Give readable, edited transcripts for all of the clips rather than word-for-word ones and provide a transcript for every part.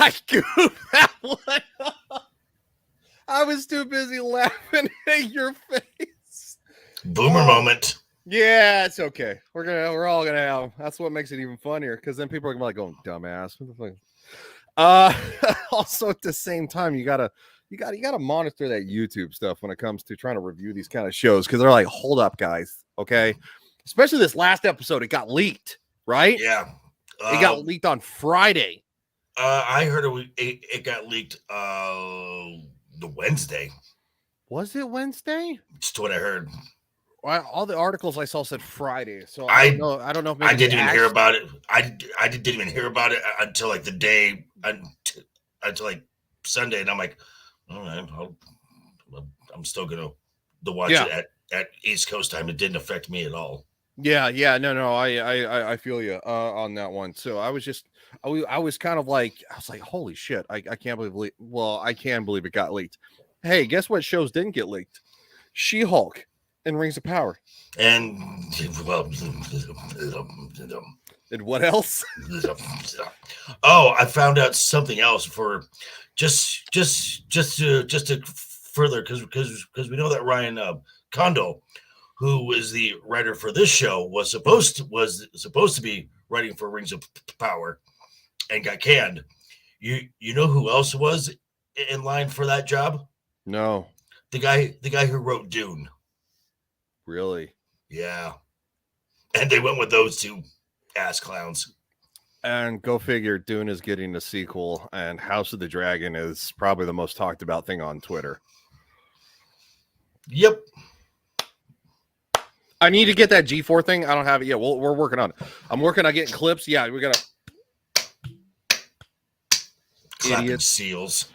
I goofed that one. I was too busy laughing at your face. Boomer moment. Yeah, it's okay. We're all gonna have. That's what makes it even funnier, because then people are gonna be like, "Oh, dumbass." What the fuck? Also at the same time, you gotta monitor that YouTube stuff when it comes to trying to review these kind of shows, because they're like, "Hold up, guys, okay." Especially this last episode, it got leaked, right? Yeah, It got leaked on Friday. I heard it got leaked the Wednesday. Was it Wednesday? That's what I heard. Well, all the articles I saw said Friday, so I don't know. I don't know if maybe I didn't even hear about it. I didn't even hear about it until like the day until like Sunday, and I'm like, all right, I'm still gonna watch it at East Coast time. It didn't affect me at all. Yeah, no, I feel you on that one. So I was kind of like, I was like, holy shit, I can't believe. Well, I can believe it got leaked. Hey, guess what shows didn't get leaked? She-Hulk and Rings of Power. And well, and what else? Oh, I found out something else for just to further, because we know that Ryan Condal, who is the writer for this show, was supposed to be writing for Rings of Power and got canned. You know who else was in line for that job? No. The guy who wrote Dune. Really? Yeah. And they went with those two ass clowns. And go figure, Dune is getting a sequel, and House of the Dragon is probably the most talked about thing on Twitter. Yep. I need to get that G4 thing. I don't have it yet. We're working on it. I'm working on getting clips. Yeah, we gotta. Idiots. Seals.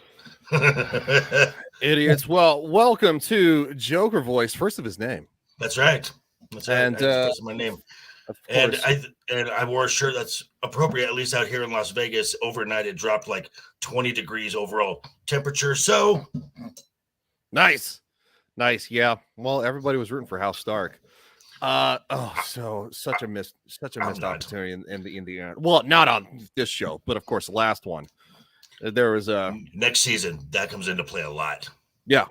Idiots. Well, welcome to Joker Voice, first of his name. That's right. That's right. And that's my name. And I wore a shirt that's appropriate, at least out here in Las Vegas. Overnight, it dropped like 20 degrees overall temperature. So nice. Yeah. Well, everybody was rooting for House Stark. Such a missed opportunity in the end. Well, not on this show, but of course, the last one. There was next season that comes into play a lot. Yeah.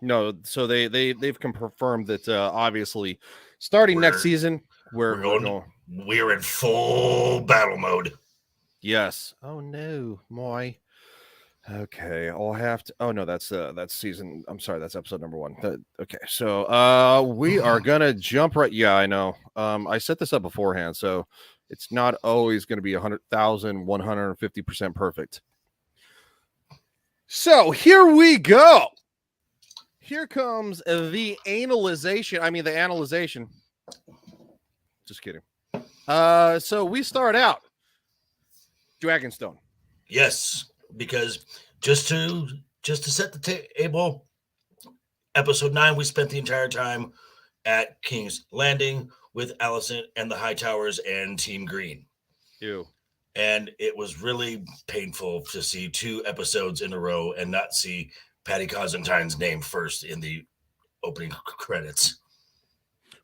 No, so they've confirmed that obviously starting next season we're in full battle mode. Yes. Oh no, Moy. Okay, I'll have to. Oh no, that's season. I'm sorry, that's episode number 1. Okay, so we are gonna jump right. Yeah, I know. I set this up beforehand, so it's not always going to be 100,000, 150% perfect. So here we go. Here comes the analyzation. The analyzation. Just kidding. So we start out Dragonstone. Yes, because just to set the table, episode 9, we spent the entire time at King's Landing with Alicent and the Hightowers and Team Green. Ew. And it was really painful to see 2 episodes in a row and not see Paddy Constantine's name first in the opening credits.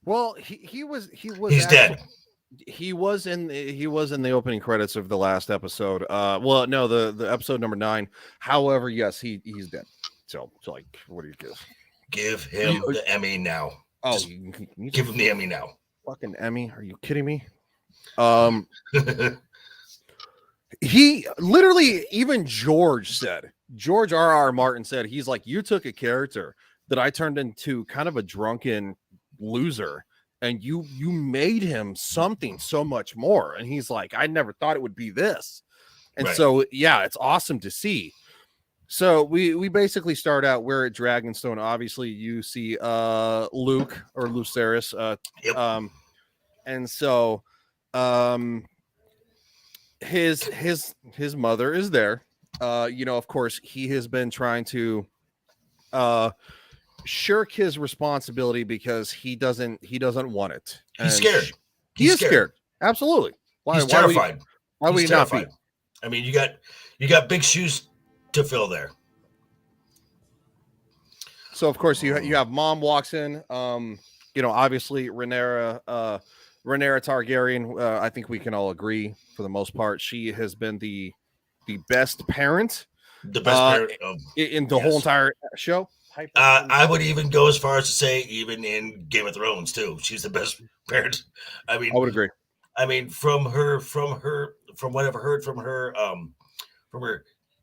Well, he's dead. He was in the opening credits of the last episode. Well, no, the episode number 9. However, yes, he's dead. So like, what do you give? Give him the Emmy now. Oh, give him the Emmy now. Fucking Emmy? Are you kidding me? He literally, even George R.R. Martin said, he's like, you took a character that I turned into kind of a drunken loser, and you made him something so much more. And he's like, I never thought it would be this. And so, yeah, it's awesome to see. So we basically start out where at Dragonstone. Obviously, you see Luke or Lucerys. Yep. And so his mother is there. Of course, he has been trying to shirk his responsibility because he doesn't want it. He's scared. He is scared. Absolutely. He's terrified. Why would he not be? You got big shoes to fill there. So of course you have Mom walks in. Obviously Rhaenyra Targaryen. I think we can all agree for the most part she has been the the best parent The best parent of in the whole entire show. I would even go as far as to say, even in Game of Thrones too, she's the best parent. I mean, I would agree. I mean, from what I've heard from her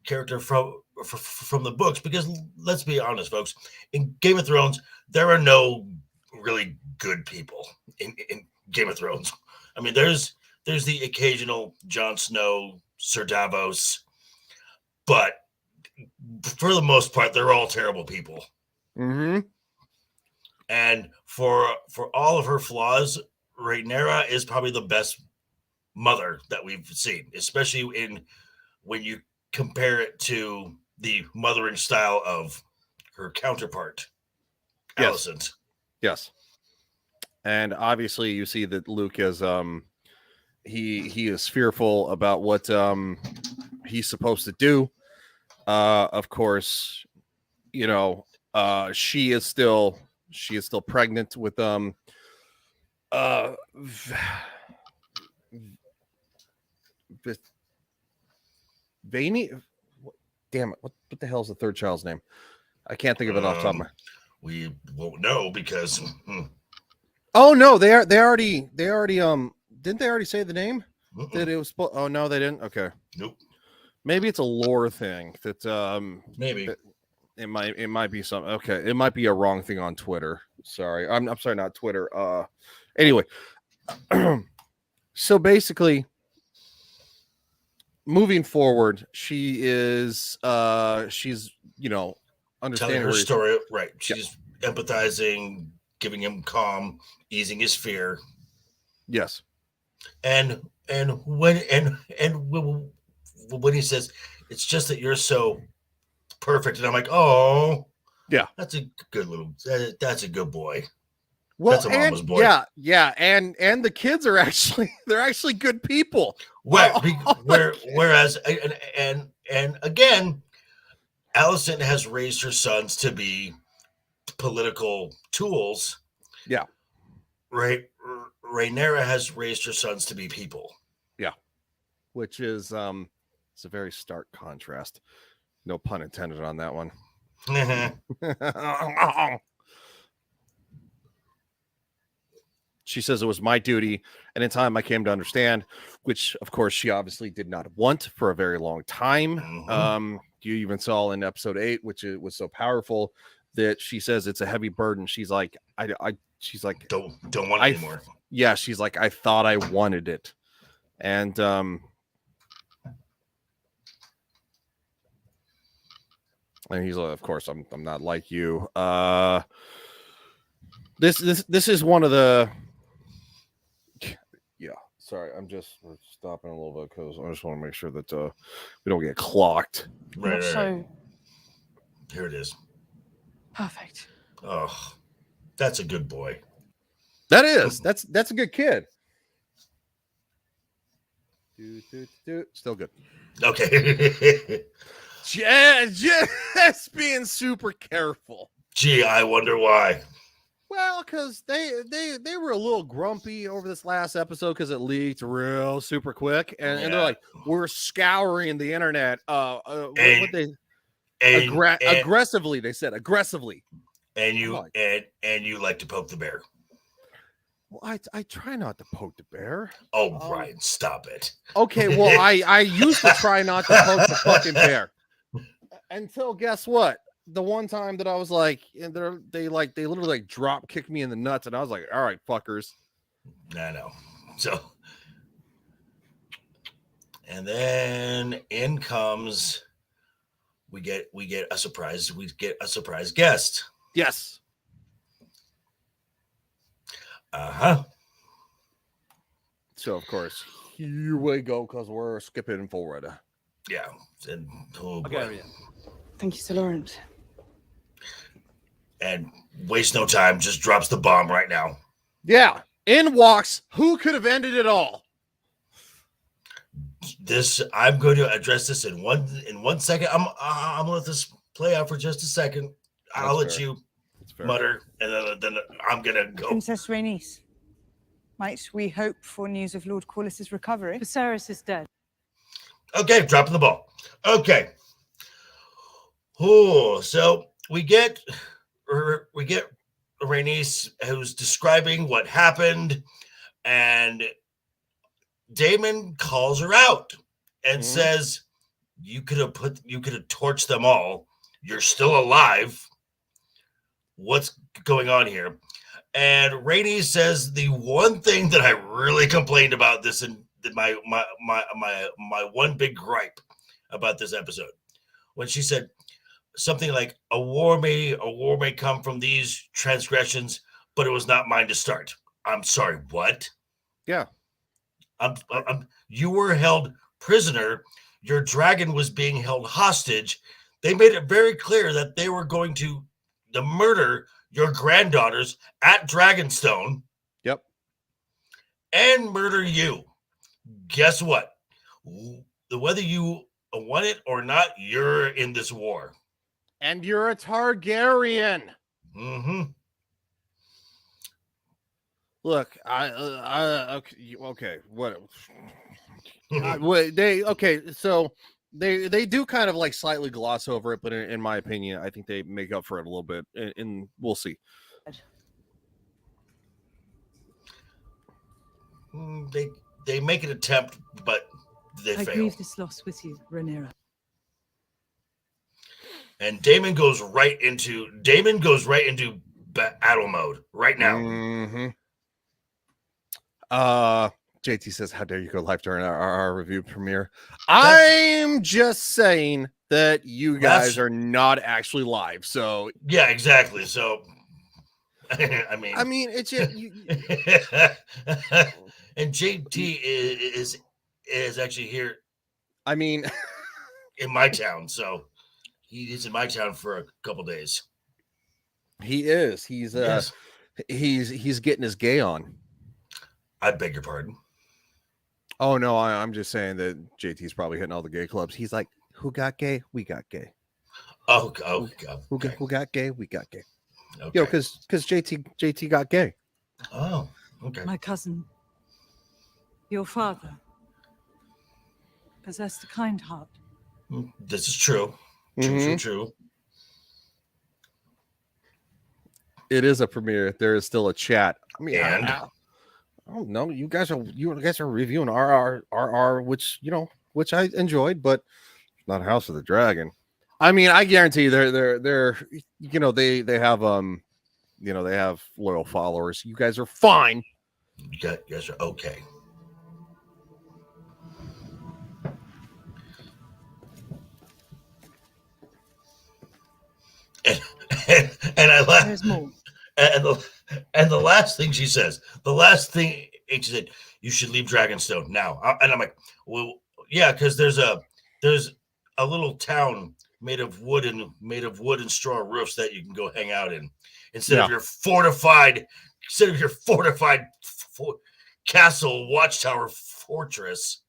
character from the books, because let's be honest, folks, in Game of Thrones, there are no really good people in Game of Thrones. I mean, there's the occasional Jon Snow, Sir Davos, but for the most part, they're all terrible people. Mm-hmm. And for all of her flaws, Rhaenyra is probably the best mother that we've seen, especially when you compare it to the mothering style of her counterpart, Alicent. Yes. And obviously you see that Luke is he is fearful about what he's supposed to do. Of course, you know, she is still pregnant with Vaney. Damn it! What the hell is the third child's name? I can't think of it off the top of my. We won't know because. Oh no, they already didn't they already say the name? That it was oh no, they didn't. Okay. Nope. Maybe it's a lore thing that maybe that it might be something. Okay, it might be a wrong thing on Twitter. Sorry, I'm sorry, not Twitter. Anyway, so basically, moving forward, she's understanding telling her story, right? She's empathizing, giving him calm, easing his fear. Yes, and when he says, "It's just that you're so perfect," and I'm like, "Oh, yeah, that's a good boy." Well, that's a mama's boy. Yeah, and the kids are actually good people. Whereas and again, Alicent has raised her sons to be political tools. Yeah. Right. Rhaenyra has raised her sons to be people. Yeah. Which is it's a very stark contrast. No pun intended on that one. She says it was my duty, and in time I came to understand, which of course she obviously did not want for a very long time. Mm-hmm. You even saw in episode 8, which it was so powerful that she says it's a heavy burden. She's like, she's like, don't want it anymore. Yeah, she's like, I thought I wanted it, and he's like, of course, I'm not like you. This is one of the. Yeah, sorry, we're stopping a little bit because I just want to make sure that we don't get clocked. Right. So here it is. Perfect. Oh, that's a good boy. That is. That's a good kid. Still good. Okay. Just being super careful. Gee, I wonder why. Well, because they were a little grumpy over this last episode because it leaked real super quick, and they're like, we're scouring the internet. Aggressively, they said aggressively. And you like to poke the bear. Well, I try not to poke the bear. Oh, Brian, stop it. Okay, well, I used to try not to poke the fucking bear until guess what? The one time that I was like, they literally like drop kicked me in the nuts, and I was like, all right, fuckers. I know. So, and then in comes, we get a surprise. We get a surprise guest. Yes. So of course, here we go because we're skipping forward. Yeah. And thank you, Sir Lawrence. And waste no time, just drops the bomb right now. Yeah. In walks who could have ended it all. I'm going to address this in one second. I'm gonna let this play out for just a second. I'll let you mutter, and then I'm gonna go. Princess Rhaenys, might we hope for news of Lord Corlys's recovery? Viserys is dead. Okay, dropping the ball. Okay. Oh, so we get Rhaenys who's describing what happened, and Damon calls her out and says, you could have torched them all. You're still alive. What's going on here? And Rhaenys says the one thing that I really complained about this, and my one big gripe about this episode, when she said something like a war may come from these transgressions, but it was not mine to start. I'm sorry, what? Yeah. You were held prisoner. Your dragon was being held hostage. They made it very clear that they were going to murder your granddaughters at Dragonstone. Yep. And murder you. Guess what? Whether you want it or not, you're in this war. And you're a Targaryen. Mm-hmm. Look, okay. What? So they do kind of like slightly gloss over it, but in my opinion, I think they make up for it a little bit, and we'll see. They make an attempt, but they I fail. grieve this loss with you, Rhaenyra. And Damon goes right into battle mode right now. Mm-hmm. JT says, how dare you go live during our review premiere? I'm just saying that you guys are not actually live. So yeah, exactly. So I mean it's just and JT is actually here. I mean in my town, so he is in my town for a couple days. He is. He's getting his gay on. I beg your pardon. Oh no, I'm just saying that JT's probably hitting all the gay clubs. He's like, who got gay? We got gay. Oh, who got gay? We got gay. Okay. Yo, because JT got gay. Oh, okay. My cousin, your father, possessed a kind heart. This is true. True. It is a premiere. There is still a chat. I mean, and I don't know. You guys are reviewing RRR, which I enjoyed, but not House of the Dragon. I mean, I guarantee you they're they have they have loyal followers. You guys are fine. You guys are okay. And I laugh. There's more. And the last thing she says, she said, you should leave Dragonstone now. And I'm like, well, yeah, because there's a little town made of wood and straw roofs that you can go hang out in instead of your fortified castle watchtower fortress.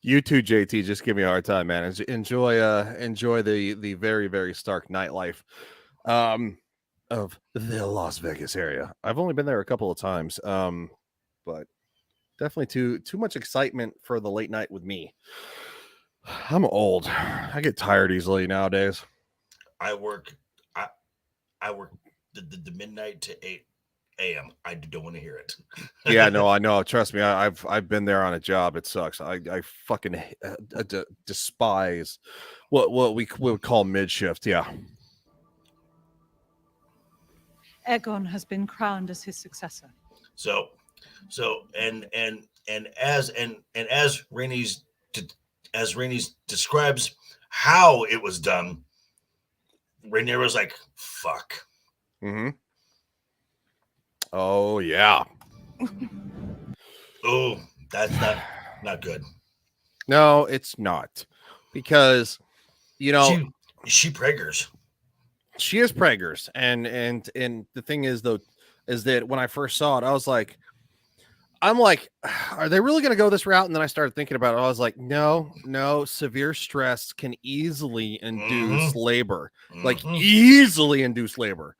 You too, JT. Just give me a hard time, man. Enjoy the very, very stark nightlife of the Las Vegas area. I've only been there a couple of times, but definitely too much excitement for the late night with me. I'm old. I get tired easily nowadays. I work the midnight to 8 a.m. I don't want to hear it. Yeah, no, I know. Trust me, I've been there on a job. It sucks. I fucking despise what we would call mid shift. Yeah. Aegon has been crowned as his successor. So and as Rhaenys describes how it was done, Rhaenyra's like, fuck. Mm-hmm. Oh yeah. Oh, that's not good. No, it's not, because she preggers. She is preggers, and the thing is though, is that when I first saw it, I was like, are they really going to go this route? And then I started thinking about it. I was like, no, severe stress can easily induce labor, like easily induce labor.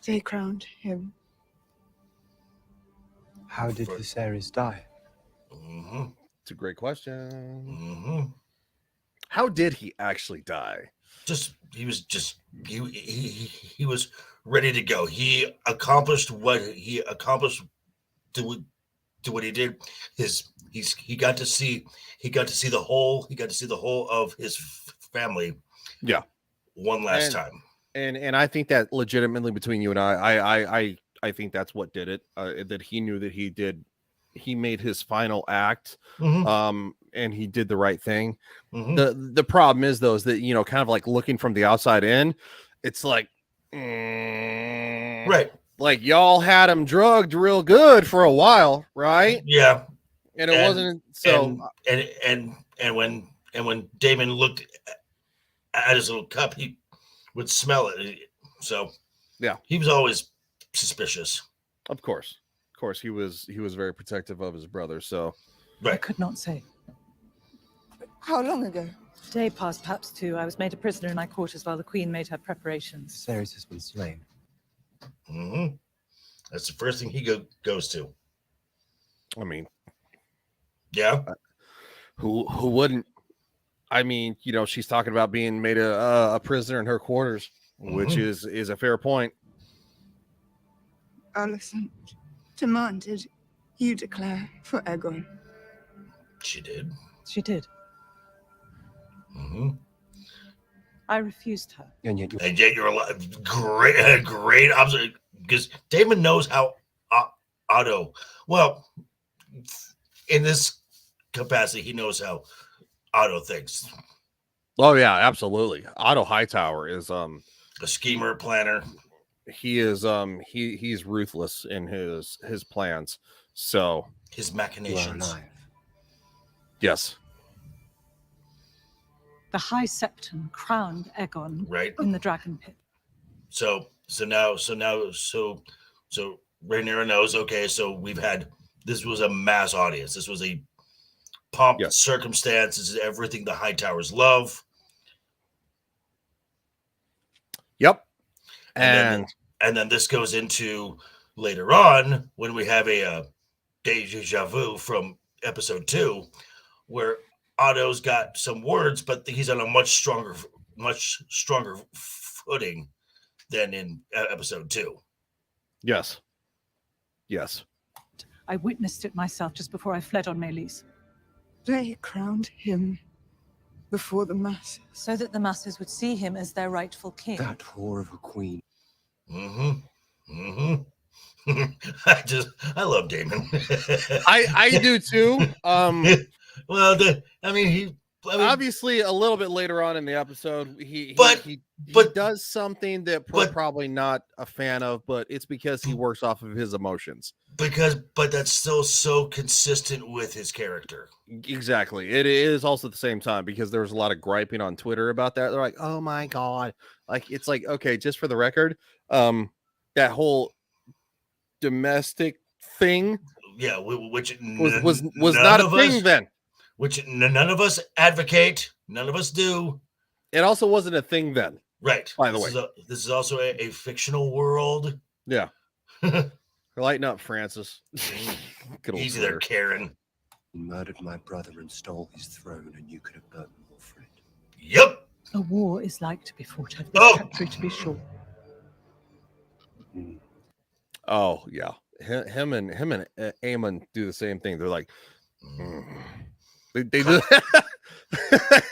They crowned him. How did For- Viserys die? Mhm, It's a great question. mhm. How did he actually die? He was he was ready to go. He accomplished what he accomplished. To what he did. He got to see the whole of his family. Yeah. One last And- time. And I think that legitimately between you and I think that's what did it. That he knew that he made his final act, Mhm, and he did the right thing. mhm. The problem is though is that kind of like looking from the outside in, it's like Right. like y'all had him drugged real good for a while, right? Yeah. And it And- wasn't so. And when Damon looked at his little cup, he would smell it. So Yeah. he was always suspicious. Of course, he was very protective of his brother. So I Right. could not say. How long ago? A day passed, perhaps two. I was made a prisoner in my quarters while the Queen made her preparations. Viserys has been slain. Hmm. That's the first thing he goes to. I mean, Yeah. who wouldn't? I mean, she's talking about being made a prisoner in her quarters, which Mhm. is a fair point. Alicent demanded you declare for Aegon. She did. She did. Hmm. I refused her. And yet you And yet you're alive. Great observation. Because Damon knows how Otto. Well, in this capacity, he knows how Otto thinks. Oh yeah, absolutely. Otto Hightower is A schemer, planner. he's ruthless in his plans. So His are machinations. alive. yes, The High Septon crowned Aegon Right. in the Dragon Pit. So Rhaenyra knows. Okay, so this was a mass audience. This was a pomp, Yes. circumstance. This is everything the Hightowers love. yep. And then this goes into later on when we have a deja vu from episode 2, where Otto's got some words, but he's on a much stronger footing than in episode 2. yes. I witnessed it myself just before I fled on Meleys, They crowned him before the masses. so that the masses would see him as their rightful king. That whore of a queen. Mm-hmm. I love Damon. I do too. Well, he Obviously, a little bit later on in the episode, he but- does something that we're but- probably not a fan of, but it's because he works off of his emotions. but that's still so consistent with his character. Exactly. It is also at the same time because there was a lot of griping on Twitter about that. They're like, "Oh my god!" Like it's like, okay, just for the record, that whole domestic thing Yeah, which was none not a of thing us, then. which none of us advocate. None of us do. It also wasn't a thing then. Right. By the way. This is also a fictional world. Yeah. Lighten up, Francis. Good old Easy there, Twitter. Karen. You murdered my brother and stole his throne, and you could have burnt more for it. Yep. A war is like to be fought over Oh! treachery, to be sure. Mm. Oh yeah, him and Aemon do the same thing. They're like, they do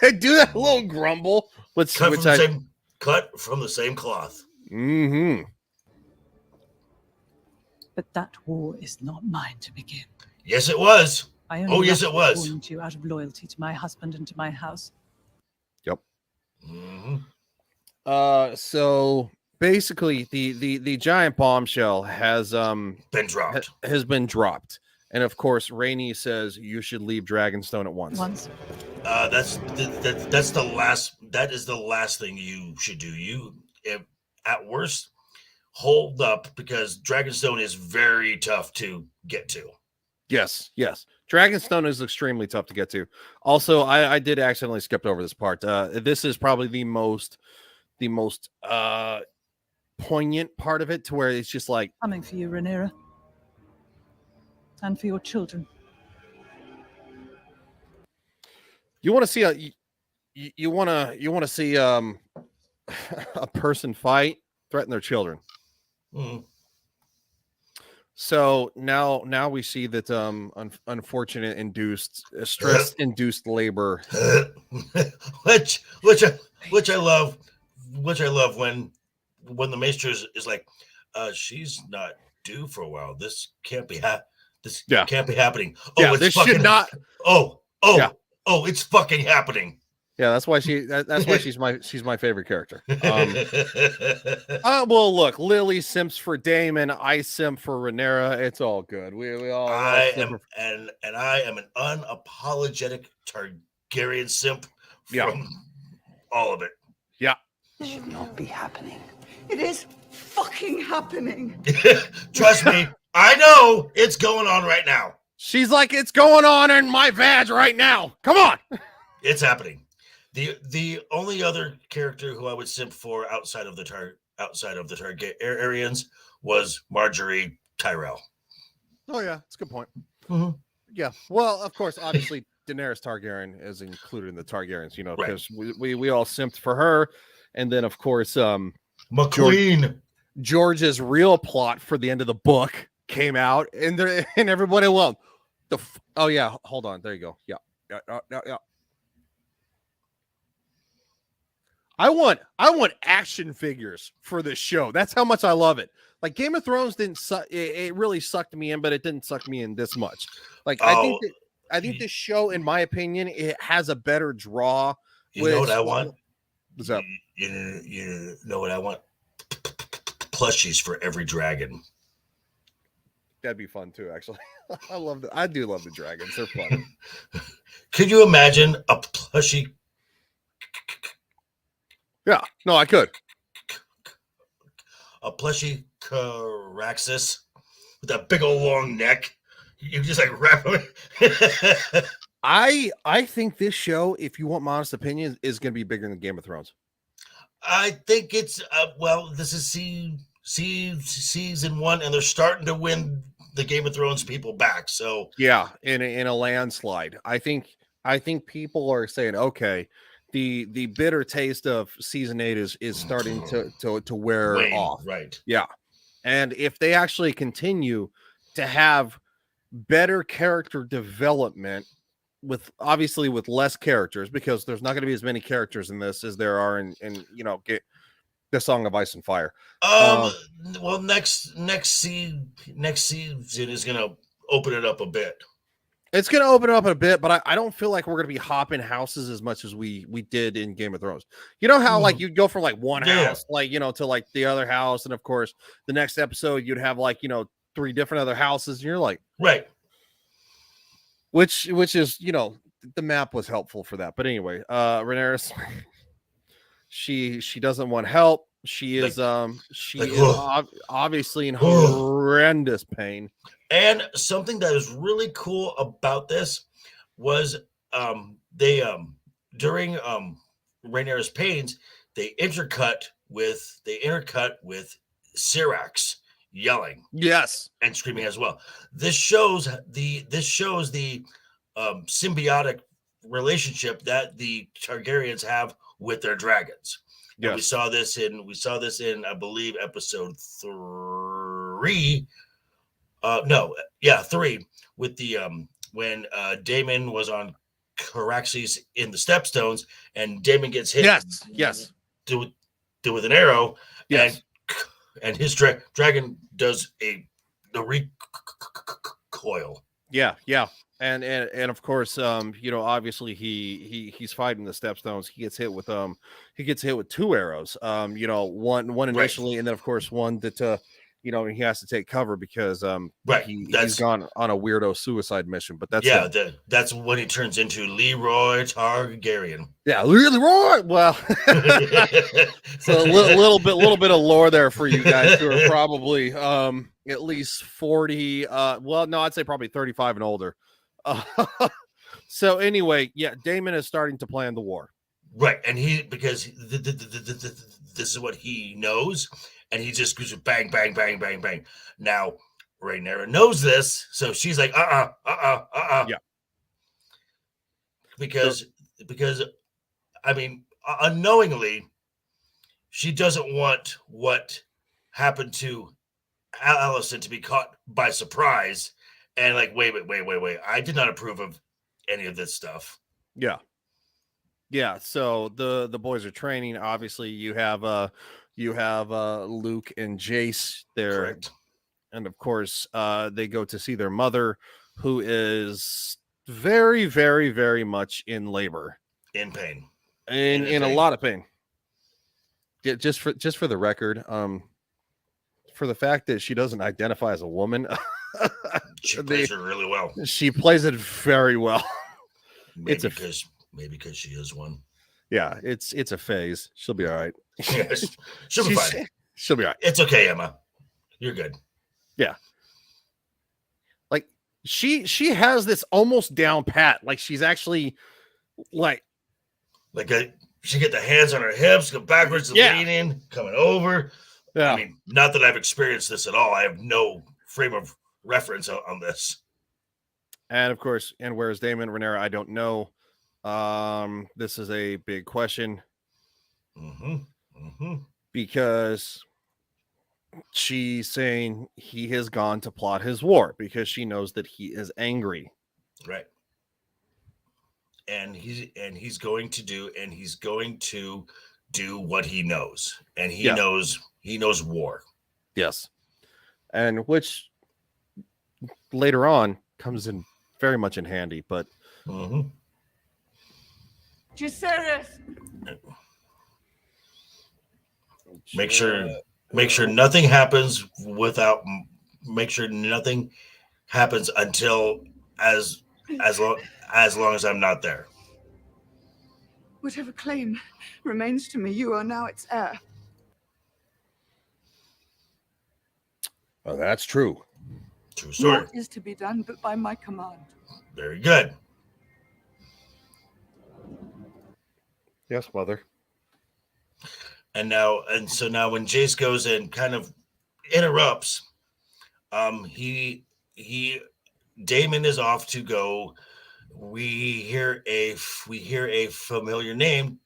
they do that little grumble, which Cut I from the same cloth. mm-hmm. But that war is not mine to begin. Yes, it was. I only Oh, yes, left it was. warning to you out of loyalty to my husband and to my house. Mhm. So basically, the giant bombshell has Been dropped. been dropped, and of course, Rainey says you should leave Dragonstone at once. That's the last. That is the last thing you should do. At worst, hold up because Dragonstone is very tough to get to. Yes. Dragonstone is extremely tough to get to. Also, I did accidentally skip over this part. This is probably the most poignant part of it, to where it's just like, Coming for you, Rhaenyra. and for your children. You want to see you want to see a person fight, threaten their children. Mhm. So now we see that unfortunate stress induced labor. which I love when the maester is like, she's not due for a while. This can't be Yeah. can't be happening. Yeah, It's this fucking, should not. Yeah. Yeah. It's fucking happening. Yeah, that's why she's my favorite character. Well, look, Lily simps for Damon, I simp for Rhaenyra. It's all good. We all I simp am an unapologetic Targaryen simp Yeah. from all of it. This should not be happening. It is fucking happening. Trust me, I know it's going on right now. She's like, it's going on in my vag right now. Come on. It's happening. The only other character who I would simp for outside of the Targaryens was Marjorie Tyrell. Oh yeah, that's a good point. Mhm. Yeah. Well, of course, obviously Daenerys Targaryen is included in the Targaryens, Right. because we all simped for her. And then of course, McQueen. George's real plot for the end of the book came out, and everybody, well, oh yeah, hold on, there you go. Yeah. I want action figures for this show. That's how much I love it. Like Game of Thrones didn't suck. It really sucked me in, but it didn't suck me in this much. Like I think this show, in my opinion, it has a better draw. You know what I want? What's up? You know what I want? Plushies for every dragon. That'd be fun too, actually. I love that. I do love the dragons. They're fun. Could you imagine a plushie? Yeah, no, I could. A plushie Caraxes with that big old long neck. You just like wrap him. I think this show, if you want my honest opinion, is going to be bigger than Game of Thrones. I think it's this is season 1, and they're starting to win the Game of Thrones people back. So Yeah, in a landslide. I think people are saying, okay, the bitter taste of season 8 is starting to wear Wayne, off. right? Yeah. And if they actually continue to have better character development with less characters, because there's not going to be as many characters in this as there are in get the Song of Ice and Fire. Well, next season is going to open it up a bit. It's going to open it up a bit, but I don't feel like we're going to be hopping houses as much as we did in Game of Thrones. You know how like you'd go from like one house, like, to like the other house. And of course, the next episode, you'd have like, 3 different other houses. And you're like, right. Which is, the map was helpful for that. But anyway, Rhaenyra, she doesn't want help. She is obviously in horrendous pain. And something that is really cool about this was they during Rhaenyra's pains, they intercut with Syrax yelling, yes, and screaming as well. This shows the symbiotic relationship that the Targaryens have with their dragons. Yes. And we saw this in I believe episode 3. 3, with the when Daemon was on Caraxes in the Stepstones, and Daemon gets hit. Yes. Do with an arrow. Yes. And his dragon does the recoil. Yeah. And of course, obviously he's fighting the Stepstones. He gets hit with 2 arrows. One initially, right. And then of course one that he has to take cover because he's gone on a weirdo suicide mission. But that's that's when he turns into Leroy Targaryen. Yeah, Leroy. Well, so a little bit of lore there for you guys who are probably at least 40. I'd say probably 35 and older. So anyway, Daemon is starting to plan the war. Right, and because this is what he knows. And he just goes bang, bang, bang, bang, bang. Now, Rhaenyra knows this, so she's like, Yeah. because I mean, unknowingly, she doesn't want what happened to Allison to be caught by surprise, and like, wait, I did not approve of any of this stuff. Yeah. So the boys are training. Obviously, you have Luke and Jace there. Correct. And of course, they go to see their mother, who is very, very, very much in labor, In pain. in a lot of pain. Yeah, just for the record, for the fact that she doesn't identify as a woman, She plays it really well. she plays it very well. Maybe because she is one. Yeah, it's a phase. She'll be all right. Yes, she'll be fine. She'll be all right. It's okay, Emma. You're good. Yeah. Like she has this almost down pat. Like she's actually like She get the hands on her hips, go backwards, leaning, coming over. yeah. I mean, not that I've experienced this at all. I have no frame of reference on this. And of course, and where's Damon Rhaenyra? I don't know. This is a big question because she's saying he has gone to plot his war because she knows that he is angry. Right. And he's going to do what he knows. And he knows war. Yes. And which later on comes in very much in handy, but Jacaerys! Make sure nothing happens nothing happens until as long as I'm not there. Whatever claim remains to me, you are now its heir. oh, that's true. True story. What is to be done but by my command? Very good. Yes, mother. And so now when Jace goes and kind of interrupts, Damon is off to go. We hear a familiar name.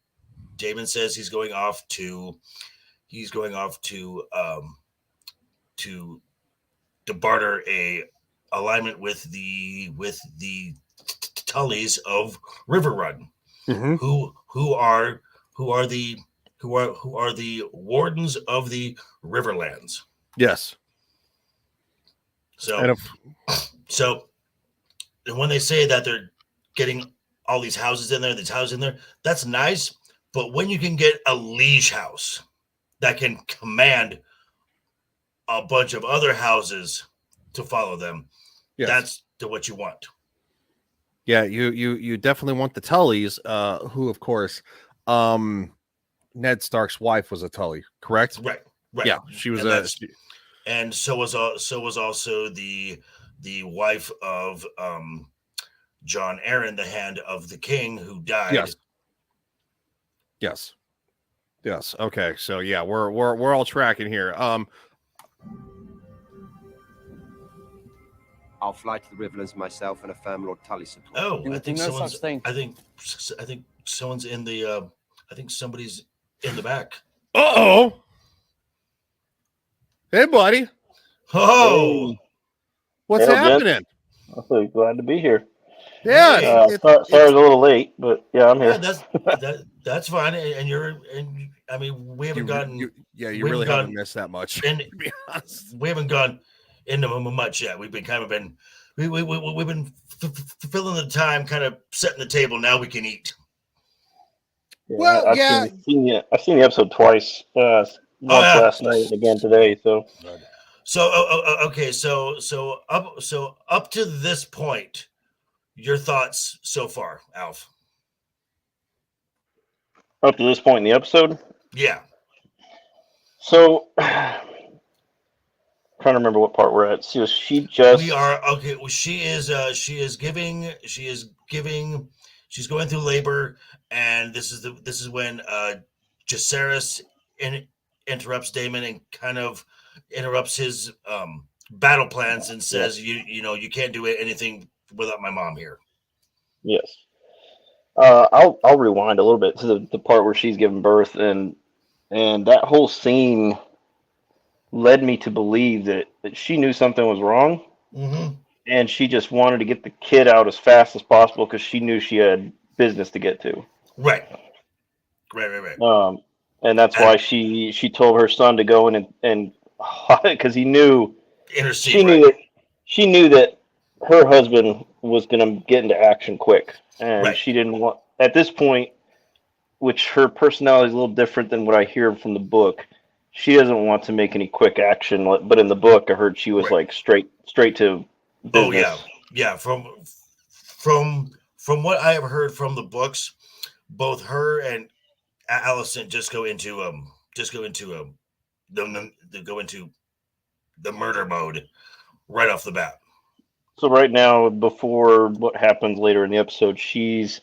Damon says he's going off to barter a alignment with the Tullys of Riverrun, who are the wardens of the Riverlands. Yes. So and when they say that they're getting all these houses in there, that's nice. But when you can get a liege house that can command a bunch of other houses to follow them, that's what you want. Yeah, you definitely want the Tullys, who of course, Ned Stark's wife was a Tully, correct? Right. Yeah, she was and so was also the wife of John Arryn, the Hand of the King, who died. Yes. Okay, so yeah, we're all tracking here. I'll fly to the Riverlands myself and affirm Lord Tully's support. Oh, I think no such thing. I think someone's in the. I think somebody's in the back. Uh-oh. Hey, buddy. Oh, What's Hello, happening? I'm so glad to be here. Yeah. Hey. Sorry, I was a little late, but yeah, I'm here. yeah, that's fine. And I mean, we haven't gotten. You we really haven't haven't missed that much. And To be honest. we haven't gone into much yet. We've been we've been filling the time, kind of setting the table. Now we can eat. Yeah, Well, I've seen the episode twice. Once last night and again today. So Okay, so up to this point, your thoughts so far, Alf? up to this point in the episode. Yeah. So trying to remember what part we're at. So she just. We are okay. Well, she's going through labor, and this is when Jacaerys interrupts Damon and kind of interrupts his battle plans and says, you can't do anything without my mom here. Yes. I'll rewind a little bit to the part where she's giving birth, and that whole scene led me to believe that she knew something was wrong, Mm-hmm. and she just wanted to get the kid out as fast as possible because she knew she had business to get to. Right. And that's why she told her son to go in and because he knew Intercede. She knew that her husband was going to get into action quick, and she didn't want at this point, which her personality is a little different than what I hear from the book. She doesn't want to make any quick action, but in the book, I heard she was like straight to business. Oh yeah. From what I have heard from the books, both her and Alicent just go into the murder mode right off the bat. So right now, before what happens later in the episode, she's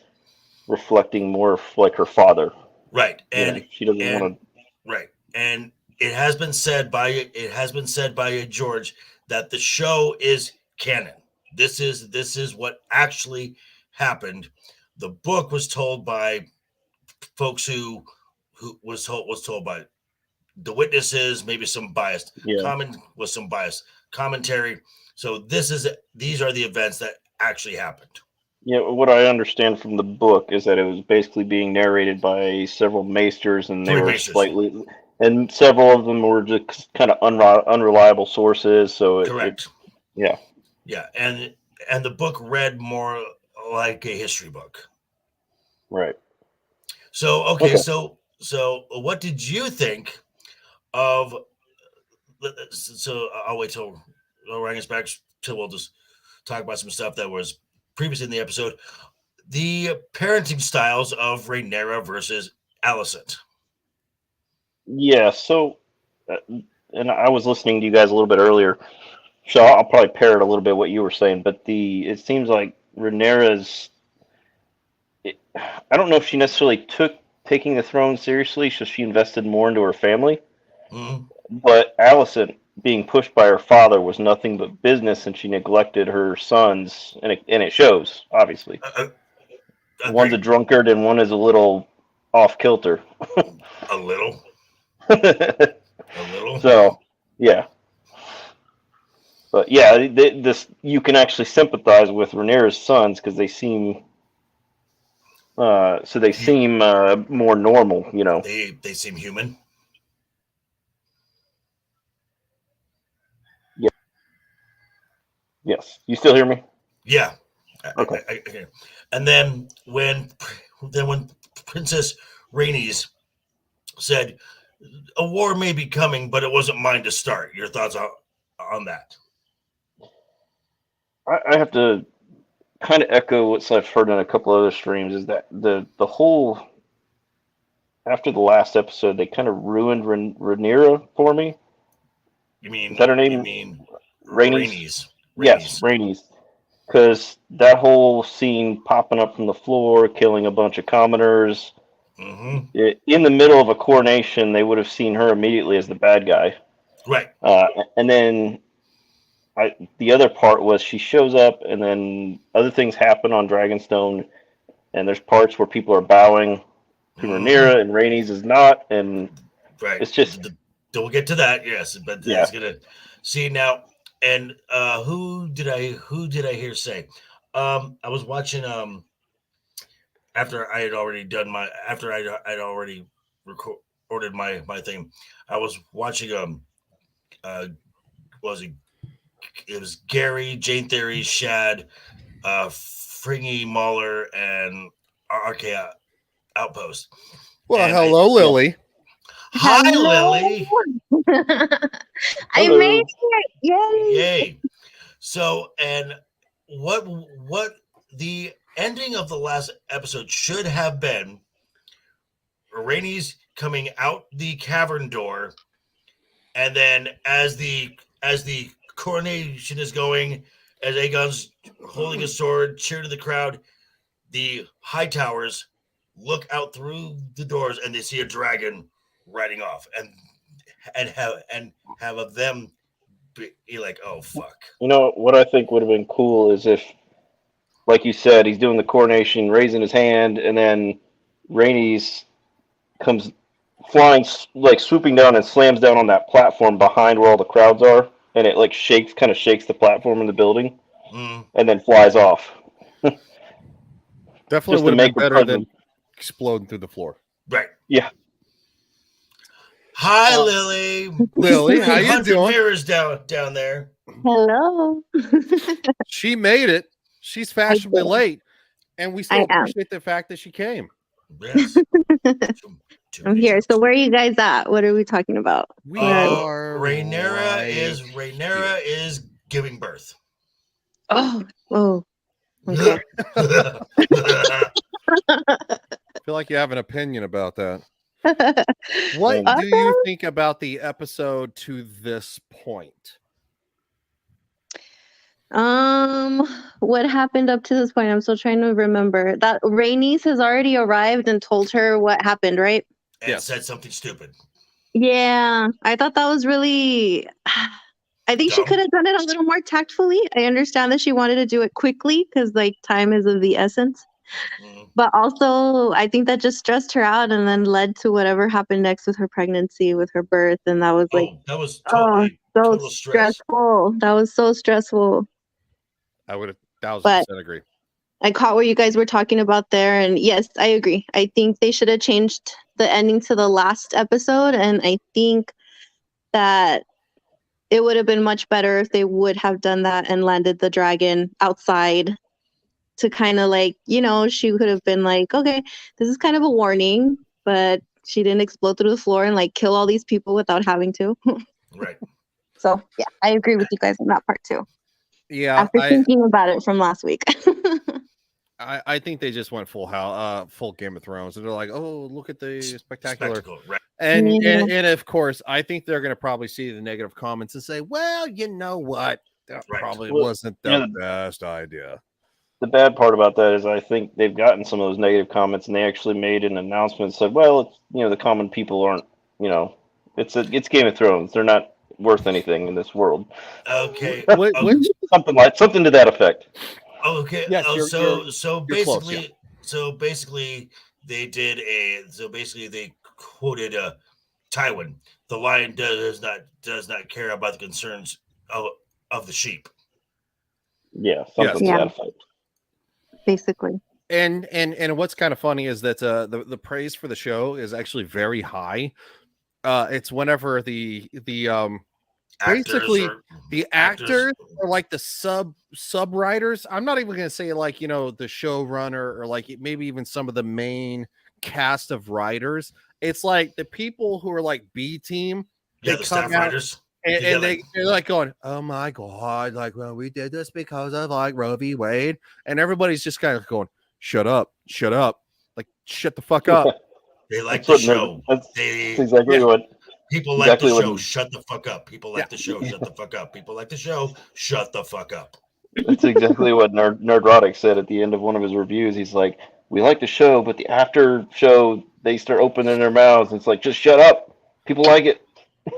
reflecting more like her father. Right, and she doesn't want to. Right, and it has been said by George that the show is canon. This is what actually happened. The book was told by folks who was told by the witnesses, maybe some biased commentary. So these are the events that actually happened. Yeah, what I understand from the book is that it was basically being narrated by several maesters, and they were slightly, and several of them were just kind of unreliable sources. So correct. Yeah, and the book read more like a history book. Right. So okay. So what did you think of? So I'll wait till Ryan gets back. Till we'll just talk about some stuff that was previously in the episode. The parenting styles of Rhaenyra versus Alicent. Yeah. So, and I was listening to you guys a little bit earlier, so I'll probably parrot a little bit what you were saying. But it seems like Rhaenyra's. I don't know if she necessarily took taking the throne seriously, so she invested more into her family. Mm-hmm. But Alicent, being pushed by her father, was nothing but business, and she neglected her sons, and it shows, obviously. One's a drunkard, and one is a little off kilter. A little. A little. So, yeah. But yeah, this you can actually sympathize with Rhaenyra's sons because they seem. They seem more normal, you know. They seem human. Yeah. Yes. You still hear me? Yeah. Okay. Okay. And then when Princess Rhaenys said, "A war may be coming, but it wasn't mine to start." Your thoughts on that? I have to kind of echo what I've heard in a couple other streams, is that the whole after the last episode they kind of ruined Rhaenyra for me. You mean is that her name? You mean Rhaenys? Yes, Rhaenys. Because that whole scene popping up from the floor, killing a bunch of commoners, in the middle of a coronation, they would have seen her immediately as the bad guy. Right. And then the other part was she shows up, and then other things happen on Dragonstone, and there's parts where people are bowing to Rhaenyra, and Rhaenys is not, and it's just. We'll get to that, yes, but it's gonna see now. And who did I hear say? I was watching after I had already done I'd already recorded my thing. I was watching it was Gary, Jane Theory, Shad, Fringy, Mahler, and RK Outpost. Well, hello, Lily. Hi, Lily. I made it. Yay. Yay. So, and what the ending of the last episode should have been Rhaenys coming out the cavern door, and then as the coronation is going, as Aegon's holding his sword, cheer to the crowd, the High Towers look out through the doors and they see a dragon riding off, and have of them you're like, oh fuck. You know what I think would have been cool is if, like you said, he's doing the coronation, raising his hand, and then Rhaenys comes flying, like swooping down and slams down on that platform behind where all the crowds are, and it like kind of shakes the platform in the building, and then flies off. Definitely would have been better than exploding through the floor. Right. Yeah. Hi, Lily. Lily, how you 100 doing? mirrors down there. Hello. She made it. She's fashionably did. late, and we still I am. appreciate the fact that she came. Yes. I'm here. So where are you guys at? What are we talking about? We Rhaenyra right is giving birth. Oh. Okay. I feel like you have an opinion about that. What do you think about the episode to this point? What happened up to this point? I'm still trying to remember. That Rhaenys has already arrived and told her what happened, right? And said something stupid. Yeah, I thought that was really. I think she Dumb. could have done it a little more tactfully. I understand that she wanted to do it quickly because, like, time is of the essence. But also, I think that just stressed her out and then led to whatever happened next with her pregnancy, with her birth, and that was like, that was totally so total stress. stressful. That was so stressful. I would 1,000% agree. I caught what you guys were talking about there, and yes, I agree. I think they should have changed the ending to the last episode, and I think that it would have been much better if they would have done that and landed the dragon outside to kind of like, she could have been like, okay, this is kind of a warning, but she didn't explode through the floor and like kill all these people without having to. Right. So yeah, I agree with you guys on that part too. Yeah. After thinking about it from last week. I think they just went full Game of Thrones, and they're like, oh, look at the spectacular. Right. And of course, I think they're going to probably see the negative comments and say, well, you know what? That probably wasn't the best idea. The bad part about that is I think they've gotten some of those negative comments, and they actually made an announcement that said, well, it's, the common people aren't, it's Game of Thrones. They're not worth anything in this world. Okay. Something to that effect. Okay. Yes, so basically, they did they quoted Tywin. The lion does not care about the concerns of the sheep. Yeah, something to that effect. Basically. And what's kind of funny is that the praise for the show is actually very high. It's whenever the basically the actors are like the sub writers. I'm not even going to say like, the showrunner or like maybe even some of the main cast of writers. It's like the people who are like B team. Yeah, the staff writers. And they're like going, oh my God, like, well, we did this because of like Roe v. Wade. And everybody's just kind of going, shut up. Like, shut the fuck up. They like the show. That's exactly what people like the show. Shut the fuck up. People like the show. Shut the fuck up. People like the show. Shut the fuck up. That's exactly what Nerdrotic said at the end of one of his reviews. He's like, we like the show, but the after show, they start opening their mouths. It's like, just shut up. People like it.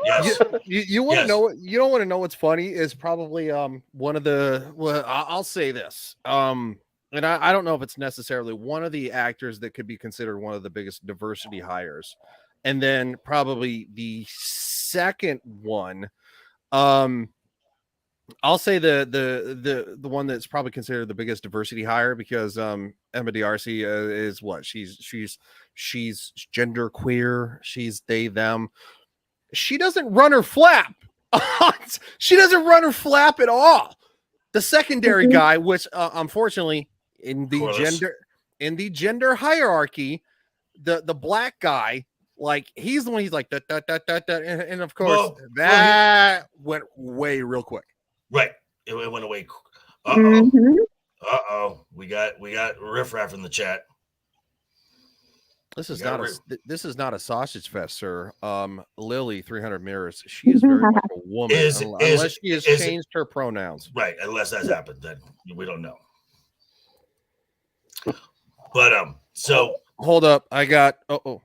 Yes. You want to know what you don't want to know what's funny is probably one of the I'll say this. And I don't know if it's necessarily one of the actors that could be considered one of the biggest diversity hires. And then probably the second one, I'll say the one that's probably considered the biggest diversity hire because Emma D'Arcy is what she's gender queer, she's they them. She doesn't run her flap. She doesn't run her flap at all. The secondary guy, which unfortunately in the gender hierarchy, the black guy, like he's the one. He's like that, and of course that went away real quick. Right, it went away. We got riffraff in the chat. This is not a sausage fest, sir. Lily 300 mirrors. She is very much a woman, unless she has changed her pronouns. Right, unless that's happened, then we don't know. But so hold up, I got a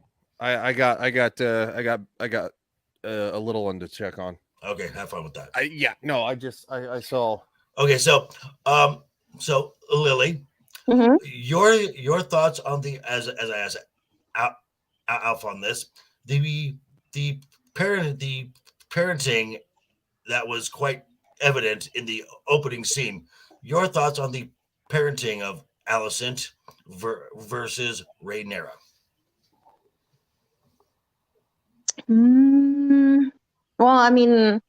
little one to check on. Okay, have fun with that. I saw. Okay, so Lily, Mhm. your thoughts on the as I asked Alf on this, the parenting that was quite evident in the opening scene. Your thoughts on the parenting of Alicent versus Rhaenyra? Well, I mean,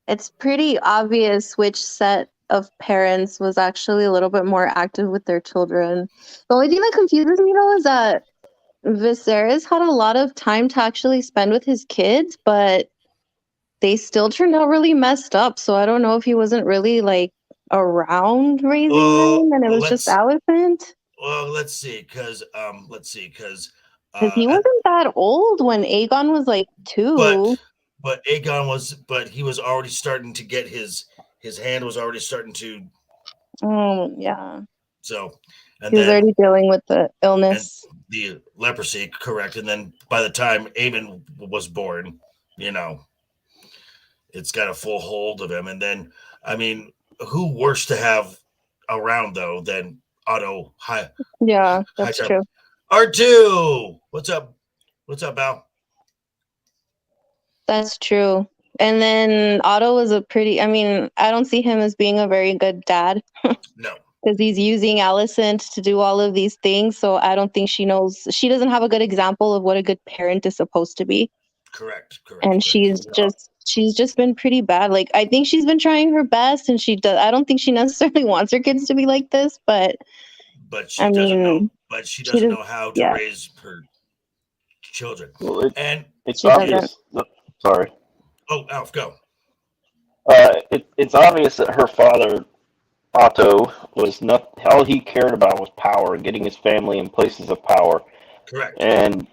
it's pretty obvious which set of parents was actually a little bit more active with their children. The only thing that confuses me though is that Viserys had a lot of time to actually spend with his kids, but they still turned out really messed up. So I don't know if he wasn't really like around raising them, and it was just Alicent. Well, let's see, because Because he wasn't that old when Aegon was like 2. but Aegon was, but he was already starting to get his hand was already starting to. Oh yeah. So, and he was then already dealing with the illness. the leprosy, correct? And then by the time Aemon was born, it's got a full hold of him. And then, I mean, who worse to have around though than Otto? Yeah, that's true. R2, what's up? What's up, Al? That's true. And then Otto was I mean, I don't see him as being a very good dad. No. Because he's using Alicent to do all of these things. So I don't think she doesn't have a good example of what a good parent is supposed to be. Correct. And she's just been pretty bad. Like, I think she's been trying her best, and I don't think she necessarily wants her kids to be like this, but she doesn't know. But she doesn't know how to raise her children. Well, and it's obvious. Sorry. Oh, Alf, go. It's obvious that her father, Otto, was not all he cared about was power, getting his family in places of power. Correct. And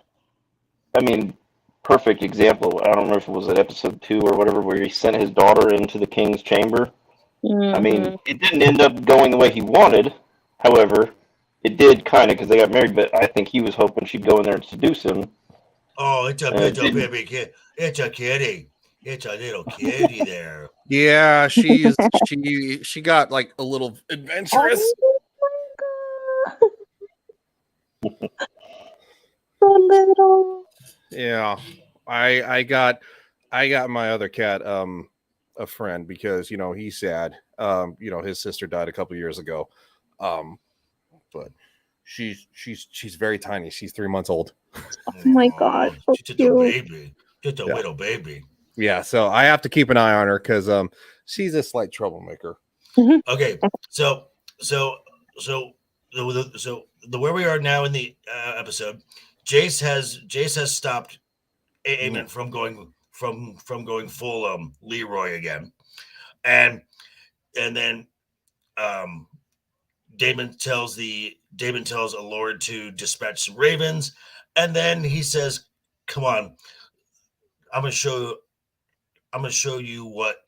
I mean, perfect example. I don't know if it was at episode 2 or whatever, where he sent his daughter into the king's chamber. Mm-hmm. I mean, it didn't end up going the way he wanted. However, it did kind of because they got married. But I think he was hoping she'd go in there and seduce him. Oh, it's a baby kid. It's a kitty. It's a little kitty there. Yeah, she got like a little adventurous. So little. Yeah, I got my other cat, a friend, because he's sad. His sister died a couple years ago, but she's very tiny. She's 3 months old. Oh my god, so she's just a baby, just a little baby. Yeah, so I have to keep an eye on her because she's a slight troublemaker. Okay, so where we are now in the episode, Jace has stopped Aemon from going full Leroy again, and then Daemon tells Allord to dispatch some ravens, and then he says, "Come on, I'm gonna show you what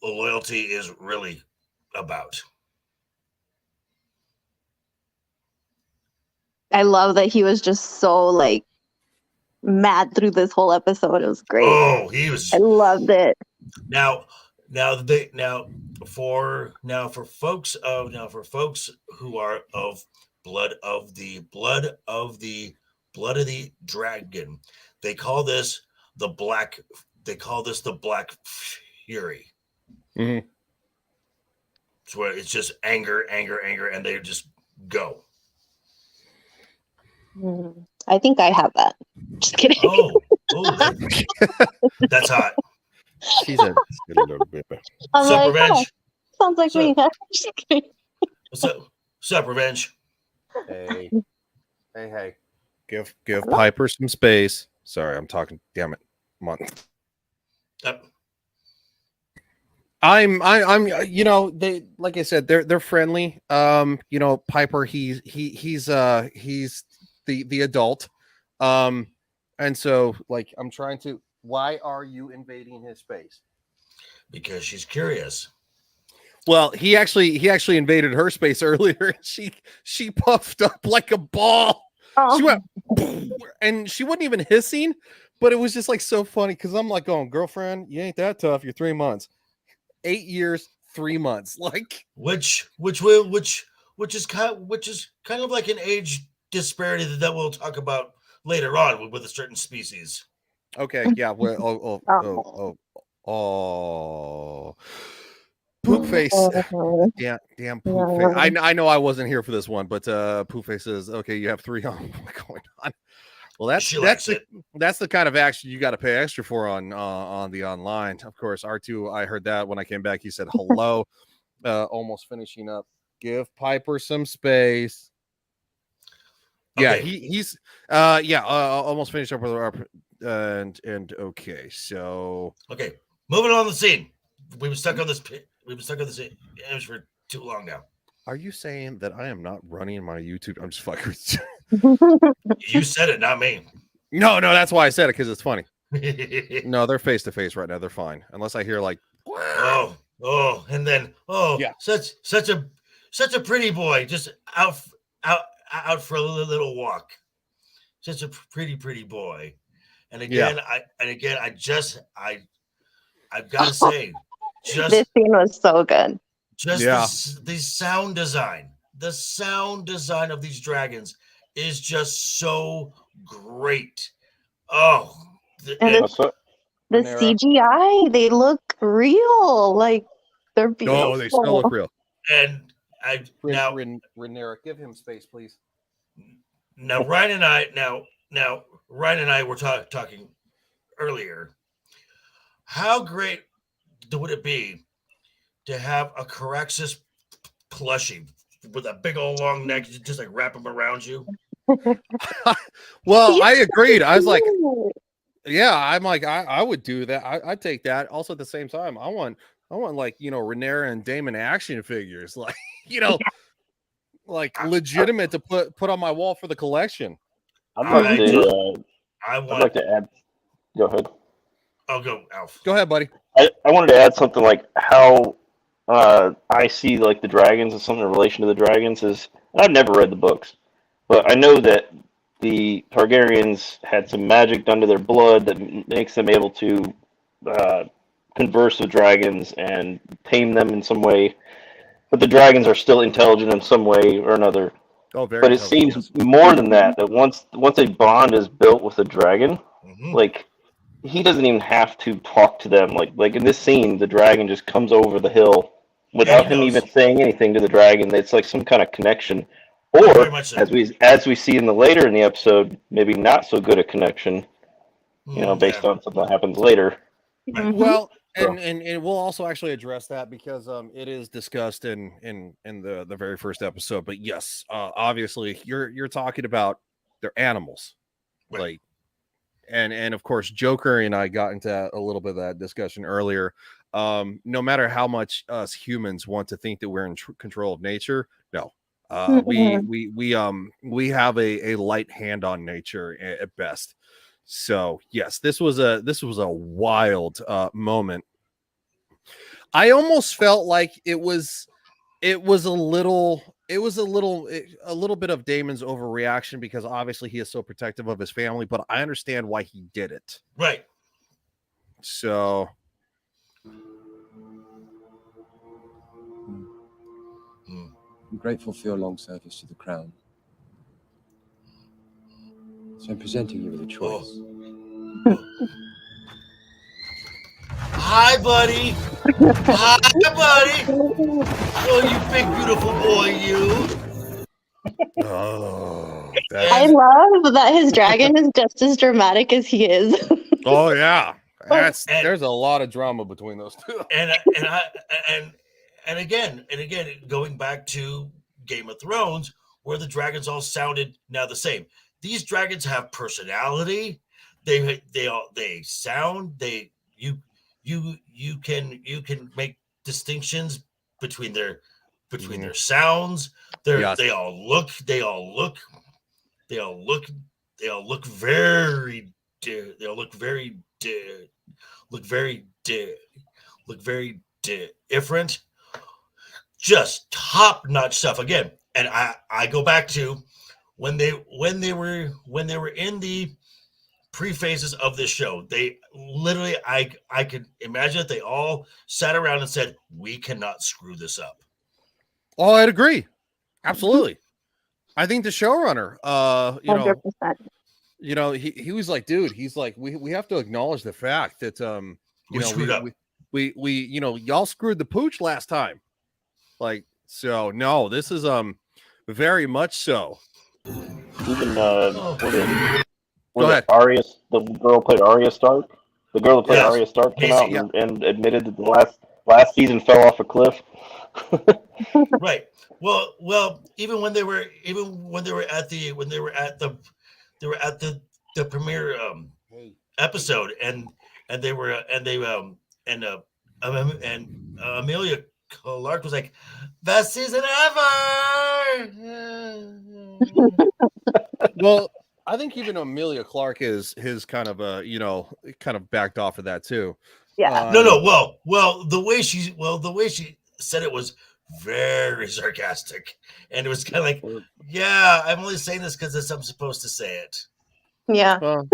loyalty is really about." I love that he was just so like mad through this whole episode. It was great. Oh, he was. I loved it. Now for folks who are of blood of the dragon, they call this the black fury. Mm-hmm. It's where it's just anger, and they just go. I think I have that. Just kidding. Oh, that's hot. She's a little bit. Sup, Revenge? Sounds like me. Just kidding. Sup, Revenge? Hey. Give Piper some space. Sorry, I'm talking. Damn it, come on. I'm they, like I said, they're friendly. Piper, he's the adult. And so like I'm trying to, why are you invading his space? Because she's curious. Well, he actually invaded her space earlier. She puffed up like a ball. Oh. She went and she wasn't even hissing, But it was just like so funny because I'm like going, girlfriend, you ain't that tough. You're 3 months, 8 years, 3 months. Like, which is kind of like an age disparity that we'll talk about later on with a certain species. okay, yeah. Well, Poop face. Damn poop face. I know I wasn't here for this one, but poop face says, okay, you have 3 on going on. Well, that's the kind of action you got to pay extra for on the online. Of course, R2, I heard that when I came back. He said hello, almost finishing up. Give Piper some space. Yeah, Okay. he's almost finished up with our and okay, so okay, moving on the scene. We've been stuck on this image for too long now. Are you saying that I am not running my YouTube? I'm just fucking. You said it, not me. No, that's why I said it, because it's funny. No, they're face to face right now. They're fine, unless I hear like, oh, and then yeah, such a pretty boy, just out for a little walk. Such a pretty boy. And again, I've got to say, just this scene was so good. Just the sound design. The sound design of these dragons is just so great. Oh, And the CGI, they look real. Like they're beautiful. Oh, they still look real. And Rhaenyra, give him space, please. Now Ryan and I were talking earlier. How great would it be to have a Caraxes plushie with a big old long neck, just like wrap them around you? Well, I agreed. I was like, yeah, I'm like, I would do that. I'd take that. Also, at the same time, I want like, Rhaenyra and Daemon action figures, like, like legitimate to put on my wall for the collection. I'd like to add. Go ahead. I'll go, Alf. Go ahead, buddy. I wanted to add something like how I see like the dragons and something in relation to the dragons is. I've never read the books, but I know that the Targaryens had some magic done to their blood that makes them able to converse with dragons and tame them in some way. But the dragons are still intelligent in some way or another. Oh, very. But it seems more than that. That once a bond is built with a dragon, like he doesn't even have to talk to them. Like in this scene, the dragon just comes over the hill without him even saying anything to the dragon. It's like some kind of connection. Or so. as we see in the episode, maybe not so good a connection. Based on something that happens later. Well, and we'll also actually address that because it is discussed in the very first episode. But yes, obviously you're talking about their animals, right. Like, and of course Joker and I got into a little bit of that discussion earlier. No matter how much us humans want to think that we're in control of nature, no. We have a light hand on nature at best. So yes, this was a wild moment. I almost felt like it was a little bit of Daemon's overreaction because obviously he is so protective of his family, but I understand why he did it. Right. So I'm grateful for your long service to the crown. So I'm presenting you with a choice. Hi, buddy. Hi, buddy. Oh, you big, beautiful boy, you. Oh, I love that his dragon is just as dramatic as he is. Oh yeah, there's a lot of drama between those two. And again, going back to Game of Thrones, where the dragons all sounded now the same. These dragons have personality. They sound. You can make distinctions between their sounds. They all look very different. Just top-notch stuff again. And I go back to when they were in the pre-phases of this show. They literally, I could imagine that they all sat around and said, "We cannot screw this up." Oh, I'd agree. Absolutely. I think the showrunner, you know, 100%. he was like, dude, he's like, we have to acknowledge the fact that We screwed up. we y'all screwed the pooch last time. Like, so no, this is very much so. Even Oh. Go ahead. Arya, the girl who played Arya Stark. The girl that played Yes. Arya Stark came Maisie, out and admitted that the last season fell off a cliff. Right. Well, even when they were at the premiere episode, and Amelia Clark was like, "Best season ever." Well, I think even Amelia Clark is his kind of kind of backed off of that too. Yeah. No. Well, the way she said it was very sarcastic, and it was kind of like, "Yeah, I'm only saying this because I'm supposed to say it." Yeah. Well,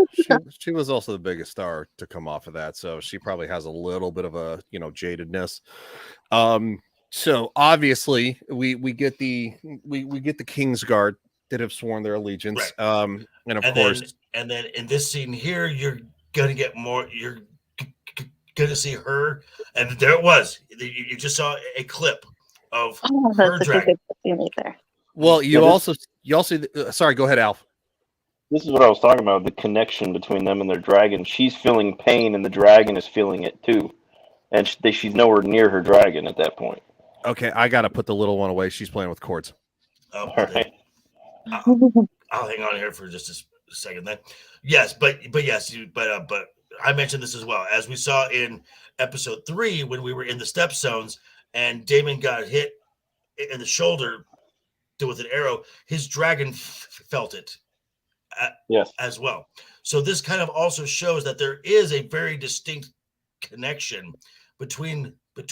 she was also the biggest star to come off of that, so she probably has a little bit of a jadedness. So obviously we get the Kingsguard that have sworn their allegiance. Right. And of course, then in this scene here, you're gonna get more. You're gonna see her, and there it was. You just saw a clip of Oh, her that's such a dragon. good scene right there. well, you Yeah, also sorry, go ahead, Alf. This is what I was talking about, the connection between them and their dragon. She's feeling pain, and the dragon is feeling it too. And she's nowhere near her dragon at that point. Okay, I gotta put the little one away. She's playing with cords. Oh, All right. I'll hang on here for just a second then. Yes, but I mentioned this as well. As we saw in episode 3 when we were in the step zones and Damon got hit in the shoulder with an arrow, his dragon felt it Yes. as well. So this kind of also shows that there is a very distinct connection between the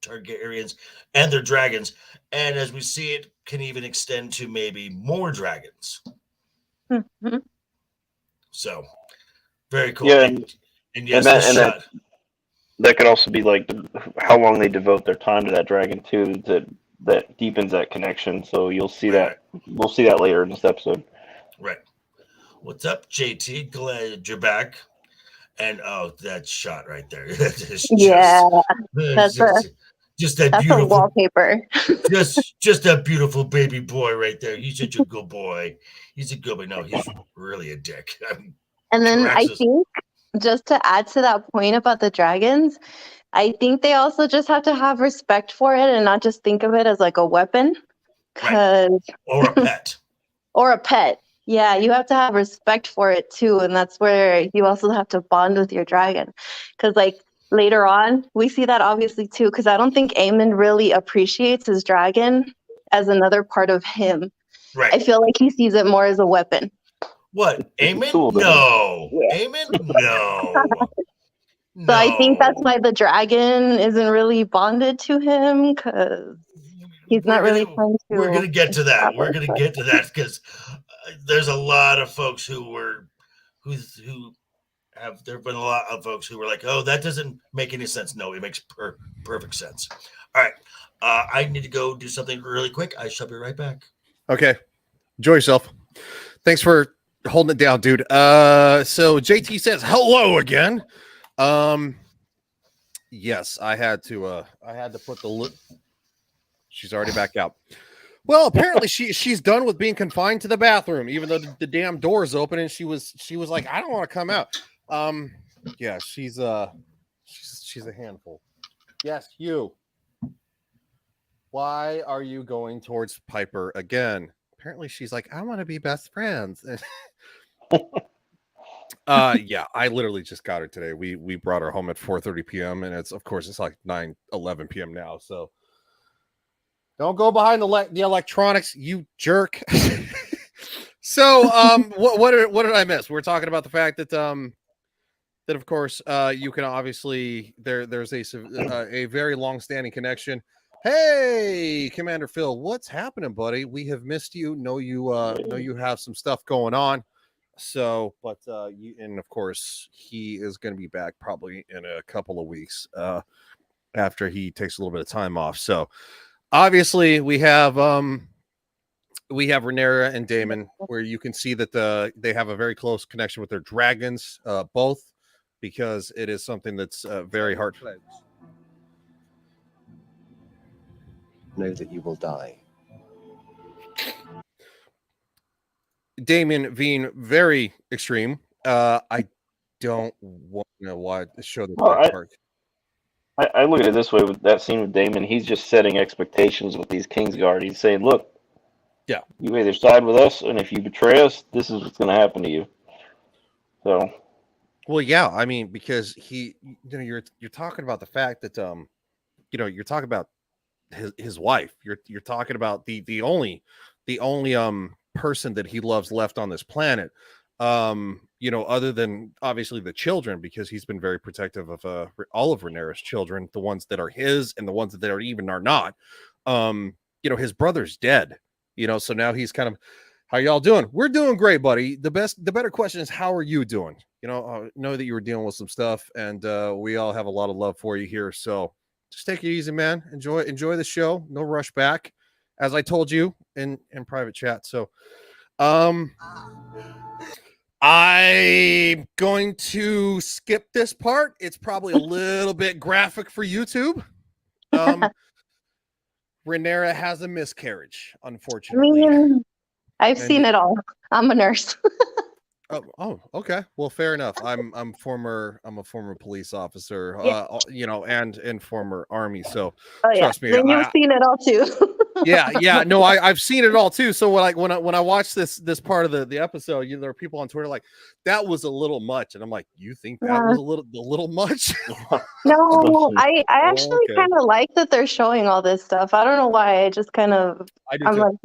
Targaryens and their dragons, and as we see it, can even extend to maybe more dragons. Mhm. So very cool. Yeah, and yes, and this that- shot. That could also be like how long they devote their time to that dragon too. That deepens that connection. So you'll see that. We'll see that later in this episode. Right. What's up, JT? Glad you're back. And oh, that shot right there. That is Yeah, that's just that that's a beautiful, wallpaper. just that beautiful baby boy right there. He's such a good boy. He's a good boy. No, he's really a dick. And then I Draxus. think just to add to that point about the dragons, I think they also just have to have respect for it and not just think of it as like a weapon. Right. Or a pet. Or a pet. Yeah, you have to have respect for it too. And that's where you also have to bond with your dragon. Because like later on, we see that obviously too, because I don't think Aemon really appreciates his dragon as another part of him. Right. I feel like he sees it more as a weapon. What? It's a Aemon? tool, then. No. Yeah. Aemon? No. So I think that's No. why the dragon isn't really bonded to him, because he's not really trying to. We're going to get to that. We're going to establish get to that because there's a lot of folks there have been a lot of folks who were like, oh, that doesn't make any sense. No, it makes perfect sense. All right. I need to go do something really quick. I shall be right back. Okay, enjoy yourself. Thanks for holding it down, dude. So JT says hello again. Yes, I had to put the she's already back out. Well, apparently she's done with being confined to the bathroom, even though the damn door is open, and she was like, I don't want to come out. Yeah, she's a handful. Yes, you. Why are you going towards Piper again? Apparently she's like, I want to be best friends. Yeah, I literally just got her today. We brought her home at 4:30 p.m. and it's like 9:11 p.m. now. So don't go behind the electronics, you jerk. So what did I miss? We're talking about the fact that that of course you can obviously there's a very long-standing connection Hey, Commander Phil, what's happening, buddy? We have missed you. Know you have some stuff going on. So, but you, and of course, he is going to be back probably in a couple of weeks after he takes a little bit of time off. So, obviously, we have Rhaenyra and Daemon, where you can see that they have a very close connection with their dragons, both, because it is something that's very hard. Know that you will die. Damien being very extreme. I don't want to watch show the Well, part. I look at it this way with that scene with Damon. He's just setting expectations with these Kingsguard. He's saying, "Look, yeah, you either side with us, and if you betray us, this is what's going to happen to you." So, well, yeah, I mean, because you're talking about the fact that you're talking about his wife. You're talking about the only person that he loves left on this planet. Other than obviously the children, because he's been very protective of all of Rhaenyra's children, the ones that are his and the ones that are not. His brother's dead, so now he's kind of, how y'all doing? We're doing great, buddy. The better question is, how are you doing? Know that you were dealing with some stuff, and we all have a lot of love for you here. So just take it easy, man. Enjoy the show. No rush back, as I told you in private chat. So, I'm going to skip this part. It's probably a little bit graphic for YouTube. Rhaenyra has a miscarriage, I unfortunately. mean, I've seen it all. I'm a nurse. Oh, okay. Well, fair enough. I'm a former police officer, and former army. So Oh yeah, trust me, then you've seen it all too. yeah. No, I've seen it all too. So when I watched this part of the episode, there are people on Twitter like, that was a little much, and I'm like, you think that was a little much? No, I actually Okay. kind of like that they're showing all this stuff. I don't know why. I just kind of, I'm too. like,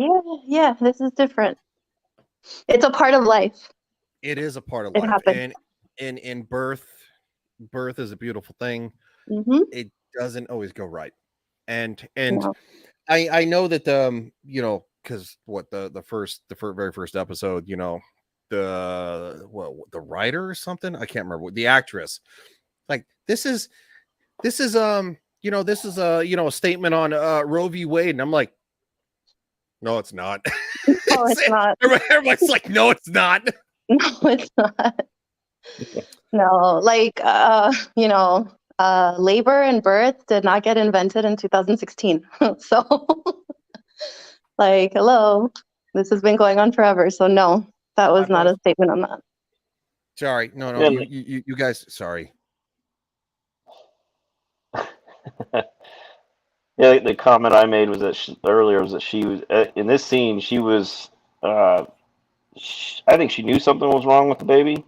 yeah, this is different. It's a part of life. It is a part of It life, happens. and in birth is a beautiful thing. Mm-hmm. It doesn't always go right, and No. I know that because what the very first episode, the writer or something, I can't remember, the actress, like, this is a statement on Roe v. Wade, and I'm like, no, it's not. No, it's not. Everybody's like, no, it's not. No, it's not. No, like labor and birth did not get invented in 2016. So like, hello, this has been going on forever. So no, that was not a statement on that. Sorry, no, Yeah. you guys, sorry. yeah, the comment I made was that earlier was that she was in this scene. She was, I think she knew something was wrong with the baby.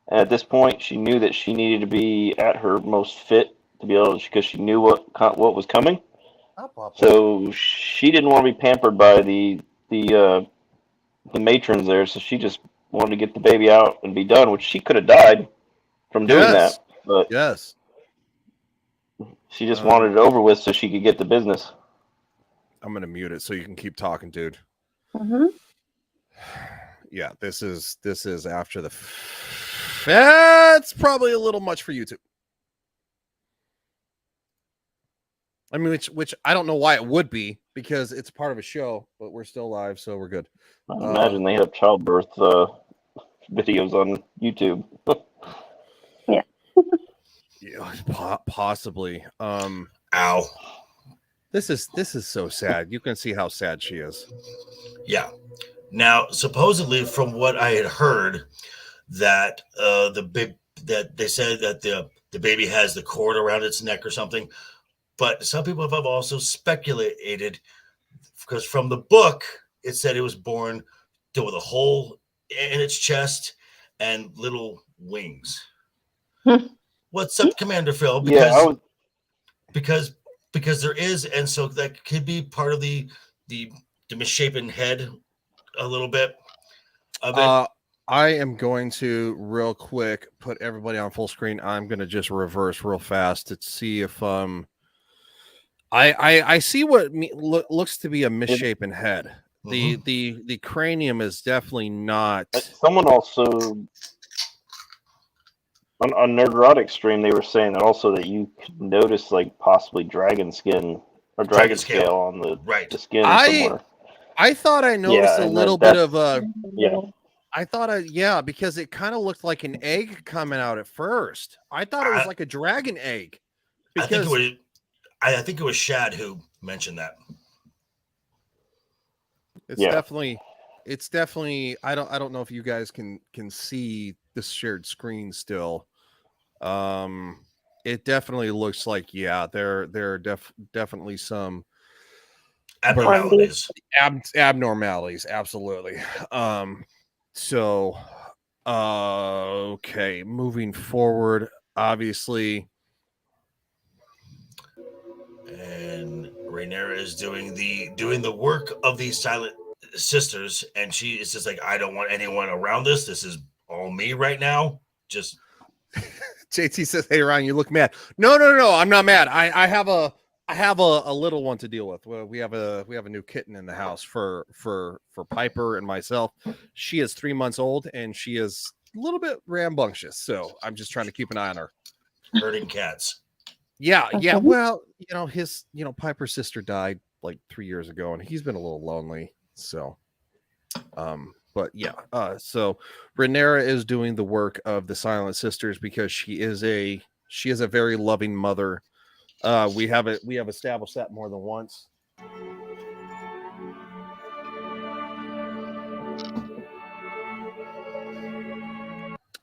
And at this point, she knew that she needed to be at her most fit to be able to, because she knew what was coming. So she didn't want to be pampered by the matrons there. So she just wanted to get the baby out and be done, which she could have died from doing that. But yes, she just wanted it over with so she could get the business. I'm gonna mute it so you can keep talking, dude. Mm-hmm. Yeah, this is after the. That's probably a little much for YouTube. I mean, which I don't know why it would be, because it's part of a show, but we're still live, so we're good. I imagine they have childbirth videos on YouTube. Yeah, possibly. Ow. This is so sad. You can see how sad she is. Yeah. Now, supposedly, from what I had heard, that that they said that the baby has the cord around its neck or something, but some people have also speculated, because from the book it said it was born with a hole in its chest and little wings. What's up, Commander Phil? Because there is, and so that could be part of the misshapen head a little bit of it. I am going to real quick put everybody on full screen. I'm going to just reverse real fast to see if I see what looks to be a misshapen head. The cranium is definitely not. Someone also on Nerdrotic stream, they were saying that also that you could notice like possibly dragon skin or dragon scale on the skin somewhere. I thought I noticed a little bit of a. Yeah. I thought because it kind of looked like an egg coming out at first. I thought it was like a dragon egg. Because I think it was Shad who mentioned that. It's definitely I don't know if you guys can see this shared screen still. It definitely looks like there are definitely some abnormalities. Abnormalities, absolutely. So okay, moving forward, obviously. And Rhaenyra is doing the work of these silent sisters, and she is just like, I don't want anyone around this. This is all me right now. Just JT says, "Hey Ryan, you look mad." No, I'm not mad. I have a little one to deal with. Well, we have a new kitten in the house for Piper and myself. She is 3 months old and she is a little bit rambunctious, so I'm just trying to keep an eye on her. Herding cats. Yeah. Well, Piper's sister died like 3 years ago, and he's been a little lonely. So, but yeah. So Rhaenyra is doing the work of the Silent Sisters because she is a very loving mother. We have established that more than once.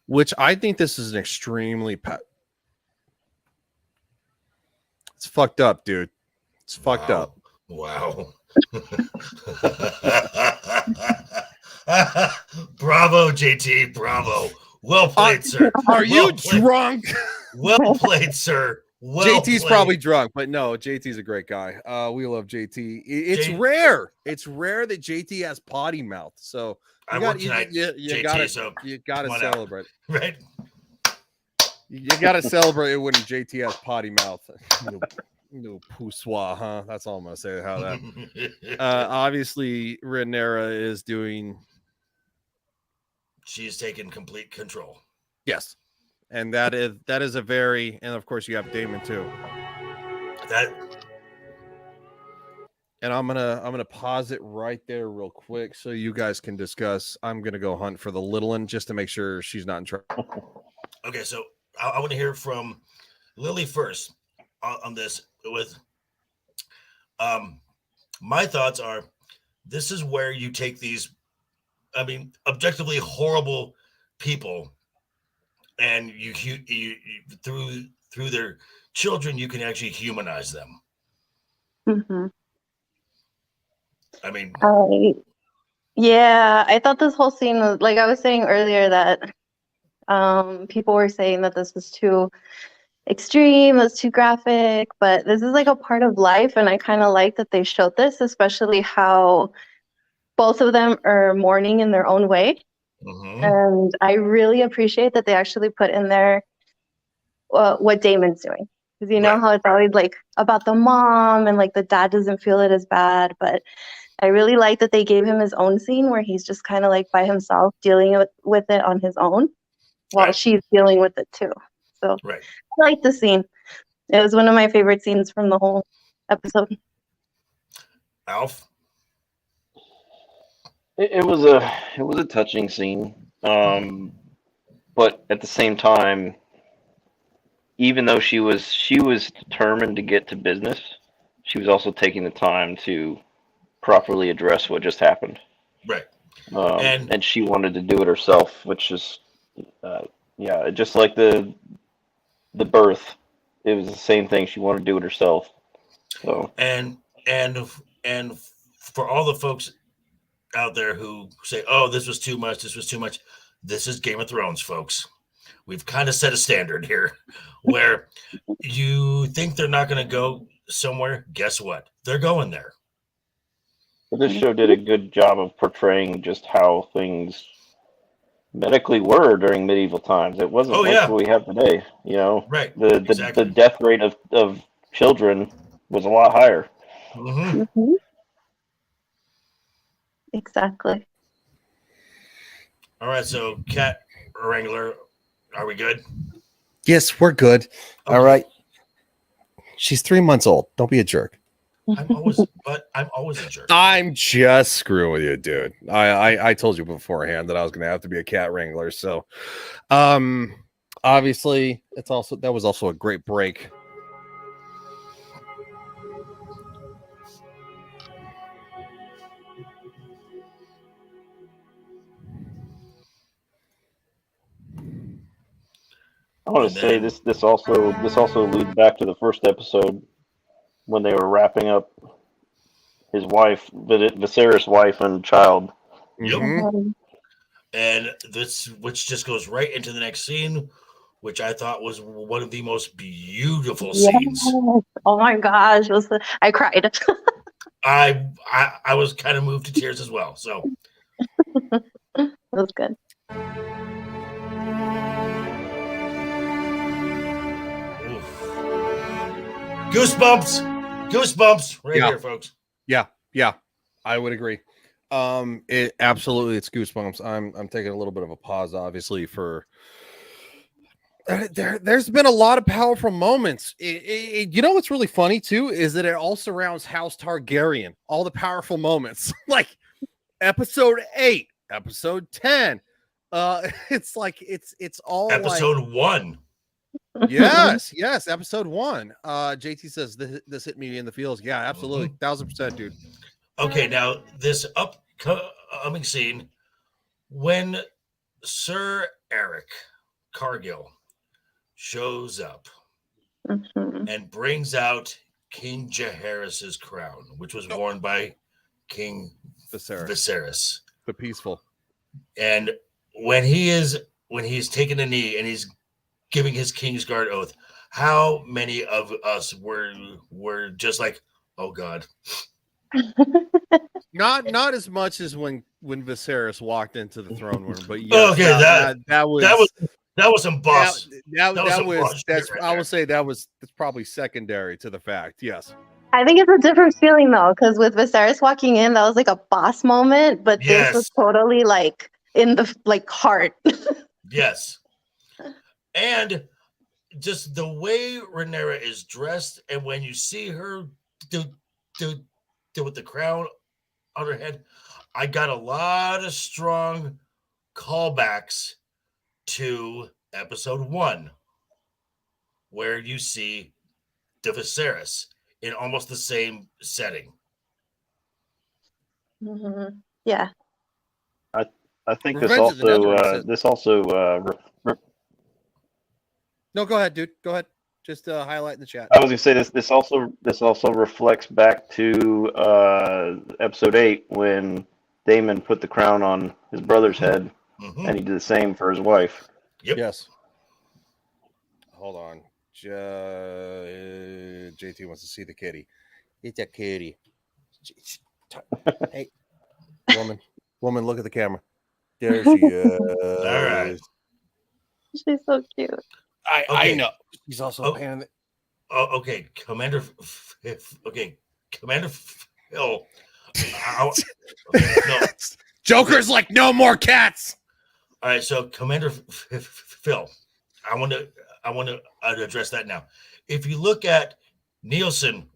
Which I think this is an extremely it's fucked up, dude. It's fucked up. Wow. Bravo, JT. Bravo. Well played, sir. Are you drunk? Well played, sir. JT's probably drunk, but no, JT's a great guy. We love JT. It's rare. It's rare that JT has potty mouth. So you got to celebrate. Right. You got to celebrate it when JT has potty mouth. No poussoir, huh? That's all I'm gonna say. How that. Obviously, Rhaenyra is doing. She's taken complete control. Yes, and that is a very, and of course you have Daemon too. And I'm gonna pause it right there real quick so you guys can discuss. I'm gonna go hunt for the little one just to make sure she's not in trouble. Okay, so I want to hear from Lily first on this. With my thoughts are, this is where you take these, objectively horrible people, and you through their children, you can actually humanize them. Mm-hmm. I thought this whole scene was, like I was saying earlier, that people were saying that this was too extreme, it was too graphic, but this is like a part of life, and I kind of like that they showed this, especially how both of them are mourning in their own way. Mm-hmm. And I really appreciate that they actually put in there what Daemon's doing, because you know how it's always like about the mom and like the dad doesn't feel it as bad, but I really like that they gave him his own scene where he's just kind of like by himself dealing with it on his own while she's dealing with it too. So I like the scene. It was one of my favorite scenes from the whole episode. Alf? It was a touching scene. But at the same time, even though she was determined to get to business, she was also taking the time to properly address what just happened. Right. And she wanted to do it herself, which is just like the birth, it was the same thing. She wanted to do it herself. So and for all the folks out there who say, "Oh, this was too much. This is Game of Thrones, folks. We've kind of set a standard here where you think they're not going to go somewhere. Guess what? They're going there. This show did a good job of portraying just how things medically were during medieval times. It wasn't what we have today, you know. Right. The death rate of children was a lot higher. Mhm. Mhm. Exactly. All right, so Cat Wrangler, are we good? Yes, we're good. All Okay. right. She's 3 months old. Don't be a jerk. I'm always a jerk. I'm just screwing with you, dude. I told you beforehand that I was gonna have to be a cat wrangler. So obviously that was also a great break. I want And to say then- this also leads back to the first episode when they were wrapping up his wife, Viserys' wife and child. Yep. Mhm. And this, which just goes right into the next scene, which I thought was one of the most beautiful scenes. Yes. Oh my gosh, I cried. I was kind of moved to tears as well. So It was good. oof. Goosebumps right Yeah. here, folks. Yeah, I would agree. It absolutely, it's goosebumps. I'm taking a little bit of a pause, obviously, for there's been a lot of powerful moments. You know what's really funny too is that it all surrounds House Targaryen. All the powerful moments, like episode 8, episode 10. It's like it's all Episode 1. yes, episode 1. JT says this hit me in the feels. Yeah, absolutely, 1000%, dude. Okay, now this upcoming scene when Sir Eric Cargill shows up Mhm. and brings out King Jaehaerys's crown, which was worn by King Viserys. The peaceful. And when he's taking a knee and he's giving his Kingsguard oath, how many of us were just like, oh God. Not as much as when Viserys walked into the throne room, but yeah, Okay, that was that was some boss. that was some was boss that's shit right I there. would say that's probably secondary to the fact. Yes. I think it's a different feeling though, because with Viserys walking in, that was like a boss moment, but this was Yes. totally like in the heart. Yes. And just the way Rhaenyra is dressed, and when you see her do with the crown on her head, I got a lot of strong callbacks to episode 1, where you see the Viserys in almost the same setting. Mhm. Yeah. I think Revenge of the Netherlands this also No, go ahead, dude. Go ahead. Just highlight in the chat. I was gonna say this also reflects back to episode 8 when Daemon put the crown on his brother's head, Mhm. and he did the same for his wife. Yep. Yes. Hold on. JT wants to see the kitty. It's a kitty. Hey, woman, look at the camera. There she is. All right. She's so cute. I Okay. know. She's also Oh. a pain in the. Oh, okay, Commander Phil. No. Joker's like, no more cats. All right, so Commander Phil, I want to address that now. If you look at Nielsen,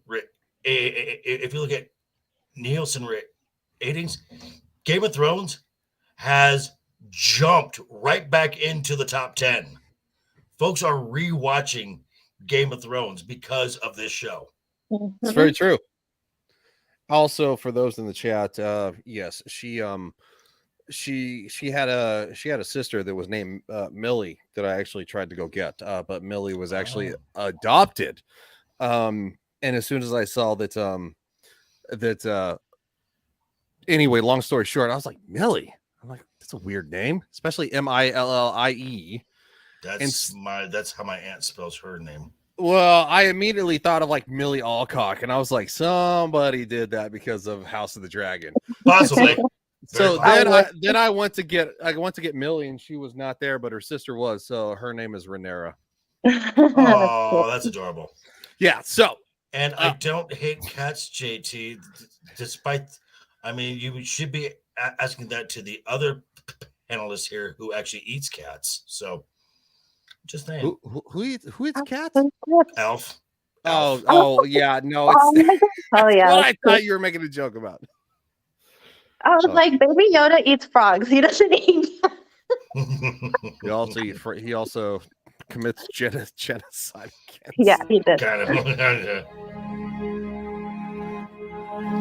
ratings, Game of Thrones has jumped right back into the top 10. Folks are rewatching Game of Thrones because of this show. It's very true. Also, for those in the chat, yes, she had a sister that was named Millie that I actually tried to go get, but Millie was actually adopted. And as soon as I saw that anyway, long story short, I was like, Millie. I'm like, that's a weird name, especially Millie. That's how my aunt spells her name. Well, I immediately thought of like Millie Alcock, and I was like, somebody did that because of House of the Dragon. Possibly. So Very then I went to get Millie, and she was not there, but her sister was. So her name is Rhaenyra. Oh, that's adorable. Yeah. So And I don't hate cats, JT. Despite, I mean, you should be asking that to the other panelist here who actually eats cats. So, just saying. Who eats cats? Elf. Oh, yeah. No, it's Oh yeah. what I thought you were making a joke about. I was like, Baby Yoda eats frogs. He doesn't eat. He also commits genocide against. Yeah, he did. kind of.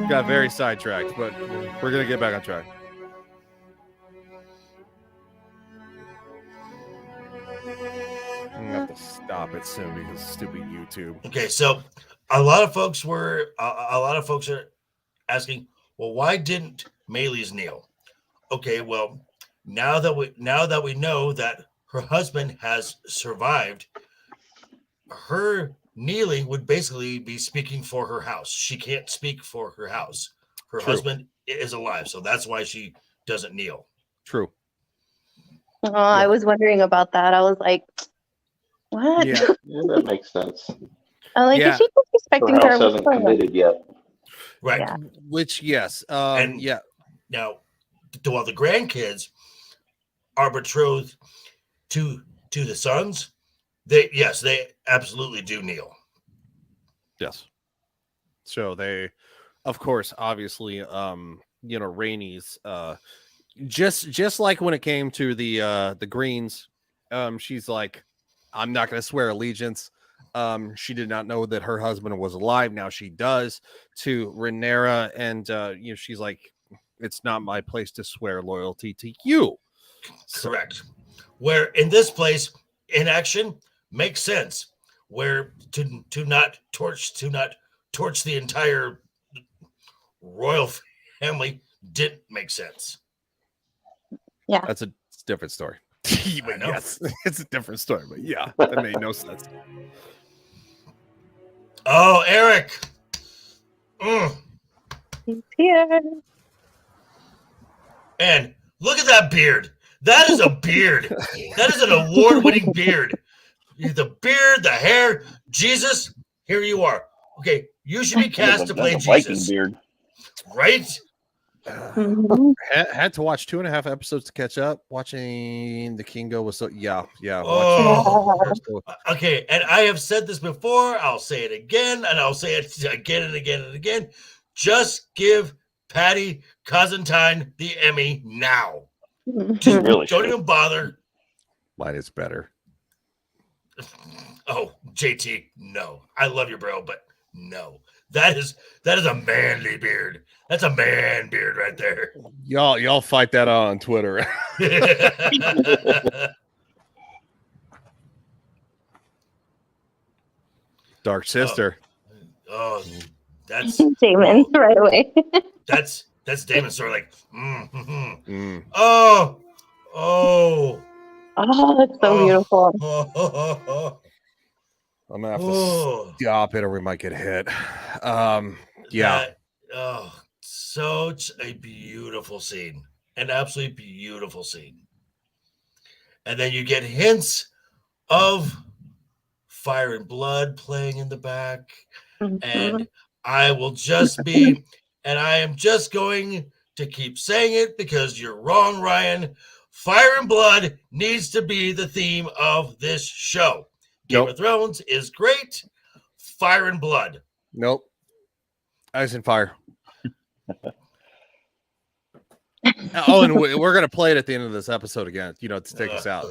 Got very sidetracked, but we're gonna get back on track. I'm gonna have to stop it soon because of stupid YouTube. Okay, so a lot of folks are asking, well, why didn't Maylis kneel? Okay, well, now that we know that her husband has survived, her kneeling would basically be speaking for her house. She can't speak for her house. Her True. husband is alive, so that's why she doesn't kneel. True. Oh, I was wondering about that. I was like, what? Yeah. Yeah, that makes sense. I'm like, Yeah. is she disrespecting Her her? house hasn't committed yet. Right. Yeah. Which yes. And- Yeah. Now, while the grandkids are betrothed to the sons, they absolutely do kneel. Yes. So they, of course, obviously, Rhaenys, just like when it came to the Greens, she's like, I'm not going to swear allegiance. She did not know that her husband was alive. Now she does. To Rhaenyra, and she's like, it's not my place to swear loyalty to you. Correct. Where in this place, inaction makes sense. Where to not torch the entire royal family didn't make sense. That's a different story. But know. yes, it's a different story. But yeah, that made no sense. Oh, Eric. He's here. And look at that beard. That is a beard. That is an award-winning beard. The beard, the hair. Jesus, here you are. Okay, you should be cast to play That's a Viking Jesus. beard. Right? Mhm. Had to watch 2.5 episodes to catch up. Watching The Kingo was so yeah. Oh. watching- Okay, and I have said this before. I'll say it again, and I'll say it again and again and again. Just give Patty Cosentine the Emmy now. Just Really don't should. even bother. Mine is better. Oh, JT, no. I love you, bro, but no. That is a manly beard. That's a man beard right there. Y'all fight that out on Twitter. Dark Sister. Oh, that's Damon, right away. that's Damon sort of like mm. Mm. Oh. Oh, it's so Oh. beautiful. I'm gonna have to Oh. stop it or we might get hit. Yeah. Such a beautiful scene. An absolutely beautiful scene. And then you get hints of Fire and Blood playing in the back. And I will just be, and I am just going to keep saying it because you're wrong, Ryan. Fire and Blood needs to be the theme of this show. Game Nope. of Thrones is great. Fire and Blood. Nope. Ice and Fire. And we're gonna play it at the end of this episode again, to take us out,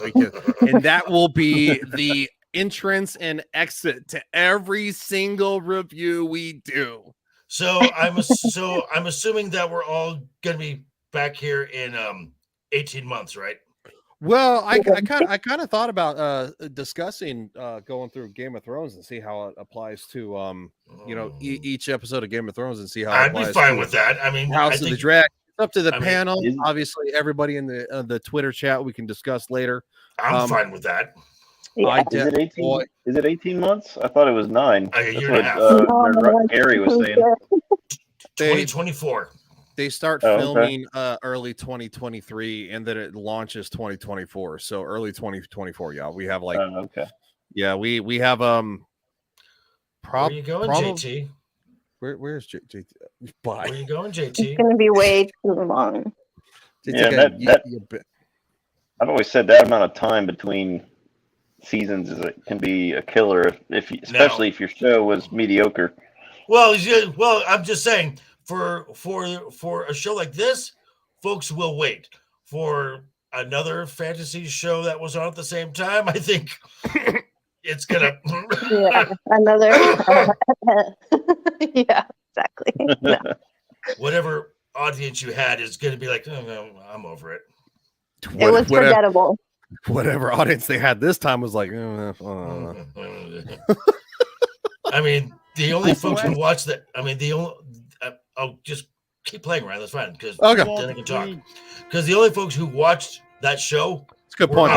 and that will be the entrance and exit to every single review we do. So I'm assuming that we're all gonna be back here in 18 months, right? Well, I kind of thought about discussing going through Game of Thrones and see how it applies to each episode of Game of Thrones and see how it I'd be applies fine to with that. I mean, House I of the think Dragon. It's up to the I mean, panel. isn't- Obviously, everybody in the Twitter chat we can discuss later. I'm fine with that. I Is it 18? boy, Is it 18 months? I thought it was 9. A That's year what and a half. Harry was saying. They- 2024. they start Oh, okay. filming early 2023 and then it launches 2024. So early 2024. Yeah, we have Okay. we have Where are you going, JT? Where's JT? Where Bye. are you going, It's JT? gonna be way too long. Yeah, I've always said that amount of time between seasons can be a killer, especially if your show was mediocre. Well, I'm just saying for a show like this, folks will wait. For another fantasy show that was on at the same time, I think it's gonna. Yeah, another. Yeah, exactly. No. Whatever audience you had is gonna be like, oh, no, I'm over it. It was forgettable. Whatever audience they had this time was like, I mean, the only folks who watched that. I mean, the only. I'll just keep playing, Ryan. That's fine, because then I can talk. Because the only folks who watched that show, it's a good point.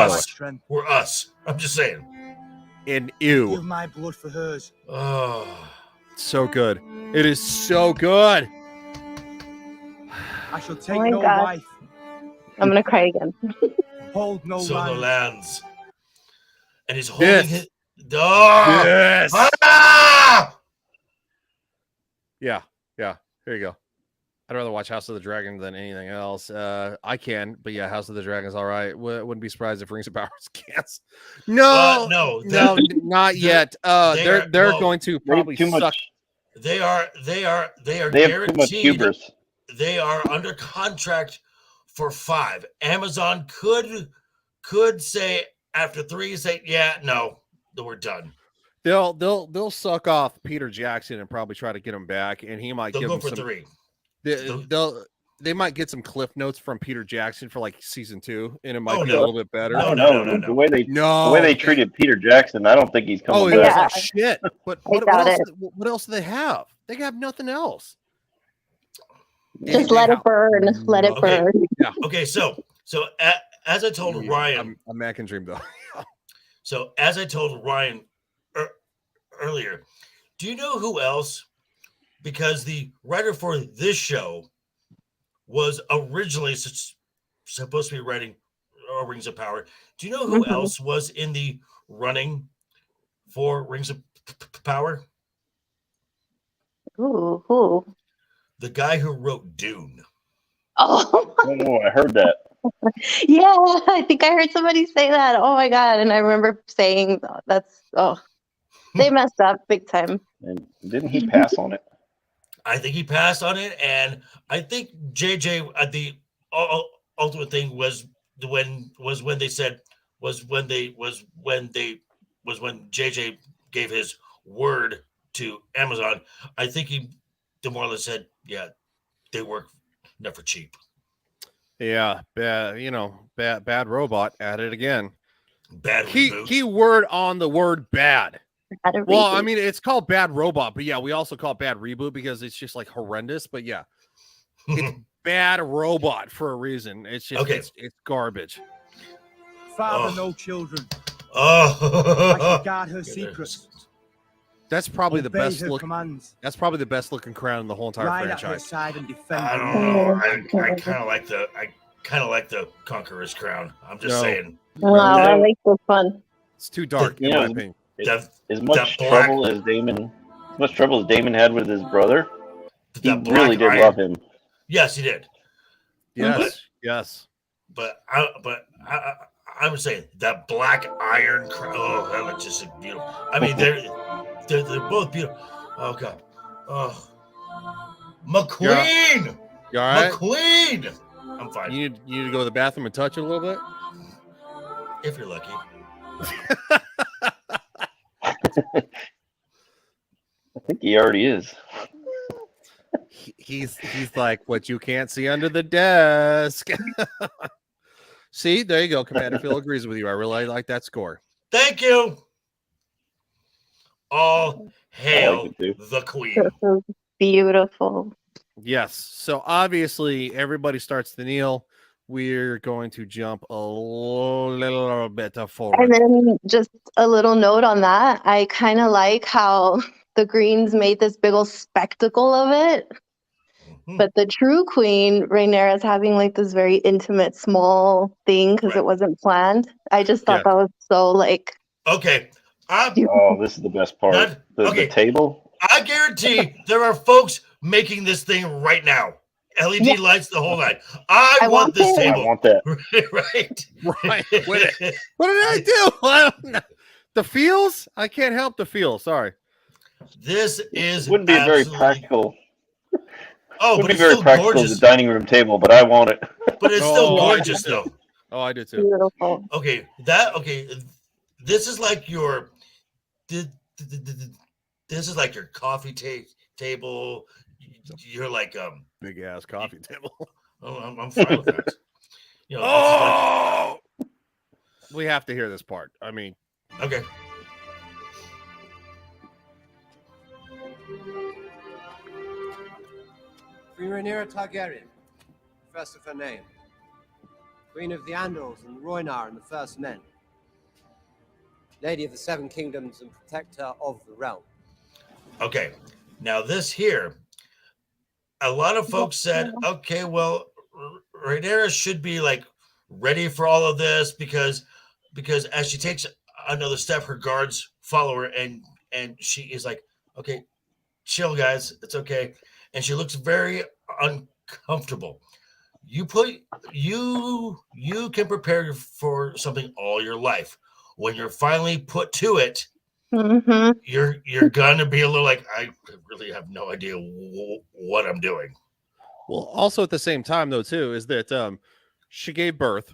Were us. I'm just saying. And ew. Give my blood for hers. Oh, so good. It is so good. I shall take my no God. wife. I'm gonna cry again. Hold no Solo land. lands. And he's holding Yes. it. Oh! Yes. Ah! Yeah. Here you go. I'd rather watch House of the Dragon than anything else. I can, but yeah, House of the Dragon is all right. Wouldn't be surprised if Rings of Power can't. No, no, not yet. They're going to probably too suck. much. They are They have too much guaranteed. hubris. They are under contract for 5. Amazon could say after 3, say, yeah, no, we're done. They'll suck off Peter Jackson and probably try to get him back, and he might They'll give go him for some, 3. They might get some cliff notes from Peter Jackson for like season 2, and it might be no. a little bit better. No. The way they treated Peter Jackson, I don't think he's coming it was back. like shit. But what doubt else? it. What else do they have? They have nothing else. Just let it burn. Let it Okay. burn. Okay, so as I told Ryan, a Mac and Dream though. so as I told Ryan earlier, do you know who else? Because the writer for this show was originally supposed to be writing Rings of Power. Do you know who else was in the running for Rings of Power? Ooh, who? The guy who wrote Dune. Oh, Oh, I heard that. yeah. I think I heard somebody say that. Oh my God. And I remember saying they messed up big time. And didn't he pass on it? I think he passed on it, and I think JJ at the ultimate thing was when JJ gave his word to Amazon. I think he more or less said, yeah, they work never cheap. Yeah, bad robot at it again. Bad reboot. Keyword on the word bad. Had a Well, reboot. I mean, it's called Bad Robot, but yeah, we also call it Bad Reboot because it's just like horrendous. But yeah, it's Bad Robot for a reason. It's just Okay. it's garbage. Father, Oh. no children. Oh, I shall guard her secrets. That's probably the Obey best her look. commands. That's probably the best looking crown in the whole entire Ride at her franchise. side and defend I her. don't know. I kind of like the Conqueror's crown. I'm just No. saying. I like this one. It's too dark in Yeah. my opinion. As much black- trouble as Damon had with his brother, he That black really did iron. love him. Yes, he did. Yes. But I'm saying that black iron crown. Oh, that looks just beautiful. I mean, they're both beautiful. Oh God. Oh, McQueen. You all right? McQueen. I'm fine. You need to go to the bathroom and touch it a little bit. If you're lucky. I think he already is. He's like what you can't see under the desk. See, there you go. Commander Phil agrees with you. I really like that score. Thank you. All hail it too. the Queen. This is beautiful. Yes. So obviously everybody starts to kneel. We're going to jump a little bit forward. And then just a little note on that. I kind of like how the Greens made this big old spectacle of it. But the true queen, Rhaenyra, is having like this very intimate, small thing because Right. it wasn't planned. I just thought Yeah. that was so like, Okay. Oh, this is the best part. Not- The okay. table. I guarantee there are folks making this thing right now. LED lights, the whole night. I want this it. I table. want that. Right. Right. What did I do? I don't know. The feels? I can't help the feel. Sorry. This is Wouldn't be very absolutely- practical. Oh, Wouldn't but be it's very still practical as gorgeous. a dining room table, but I want it. But it's still Oh, I gorgeous, do though. Oh, I do too. Beautiful. Okay, this is like your this is like your coffee table. You're like Big ass coffee table. I'm fine with that. You know, Oh, we have to hear this part. I mean, this is like, okay. Queen Rhaenyra Targaryen, first of her name. Queen of the Andals and Rhoynar and the First Men. Lady of the Seven Kingdoms and protector of the realm. Okay, now this here, a lot of folks said, okay, well, Rhaenyra should be like ready for all of this because as she takes another step, her guards follow her and she is like, okay, chill, guys, it's okay, and she looks very uncomfortable. You can prepare for something all your life. When you're finally put to it, Mm-hmm. you're gonna be a little like, I really have no idea what I'm doing. well, also at the same time though, too, is that she gave birth,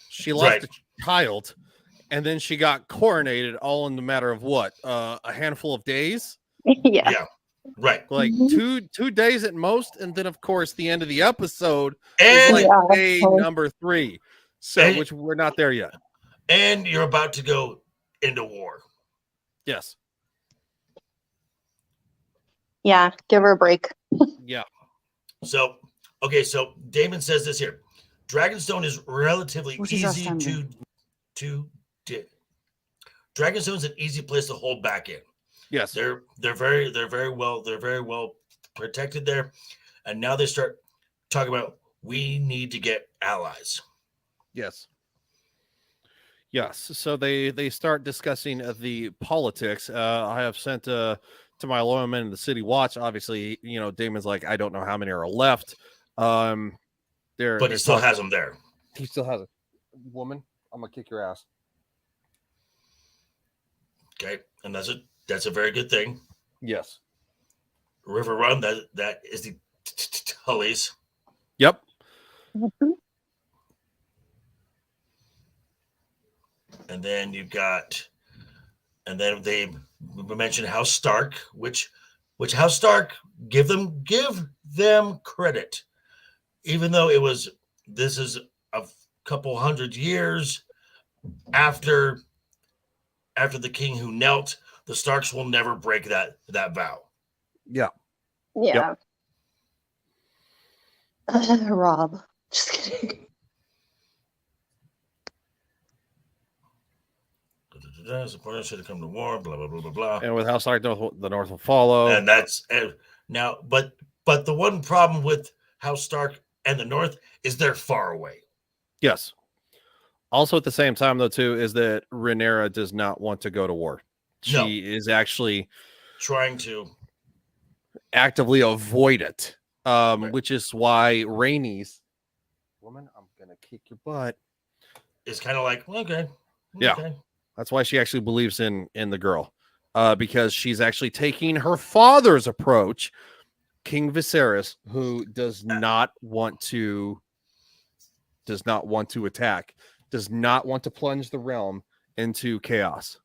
she lost Right. a child, and then she got coronated all in the matter of what? A handful of days? Yeah. Yeah, right. Like Mhm. two days at most, and then of course the end of the episode And is like Yeah, day totally. number 3. So And- which we're not there yet. and you're about to go into war. Yes. Yeah. Give her a break. Yeah. So, okay, so Damon says this here. Dragonstone is relatively What is our easy standing? Dragonstone's an easy place to hold back in. Yes. They're very well protected there. And now they start talking about we need to get allies. Yes. Yes. So they start discussing the politics. I have sent to my loyal men in the City Watch. Obviously, Damon's like, I don't know how many are left. But he still has them there. He still has a woman. I'm gonna kick your ass. Okay. And that's a very good thing. Yes. River Run, that is the Tullys. Yep. Mhm. And then you've got, and then they mentioned House Stark, which House Stark, give them credit, even though this is a couple hundred years after the king who knelt. The Starks will never break that vow. Yeah. Yeah. Rob. Just kidding. Supporters should have come to war. Blah blah blah blah blah. And with House Stark, the North will follow. And that's now, but the one problem with House Stark and the North is they're far away. Yes. Also, at the same time, though, too, is that Rhaenyra does not want to go to war. She No. is actually Trying to, actively avoid it, Right. which is why Rhaenys, woman, I'm gonna kick your butt. it's kind of like, okay, Yeah. okay. That's why she actually believes in the girl, because she's actually taking her father's approach, King Viserys, who does not want to attack, does not want to plunge the realm into chaos.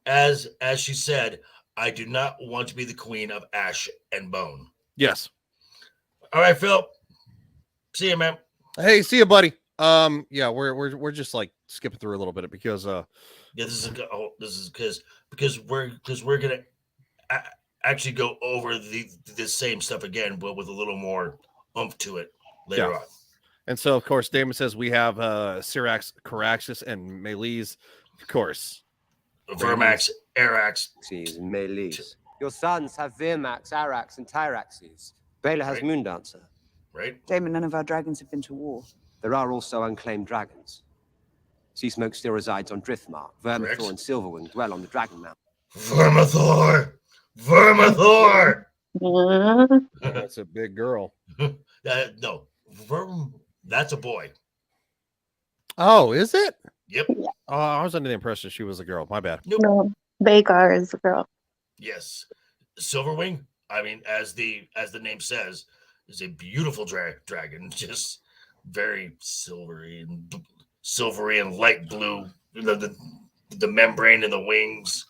As she said, I do not want to be the queen of ash and bone. Yes. All right, Phil. See you, man. Hey, see you, buddy. Yeah, we're just like skipping through a little bit because Yeah, this is because we're gonna actually go over the same stuff again, but with a little more oomph to it later on. and so of course Damon says we have Syrax, Caraxes, and Melees, of course. Vermax, Arax. And Melees. Your sons have Virmax, Arax, and Tyraxes. Baela has Right. Moondancer. Right? Damon, none of our dragons have been to war. There are also unclaimed dragons. Seasmoke still resides on Driftmark. Correct. Vermithor and Silverwing dwell on the Dragon Mount. Vermithor, Vermithor. That's a big girl. No, that's a boy. Oh, is it? Yep. Oh, I was under the impression she was a girl. My bad. Nope. No, Vagar is the girl. Yes, Silverwing. I mean, as the name says, is a beautiful dragon, just very silvery and light blue. The membrane in the wings.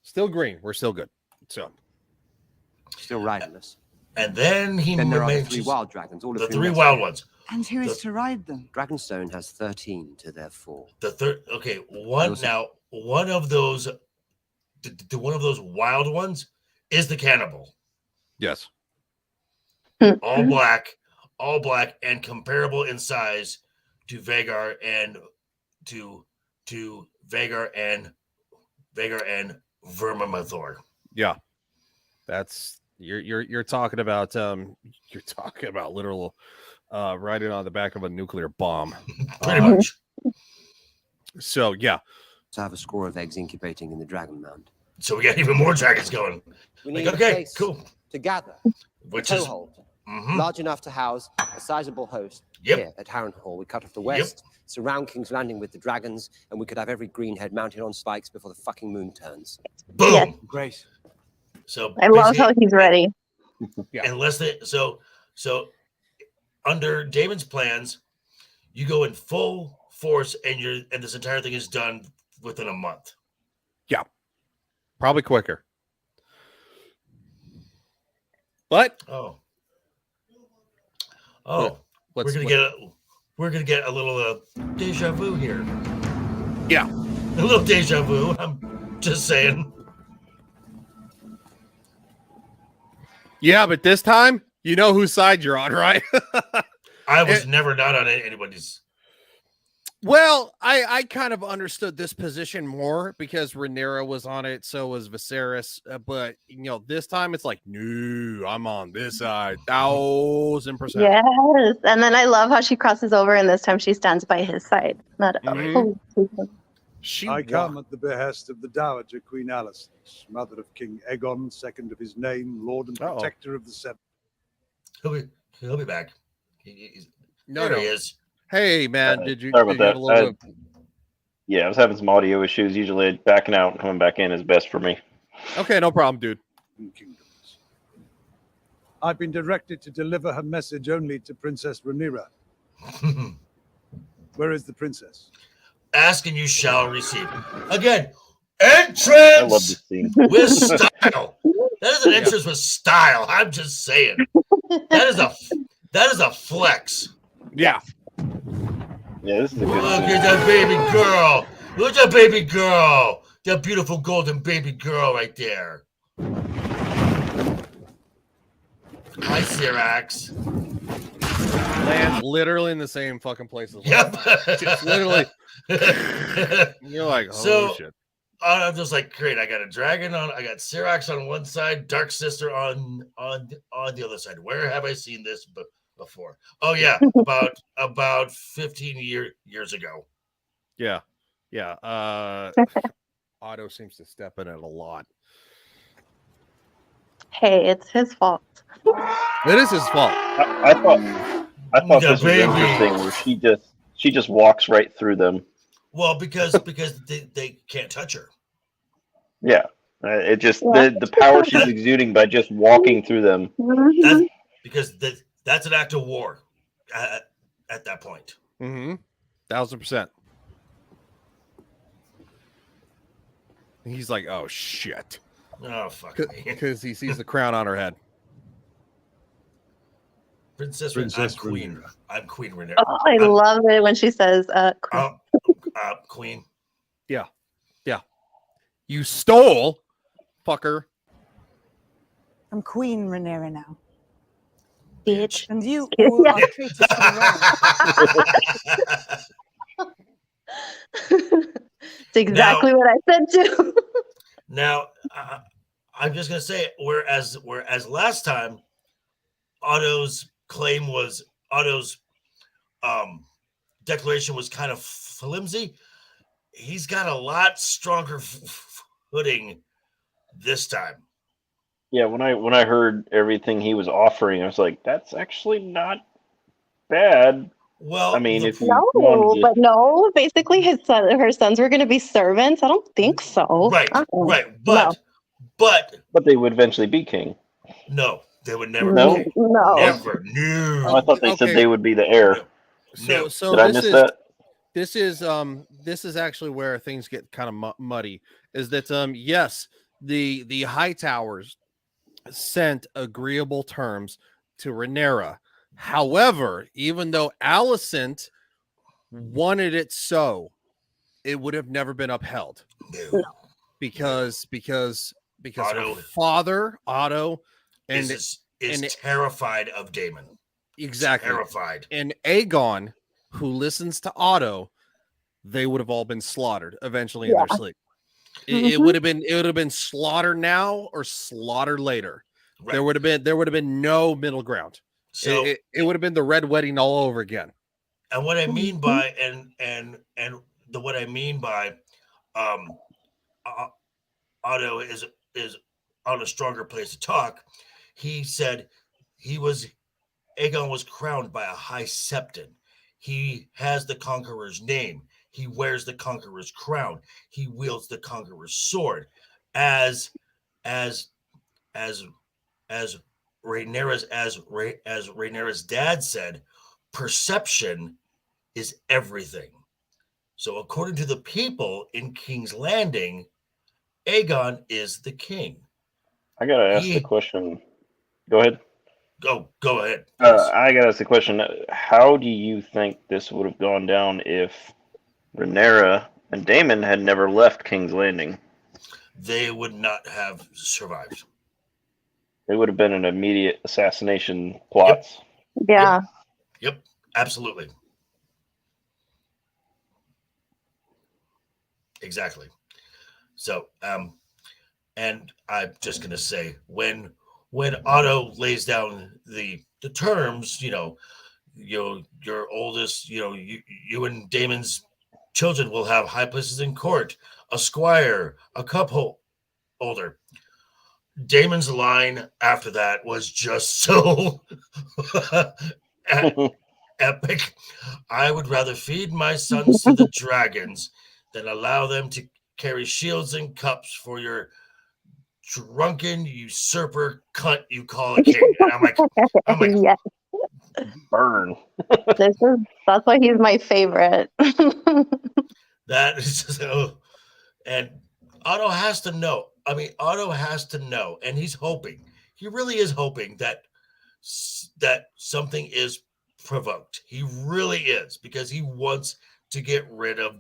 Still green. We're still good. So Still riderless. And then Then there are the mentions 3 wild dragons, all of the whom 3 rescue. wild ones. And who is The- to ride them? Dragonstone has 13 to their 4. The third, okay, one Those- now. One of those, one of those wild ones is the cannibal. yes. All black, and comparable in size to Vagar and to Vagar and Vermithor. Yeah. That's you're talking about literal riding on the back of a nuclear bomb. Pretty much. So yeah. To have a score of eggs incubating in the dragon mound. So we got even more dragons going. We Like, need a okay, place cool. to gather. Which is Toehold, mhm. large enough to house a sizable host. Yep. Here at Harrenhal, we cut off the west, surround King's Landing with the dragons, and we could have every greenhead mounted on spikes before the fucking moon turns. Boom. Yes. Great. So I love how basically, he's ready. Yeah. unless they so under Damon's plans, you go in full force and this entire thing is done within a month. Probably quicker. But Oh, let's we're gonna get a little deja vu here. Yeah. A little deja vu. I'm just saying. yeah, but this time you know whose side you're on, right? I was never not on anybody's. Well, I kind of understood this position more because Rhaenyra was on it, so was Viserys. But this time it's like, no, I'm on this side, 1000%. Yes. And then I love how she crosses over and this time she stands by his side. Not Mhm. oh, She I wa- come at the behest of the Dowager Queen Alicent, mother of King Aegon, second of his name, Lord and Uh-oh. Protector of the Seven. He'll be back. No, There no. he is. Hey man, did you, sorry about did you have that. a little bit? Yeah, I was having some audio issues. Usually backing out and coming back in is best for me. Okay, no problem, dude. Kingdoms. I've been directed to deliver her message only to Princess Rhaenyra. Where is the princess? Ask and you shall receive. Again, I love entrance this scene. with style. That is an entrance with style. I'm just saying. That is a flex. Yeah. Yeah, this is a Look good scene. at that baby girl. Look at that baby girl. That beautiful golden baby girl right there. Hi, Syrax. Land literally in the same fucking place as Yep. Just literally. You're like, oh So- shit. I'm just like, great. I got a dragon on. I got Syrax on one side, Dark Sister on the other side. Where have I seen this before? Oh yeah, about 15 years ago. Yeah. Yeah. Otto seems to step in it a lot. hey, it's his fault. It is his fault. I thought Yeah, this was baby. interesting where she just walks right through them. Well, because they can't touch her. Yeah. It just Yeah. the power she's exuding by just walking through them. That's because that's an act of war at that point. Mm-hmm. 1000%. He's like, oh shit. Oh fuck me. Because he sees the crown on her head. Princess Princess I'm Queen. Rhaenyra. I'm Queen Rhaenyra. Oh, I love it when she says, Queen. Queen. You stole, fucker. I'm Queen Rhaenyra now. bitch. And you Yeah. all are traitors to the realm. It's exactly what I said too. Now, I'm just gonna say, whereas last time, Otto's declaration was kind of flimsy. He's got a lot stronger pudding this time. Yeah, when I heard everything he was offering, I was like, that's actually not bad. Well, I mean, the- if you No, wanted to, but no. Basically, her sons were going to be servants. I don't think so. right, Uh-uh. right, but but they would eventually be king. no, they would never. No? be king. No. Never. Oh, No. I thought they said Okay. they would be the heir. No. So Did I this miss is that? this is actually where things get kind of muddy. Is that yes, the High Towers sent agreeable terms to Rhaenyra. However, even though Alicent wanted it so, it would have never been upheld No. because Otto her father Otto and is and- terrified of Daemon. exactly Terrified. and Aegon, who listens to Otto, they would have all been slaughtered eventually in their sleep. It would have been slaughter now or slaughter later. Right. There would have been no middle ground. So It would have been the Red Wedding all over again. and what I mean by what I mean by Otto is on a stronger place to talk. He said Aegon was crowned by a high septon. He has the conqueror's name. He wears the conqueror's crown. He wields the conqueror's sword. As Rhaenyra's dad said, perception is everything. So according to the people in King's Landing, Aegon is the king. I gotta ask He- the question. Go ahead. Go ahead. please. I gotta ask the question. How do you think this would have gone down if Rhaenyra and Daemon had never left King's Landing? They would not have survived. It would have been an immediate assassination plots. Yeah. Yep, absolutely. Exactly. So, and I'm just gonna say when Otto lays down the terms, your oldest, you and Daemon's children will have high places in court, a squire, a cup holder. Daemon's line after that was just so epic. I would rather feed my sons to the dragons than allow them to carry shields and cups for your drunken usurper cunt you call a king. And I'm like, Yeah. Burn. That's why he's my favorite. that is just, and Otto has to know. I mean, Otto has to know, and he's hoping. He really is hoping that something is provoked. He really is, because he wants to get rid of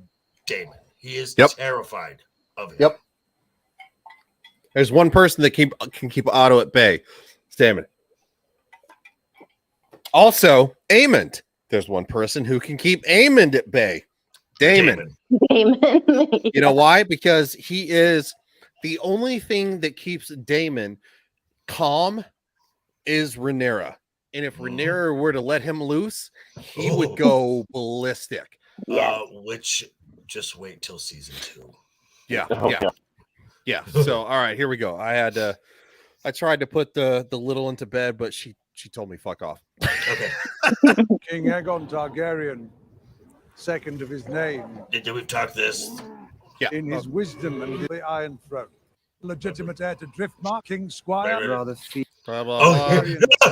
Daemon. He is terrified of him. Yep. There's one person that can keep Otto at bay. It's Daemon. Also, Aemond. There's one person who can keep Aemond at bay. Daemon. Daemon. You know why? Because he is the only thing that keeps Daemon calm is Rhaenyra. And if Rhaenyra were to let him loose, he would go ballistic. Which just wait till season 2. Yeah. Oh, yeah. Yeah. So all right, here we go. I tried to put the little into bed, but she told me fuck off. Okay. King Aegon Targaryen, second of his name, Did we talk this? Yeah. in his wisdom and the Iron Throne. Legitimate heir to Driftmark, King Squire. Right. Rather feed Blah, blah, Oh, blah.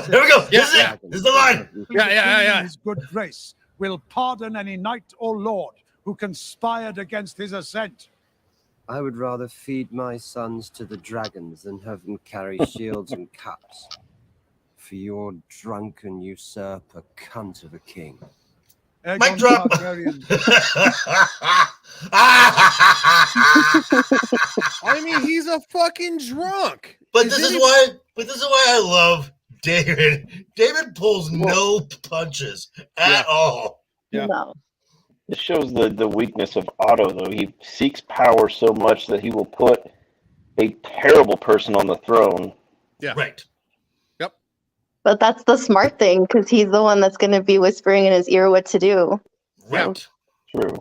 here we go. Yeah, This is yeah. it. This is the line. Yeah. In his good grace will pardon any knight or lord who conspired against his ascent. I would rather feed my sons to the dragons than have them carry shields and cups. For your drunken usurper cunt of a king. Aegon Mic drop. Targaryen, I mean, he's a fucking drunk. But this is why I love David. David pulls no punches at all. Yeah. No. It shows the weakness of Otto, though. He seeks power so much that he will put a terrible person on the throne. Yeah. Right. But that's the smart thing, because he's the one that's going to be whispering in his ear what to do. Right. True.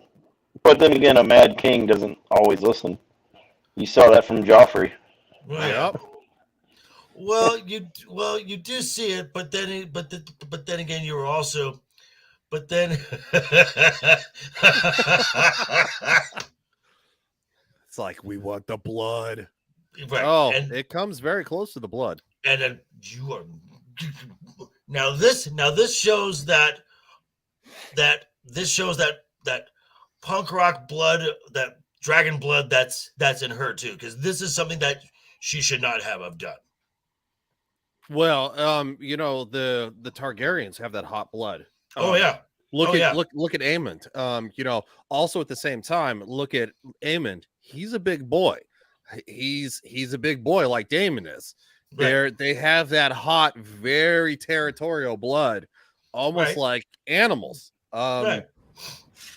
But then again, a mad king doesn't always listen. You saw that from Joffrey. Well, well, you do see it, but then again, you were also, but then, It's like we want the blood. right, Oh, and it comes very close to the blood. then you are now this shows that punk rock blood, that dragon blood that's in her too, because this is something that she should not have done. Well, you know, the Targaryens have that hot blood. Oh yeah. Look Oh, at yeah. look at Aemond. You know, also at the same time, look at Aemond. He's a big boy. He's a big boy like Daemon is. Right. They have that hot, very territorial blood, almost Right. like animals. Right.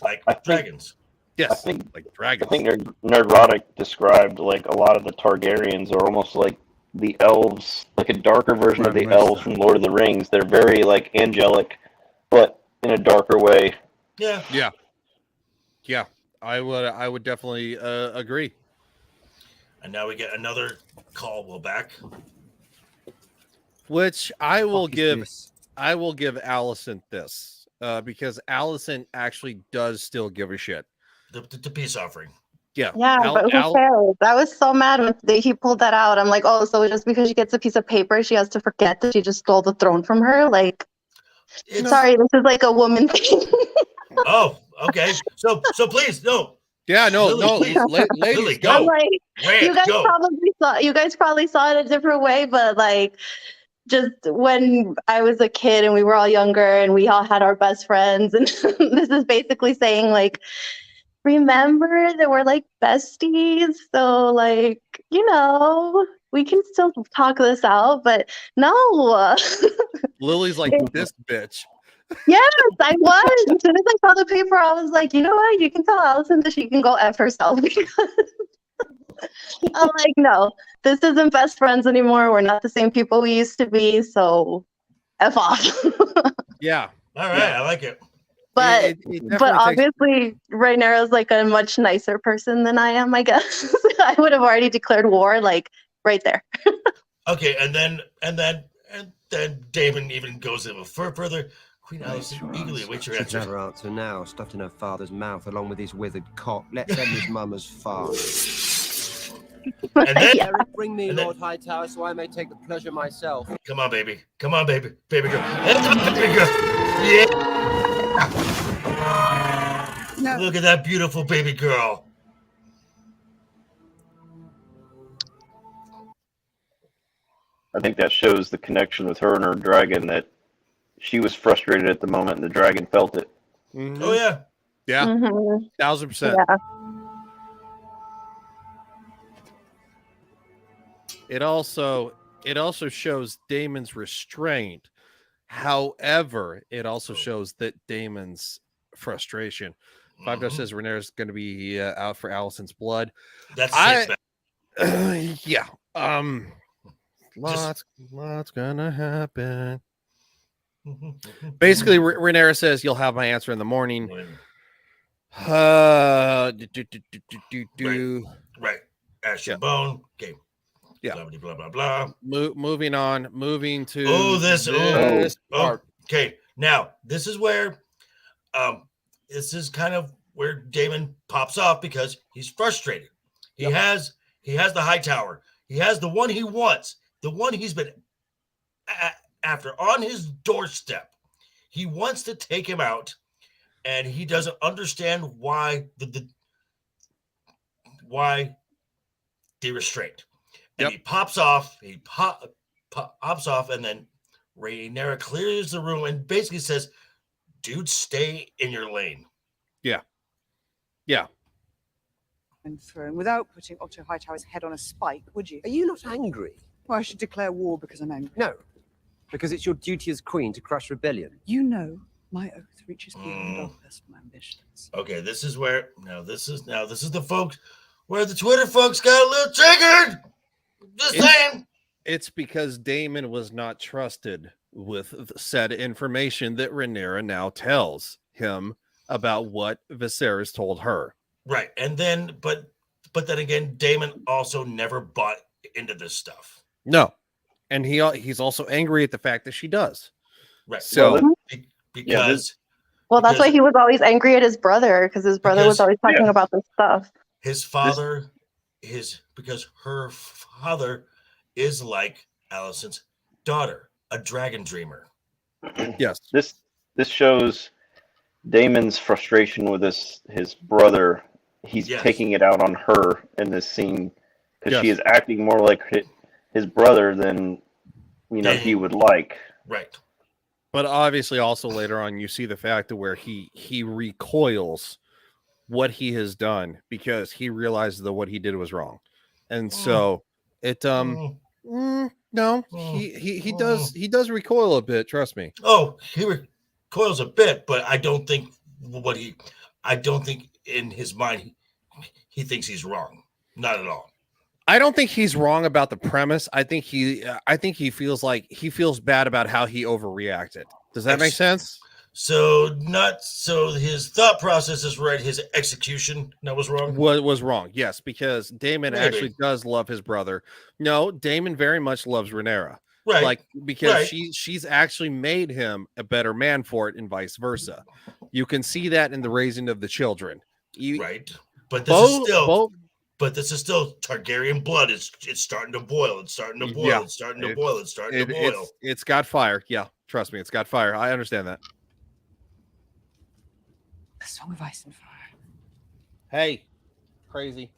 Like I think- dragons. Yes, I think- like I dragons. think Nerdrotic described like a lot of the Targaryens are almost like the elves, like a darker version of the Right, elves from Lord of the Rings. They're very like angelic, but in a darker way. Yeah. Yeah, I would definitely agree. And now we get another Caldwell back. Which I will Fuck is give this? Allison this because Allison actually does still give a shit. The peace offering. Yeah, Yeah, but who cares? I was so mad when he pulled that out. I'm like, oh, so just because she gets a piece of paper, she has to forget that she just stole the throne from her? Like, It's- sorry, this is like a woman thing. Oh, okay. So please, no. Yeah, no, Lily, no, please. ladies, Lily, go. go. I'm like, Rant, you guys go. probably saw it a different way, but like, just when I was a kid and we were all younger and we all had our best friends, and this is basically saying like, remember that we're like besties, so like, you know, we can still talk this out, but no. Lily's like this bitch. Yes, I was. As soon as I saw the paper, I was like, you know what? You can tell Allison that she can go F herself because I'm like, no, this isn't best friends anymore. We're not the same people we used to be, so F off. Yeah, All right, I like it. But it definitely but takes- obviously Rhaenyra's like a much nicer person than I am, I guess. I would have already declared war like right there. Okay, and then Damon even goes a little further. Queen Allison eagerly awaits your She'd answer. never answer now, stuffed in her father's mouth along with his withered cock. Let's end his mama's farce. And then, Yeah. Eric, bring me And then- Lord Hightower so I may take the pleasure myself. come on, baby. Come on, baby. Baby girl. Baby girl. Yeah. No. Look at that beautiful baby girl. I think that shows the connection with her and her dragon, that she was frustrated at the moment and the dragon felt it. Mhm. Oh yeah. Yeah, Mhm. 1000%. Yeah. It also shows Damon's restraint. However, it also shows that Damon's frustration. Five Dust Mhm. says Rhaenyra's going to be out for Allison's blood. That's I- six, Yeah. Lots gonna happen. man. Basically, Rhaenyra says you'll have my answer in the morning. Do. Right. Ash Yeah. and bone. Okay. Yeah. Blah, blah, blah, blah. Moving on. Moving to Oh, this oh, part. okay. Now this is where this is kind of where Damon pops off because he's frustrated. He has the high tower. He has the one he wants, the one he's been after on his doorstep. He wants to take him out, and he doesn't understand why why the restraint. And Yep. he pops off. He pops off, and then Rhaenyra clears the room and basically says, "Dude, stay in your lane." Yeah. And throne without putting Otto Hightower's head on a spike, would you? Are you not angry? Well, I should declare war because I'm angry. No, because it's your duty as queen to crush rebellion. You know my oath reaches beyond our personal ambitions. Okay, this is where this is the folks where the Twitter folks got a little triggered. Just It's- saying. It's because Daemon was not trusted with said information that Rhaenyra now tells him about what Viserys told her. Right. And then but but then again, Damon also never bought into this stuff. No, and he's also angry at the fact that she does. Right. So Because Well, that's why because he was always angry at his brother, because his brother was Because- always talking about this stuff. his father because her father is like Alicent's daughter, a dragon dreamer. yes, This shows Damon's frustration with his brother. He's Yes. taking it out on her in this scene because she Yes. is acting more like his brother than he would like. Right. but obviously also later on you see the fact of where he recoils what he has done because he realizes that what he did was wrong, and so it Mm. no, he does recoil a bit. Trust me. Oh, he recoils a bit, but I don't think in his mind he thinks he's wrong. Not at all. I don't think he's wrong about the premise. I think he feels like he feels bad about how he overreacted. Does that make sense? So his thought process is right. His execution was wrong. What was wrong? Yes, because Damon Maybe. actually does love his brother. No, Damon very much loves Rhaenyra. Right. Like because Right. she's actually made him a better man for it, and vice versa. You can see that in the raising of the children. Right. But this is both still Targaryen blood. It's starting to boil. It's starting to boil. Yeah. It's starting to boil. It's starting to boil. it's got fire. Yeah, trust me, it's got fire. I understand that. A song of ice and fire. Hey, crazy.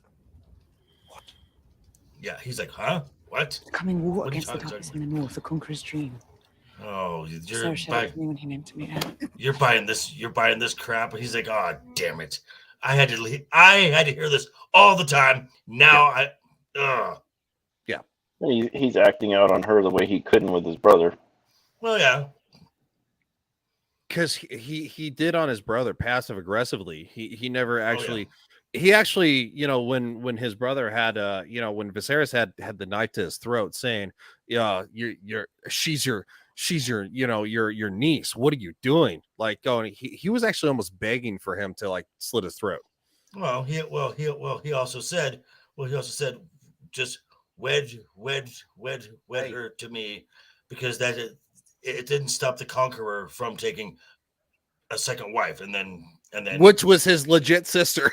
Yeah. He's like, huh? What? The coming war What are you against the talking darkness in the north, the conqueror's dream. Oh, Sarah shared it with me when he named to me. you're buying this crap. And he's like, oh, damn it. I had to hear this all the time. Now He's acting out on her the way he couldn't with his brother. well, yeah. Because he did on his brother passive aggressively. He never actually yeah. he actually, when his brother had when Viserys had the knife to his throat saying, yeah, she's your your niece. What are you doing? Like going, he was actually almost begging for him to like slit his throat. Well, he also said just wed her to me, because that it didn't stop the Conqueror from taking a second wife, and then Which was his legit sister.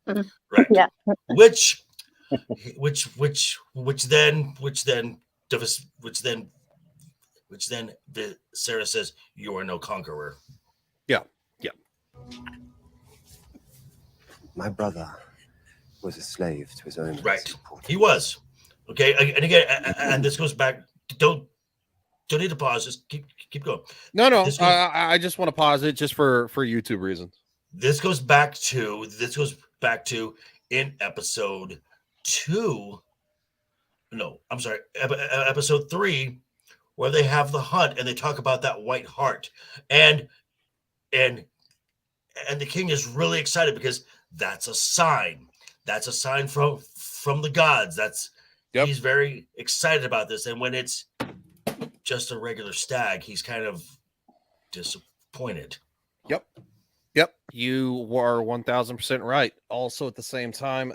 right, Yeah. which then Sarah says, you are no conqueror. My brother was a slave to his own Right. support. He was. Okay. And again, and this goes back. Don't need to pause. Just keep going. No, This goes- I just want to pause it just for YouTube reasons. This goes back to in episode 2. No, I'm sorry. Episode 3, where they have the hunt and they talk about that white hart, and the king is really excited because that's a sign. That's a sign from the gods. He's very excited about this. And when it's just a regular stag, he's kind of disappointed. Yep, you are 1000% right. Also, at the same time,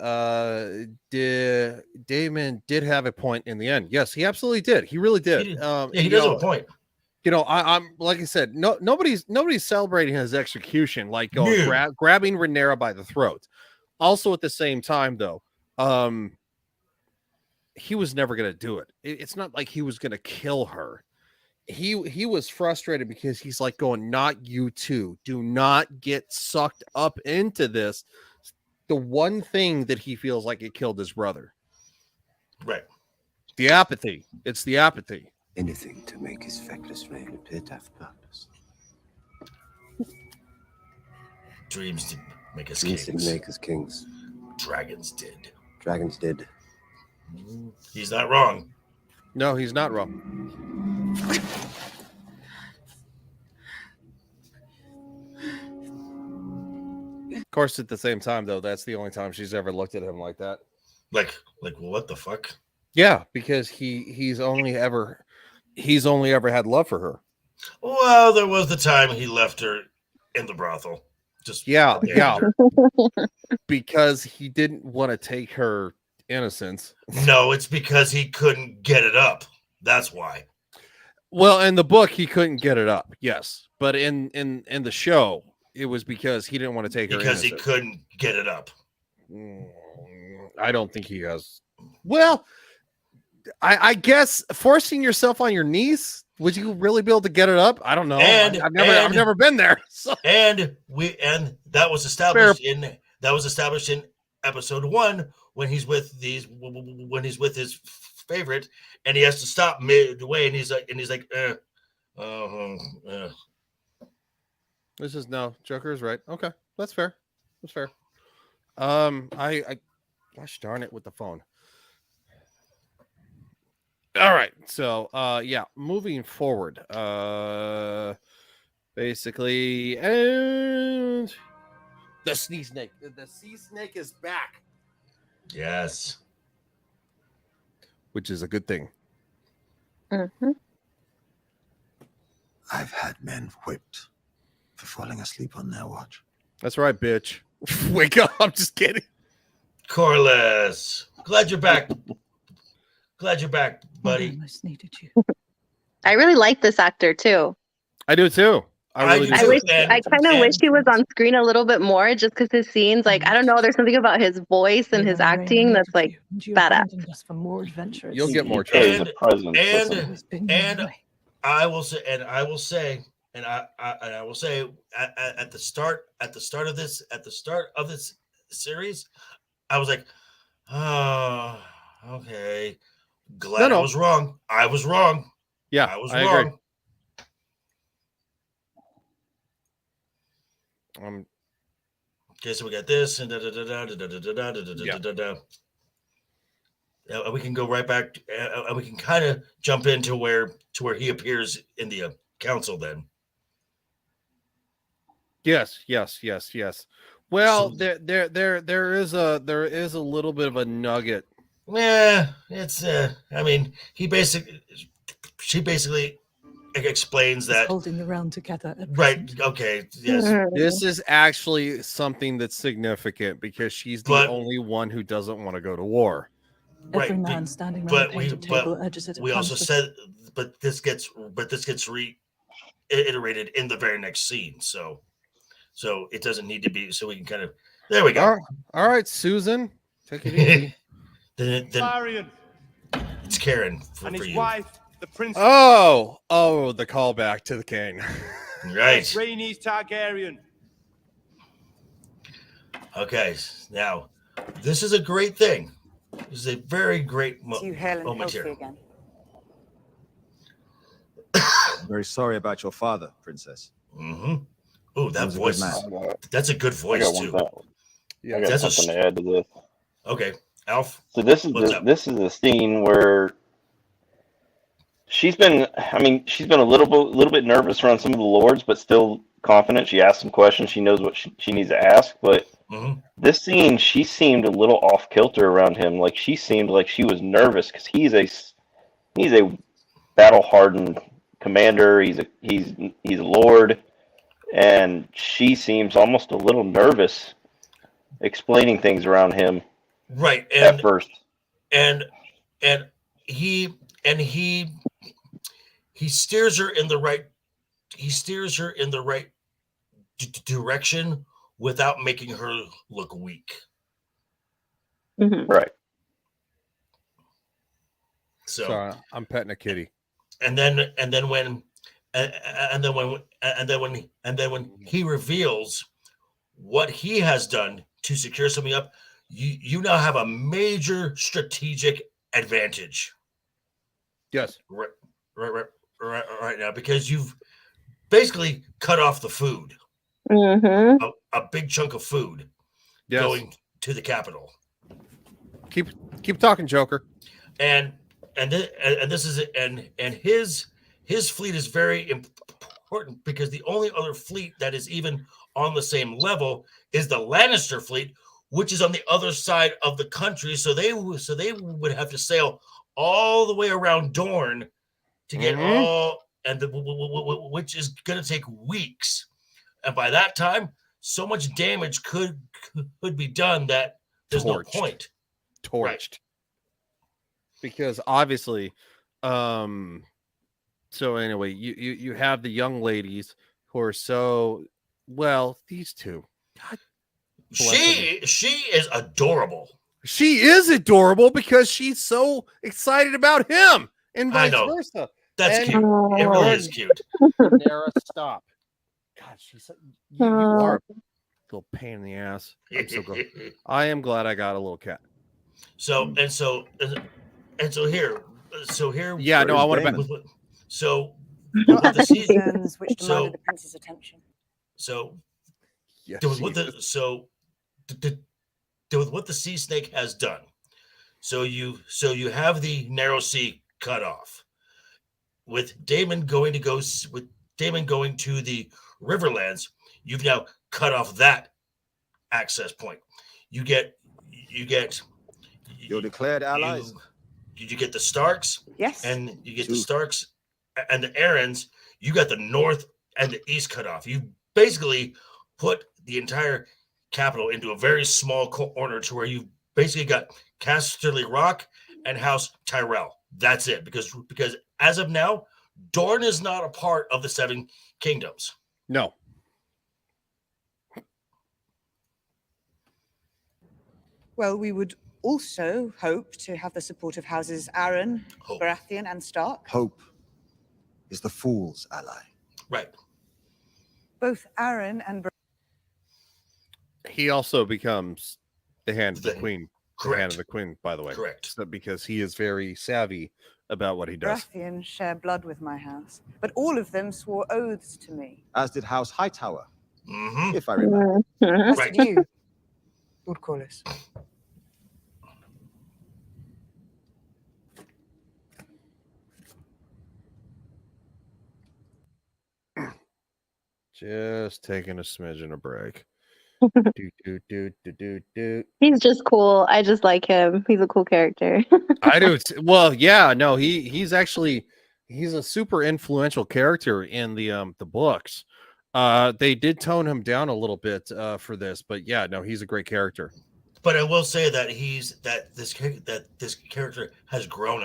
Damon did have a point in the end. Yes, he absolutely did. He really did. He does have a point. I'm like I said, nobody's celebrating his execution, like going No. grabbing Rhaenyra by the throat. Also, at the same time, though, he was never going to do it. It's not like he was going to kill her. He was frustrated because he's like going, not you two. Do not get sucked up into this. The one thing that he feels like it killed his brother. Right. The apathy. It's the apathy. Anything to make his feckless reign appear to have purpose. Dreams did make us Dreams didn't kings. make us kings. Dragons did. Dragons did. He's not wrong. No, he's not wrong. Of course, at the same time, though, that's the only time she's ever looked at him like that. Like what the fuck? Yeah, because he's only ever had love for her. Well, there was the time he left her in the brothel. Just Yeah, because he didn't want to take her innocence. No, it's because he couldn't get it up. That's why. Well, in the book, he couldn't get it up. Yes, but in the show, it was because he didn't want to take her Because he innocence. couldn't get it up. I don't think he has. Well, I guess forcing yourself on your knees, would you really be able to get it up? I don't know. And- I've never been there. So. And that was established in episode 1 when he's with his favorite, and he has to stop midway, and he's like, This is no Joker is right. Okay, that's fair. That's fair. I gosh darn it with the phone. All right, so yeah, moving forward. Basically, and the sea snake. The sea snake is back, yes. which is a good thing. Mhm. I've had men whipped for falling asleep on their watch. That's right, bitch. Wake up! I'm just kidding. Corliss, glad you're back. Glad you're back, I buddy. almost needed you. I really like this actor too. I do too. I really do I do. too. wish And- I kind of and- wish he was on screen a little bit more, just because his scenes, like I don't know, there's something about his voice and his acting that's like badass. Just for more adventure. You'll get more He carries trust. a presence. and- Always been and- my way. I will say at the start of this series, I was like, oh, okay. Glad No. I was wrong. I was wrong. Yeah, I was I wrong. agree. Okay, so we got this and we can go right back. We can kind of jump into where he appears in the council. Then, Yes. Well, So- there is a little bit of a nugget. yeah, it's. I mean, she basically explains He's that. holding the realm together. at Right. present. Okay. Yes. Mhm. This is actually something that's significant because she's the But- only one who doesn't want to go to war. Right. Every man standing but around the we- painted but table urges it. We also said, but this gets reiterated in the very next scene. So it doesn't need to be. So we can kind of. There we go. All right, Susan, take it easy. Then Varian it's Karen for and his you. wife, the princess Oh, the callback to the king. Right. Rhaenys Targaryen. Okay. Now, this is a great thing. This is a very great moment here. again. I'm very sorry about your father, princess. Mm-hmm. Oh, He that was a good voice. man. That's a good I voice got too. one. I got That's a something to add to this. Okay, Alf. So this is What's up? this is the scene where she's been. I mean, she's been a little bit nervous around some of the lords, but still confident. She asks some questions. She knows what she needs to ask. But Mm-hmm. this scene, she seemed a little off kilter around him. Like she seemed like she was nervous because he's a battle hardened commander. He's a lord, and she seems almost a little nervous explaining things around him Right, at first. and he steers her in the right. He steers her in the right direction without making her look weak. Mhm. Right. So Sorry, I'm petting a kitty. and then when he reveals what he has done to secure something up, you now have a major strategic advantage Yes. right now, because you've basically cut off the food, Mhm. a big chunk of food Yes. going to the capital. Keep talking, Joker. and this is and his fleet is very important because the only other fleet that is even on the same level is the Lannister fleet, which is on the other side of the country. So they would have to sail all the way around Dorne to get Mhm. which is going to take weeks. And by that time, so much damage could be done that there's no point. Torched. Because obviously, so anyway, you have the young ladies who are so well, these two. God she is adorable. She is adorable because she's so excited about him and vice versa. That's and cute. It really is cute. Nara, stop. God, you are a little pain in the ass. I'm so good. I am glad I got a little cat. So here. Yeah, no, I want to. So No other concerns which demanded the prince's attention. So yes, with what the sea snake has done. So you have the narrow sea cut off. With Daemon going to the Riverlands, you've now cut off that access point. You get your declared allies. You get the Starks, yes, and you get the Starks and the Arryns. You got the north and the east cut off. You basically put the entire capital into a very small corner to where you basically got Casterly Rock and House Tyrell. That's it, because as of now, Dorne is not a part of the Seven Kingdoms. No. Well, we would also hope to have the support of houses Arryn, Baratheon, and Stark. Hope is the fool's ally. Right. Both Arryn and He also becomes the hand of the queen. Correct. The hand of the queen, by the way. Correct. So, because he is very savvy about what he does. Baratheon share blood with my house, but all of them swore oaths to me. As did House Hightower, Mm-hmm. if I remember. As Right. did you, Lord Corlys. Just taking a smidgen of break. He's just cool. I just like him. He's a cool character. I do. Well, yeah, no, he's actually he's a super influential character in the books. They did tone him down a little bit for this, but yeah, no, he's a great character. But I will say that this character has grown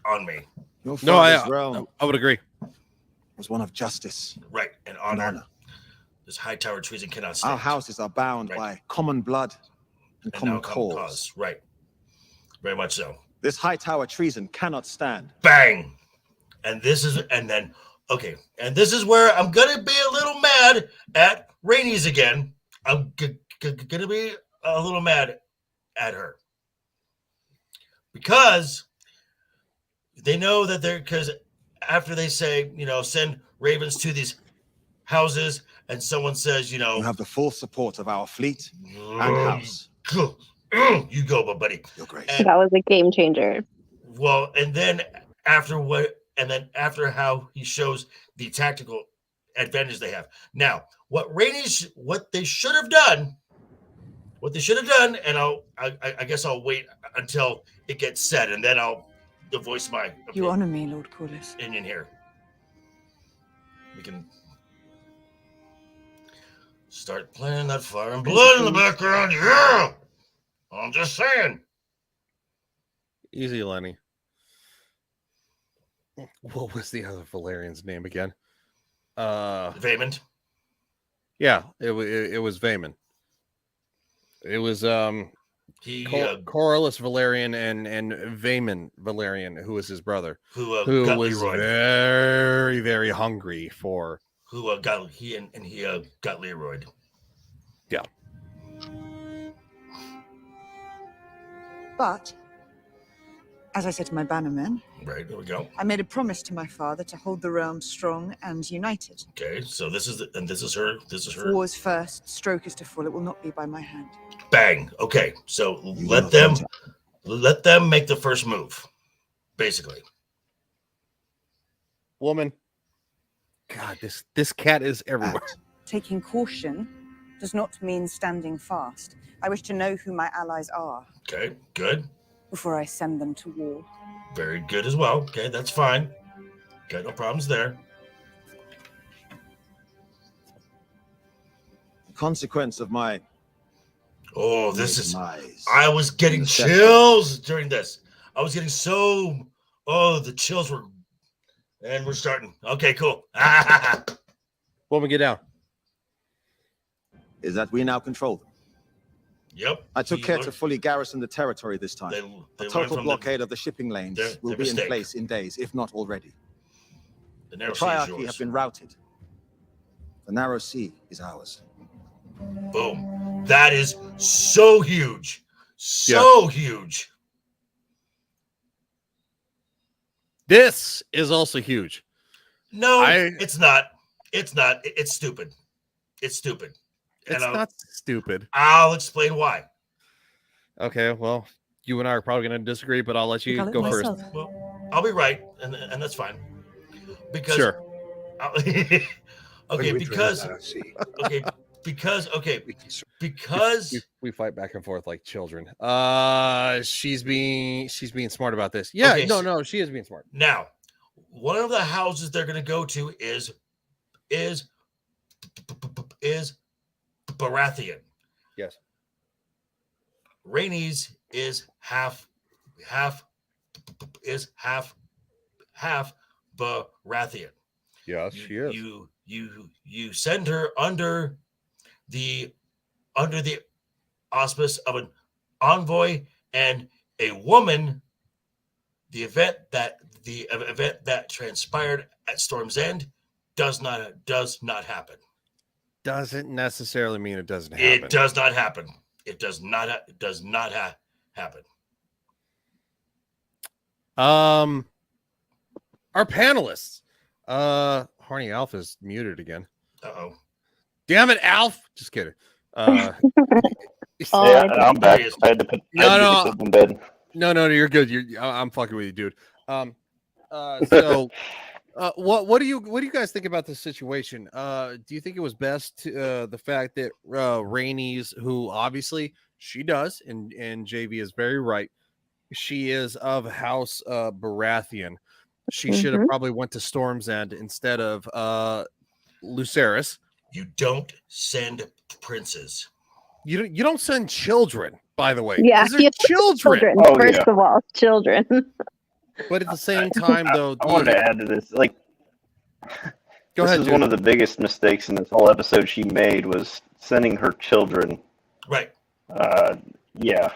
on me. Your No, father's realm I would agree. was one of justice Right, and and honor. honor. This high tower treason cannot stand. Our houses are bound by common blood and And now common cause. Right, very much so. This high tower treason cannot stand. Bang, and this is where I'm gonna be a little mad at Rhaenys again. I'm gonna be a little mad at her because they know that because after they say, send ravens to these houses, and someone says, You have the full support of our fleet and house. You go, my buddy. You're great. That was a game changer. Well, and then after how he shows the tactical advantage they have. Now, what they should have done, and I guess I'll wait until it gets said, and then I'll voice my You honor me, Lord Corlys. opinion here. We can start playing that Fire and Blood in the background. Yeah, I'm just saying. Easy, Lenny. What was the other Valerian's name again? Vaemond. Yeah, it was Vaemond. It was Corlys Valerian and Vaemond Valerian, who was his brother, who was Leroy. very, very hungry for Who got Leroy. Yeah. But, as I said to my bannermen, Right, there we go. I made a promise to my father to hold the realm strong and united. Okay, so this is her. If war's first stroke is to fall, it will not be by my hand. Bang. Okay, so let them make the first move, basically. woman. God, this cat is everywhere. Taking caution does not mean standing fast. I wish to know who my allies are Okay, good. before I send them to war. Very good as well. Okay, that's fine. Okay, no problems there. Consequence of my Oh, this is. demise. I was getting Necessity. chills during this. I was getting so. Oh, the chills were. And we're starting. Okay, cool. When we get down. Is that we now control them. Yep. I took he care learned- to fully garrison the territory this time. They A learned total from blockade of the shipping lanes their will be mistake. in place in days, if not already. The The narrow sea is Triarchy yours. have been routed. The narrow sea is ours. Boom. That is so huge. So huge. This is also huge. No, it's not. It's not. It's stupid. It's stupid. It's And not stupid. I'll explain why. Okay, well, you and I are probably going to disagree, but I'll let you Got it go first. myself. Well, I'll be right, and that's fine. Because Sure. okay, because We fight back and forth like children. She's being smart about this. Yeah, Okay, no, she is being smart. now one of the houses they're going to go to is Baratheon. Yes. Rhaenys is half Baratheon. Yes, she is. You send her under the auspice of an envoy and a woman. The event that transpired at Storm's End does not happen. Doesn't necessarily mean it doesn't happen. It does not happen. It does not happen. Our panelists. Horny Alf is muted again. Uh-oh. Damn it, Alf. Just kidding. Yeah, I'm back. I had to put myself in bed. No, you're good. I'm fucking with you, dude. So what do you guys think about this situation? Do you think it was best to, the fact that Rhaenys, who obviously she does, and JV is very right, she is of House Baratheon. She should have probably went to Storm's End instead of Lucerys. You don't send princes. You don't send children, by the way. Yeah, 'cause they're children. Oh, First yeah. of all, children. But at the same time, though, I wanted to add to this. Like, Go this ahead, is Jude. one of the biggest mistakes in this whole episode she made was sending her children. Right. Yeah.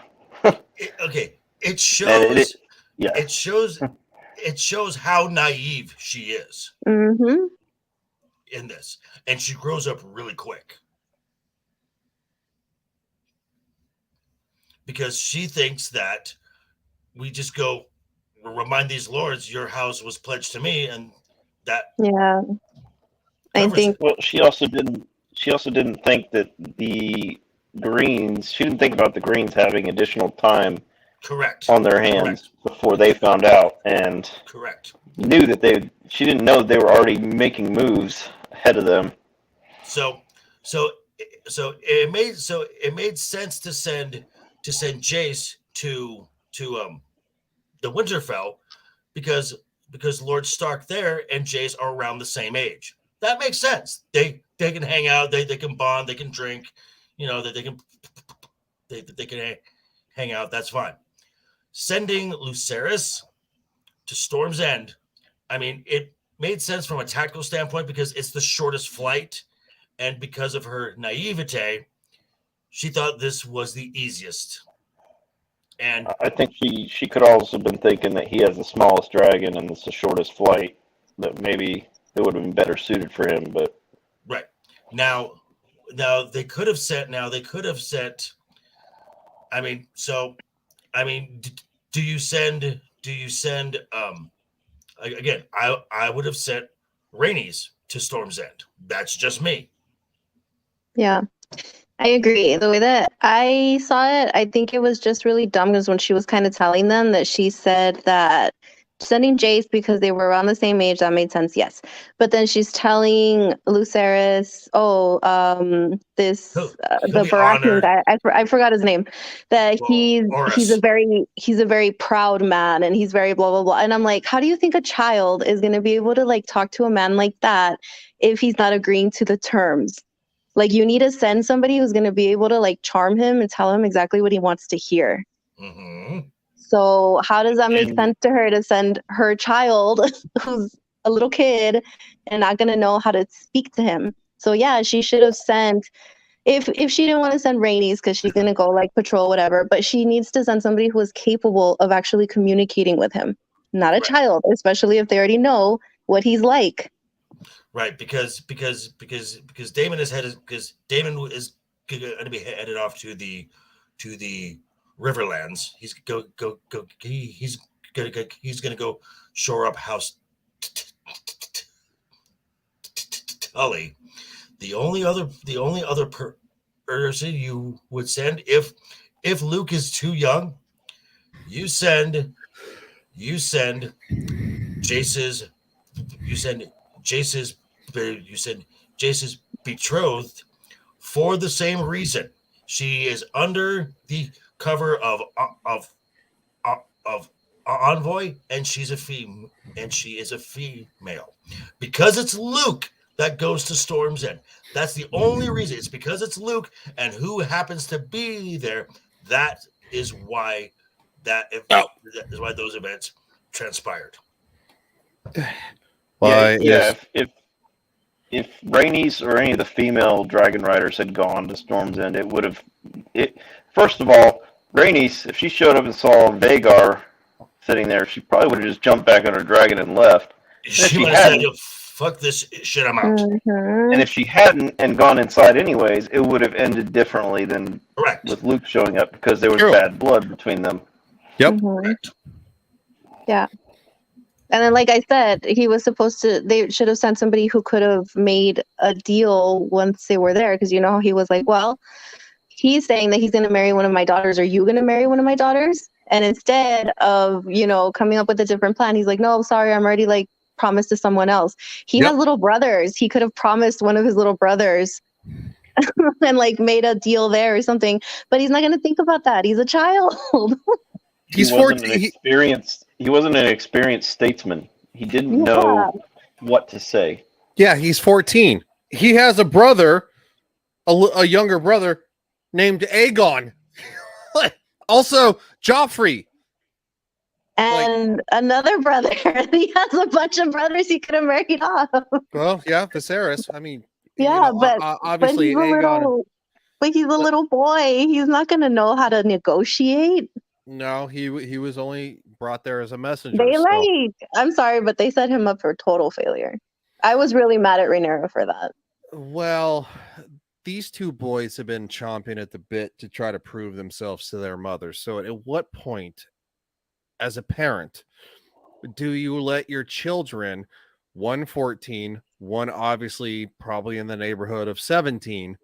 Okay. It shows. And yeah. It shows. It shows how naive she is Mm-hmm. in this, and she grows up really quick because she thinks that we just go remind these lords your house was pledged to me, and that Yeah. I covers think it. Well, she also didn't think that the Greens. She didn't think about the Greens having additional time Correct. on their hands before they found out, and Correct. knew that she didn't know they were already making moves ahead of them. So it made sense to send Jace to the Winterfell because Lord Stark there and Jace are around the same age. That makes sense. They can hang out, they can bond, they can drink, that they can hang out. That's fine. Sending Lucerys to Storm's End, I mean, it made sense from a tactical standpoint because it's the shortest flight, and because of her naivete, she thought this was the easiest. And I think she could also have been thinking that he has the smallest dragon and it's the shortest flight, that maybe it would have been better suited for him. But right now they could have set. I mean, do you send? Again, I would have sent Rhaenys to Storm's End. That's just me. Yeah, I agree. The way that I saw it, I think it was just really dumb because when she was kind of telling them that she said that sending Jace because they were around the same age, that made sense, yes. But then she's telling Lucerys, the Baratheon guy, I forgot his name, that he's a very proud man and he's very blah blah blah. And I'm like, how do you think a child is going to be able to like talk to a man like that if he's not agreeing to the terms? Like, you need to send somebody who's going to be able to like charm him and tell him exactly what he wants to hear. Mm-hmm. So how does that make sense to her to send her child who's a little kid and not going to know how to speak to him? So yeah, she should have sent, if she didn't want to send Rhaenys because she's going to go like patrol, whatever, but she needs to send somebody who is capable of actually communicating with him, not a child, especially if they already know what he's like. Right, because Damon is headed, because Damon is going to be headed off to the Riverlands. He's he's gonna go shore up House Tully. The only other person you would send if Luke is too young, you send Jace's betrothed for the same reason. She is under the cover of Envoy, and she is a female. Because it's Luke that goes to Storm's End. That's the only reason. It's because it's Luke and who happens to be there. That is why those events transpired. If Rhaenys or any of the female dragon riders had gone to Storm's End, it would have. First of all, Rhaenys, if she showed up and saw Vhagar sitting there, she probably would have just jumped back on her dragon and left. She would have said, "Fuck this shit, I'm out." And if she hadn't and gone inside anyways, it would have ended differently than with Luke showing up because there was bad blood between them. Yep. Yeah. And then, like I said, they should have sent somebody who could have made a deal once they were there. Because you know how he was like, well, he's saying that he's going to marry one of my daughters. Are you going to marry one of my daughters? And instead of, coming up with a different plan, he's like, no, sorry, I'm already like promised to someone else. He has little brothers. He could have promised one of his little brothers and like made a deal there or something. But he's not going to think about that. He's a child. He's 14. He wasn't an experienced statesman. He didn't know what to say. Yeah, he's 14. He has a brother, a younger brother named Aegon. Also, Joffrey. And another brother. He has a bunch of brothers he could have married off. Well, yeah, Viserys. I mean, he's obviously Aegon. He's a little boy. He's not going to know how to negotiate. No, he was only brought there as a messenger. I'm sorry, but they set him up for total failure. I was really mad at Rhaenyra for that. Well, these two boys have been chomping at the bit to try to prove themselves to their mother. So at what point, as a parent, do you let your children, one 14, one obviously probably in the neighborhood of 17,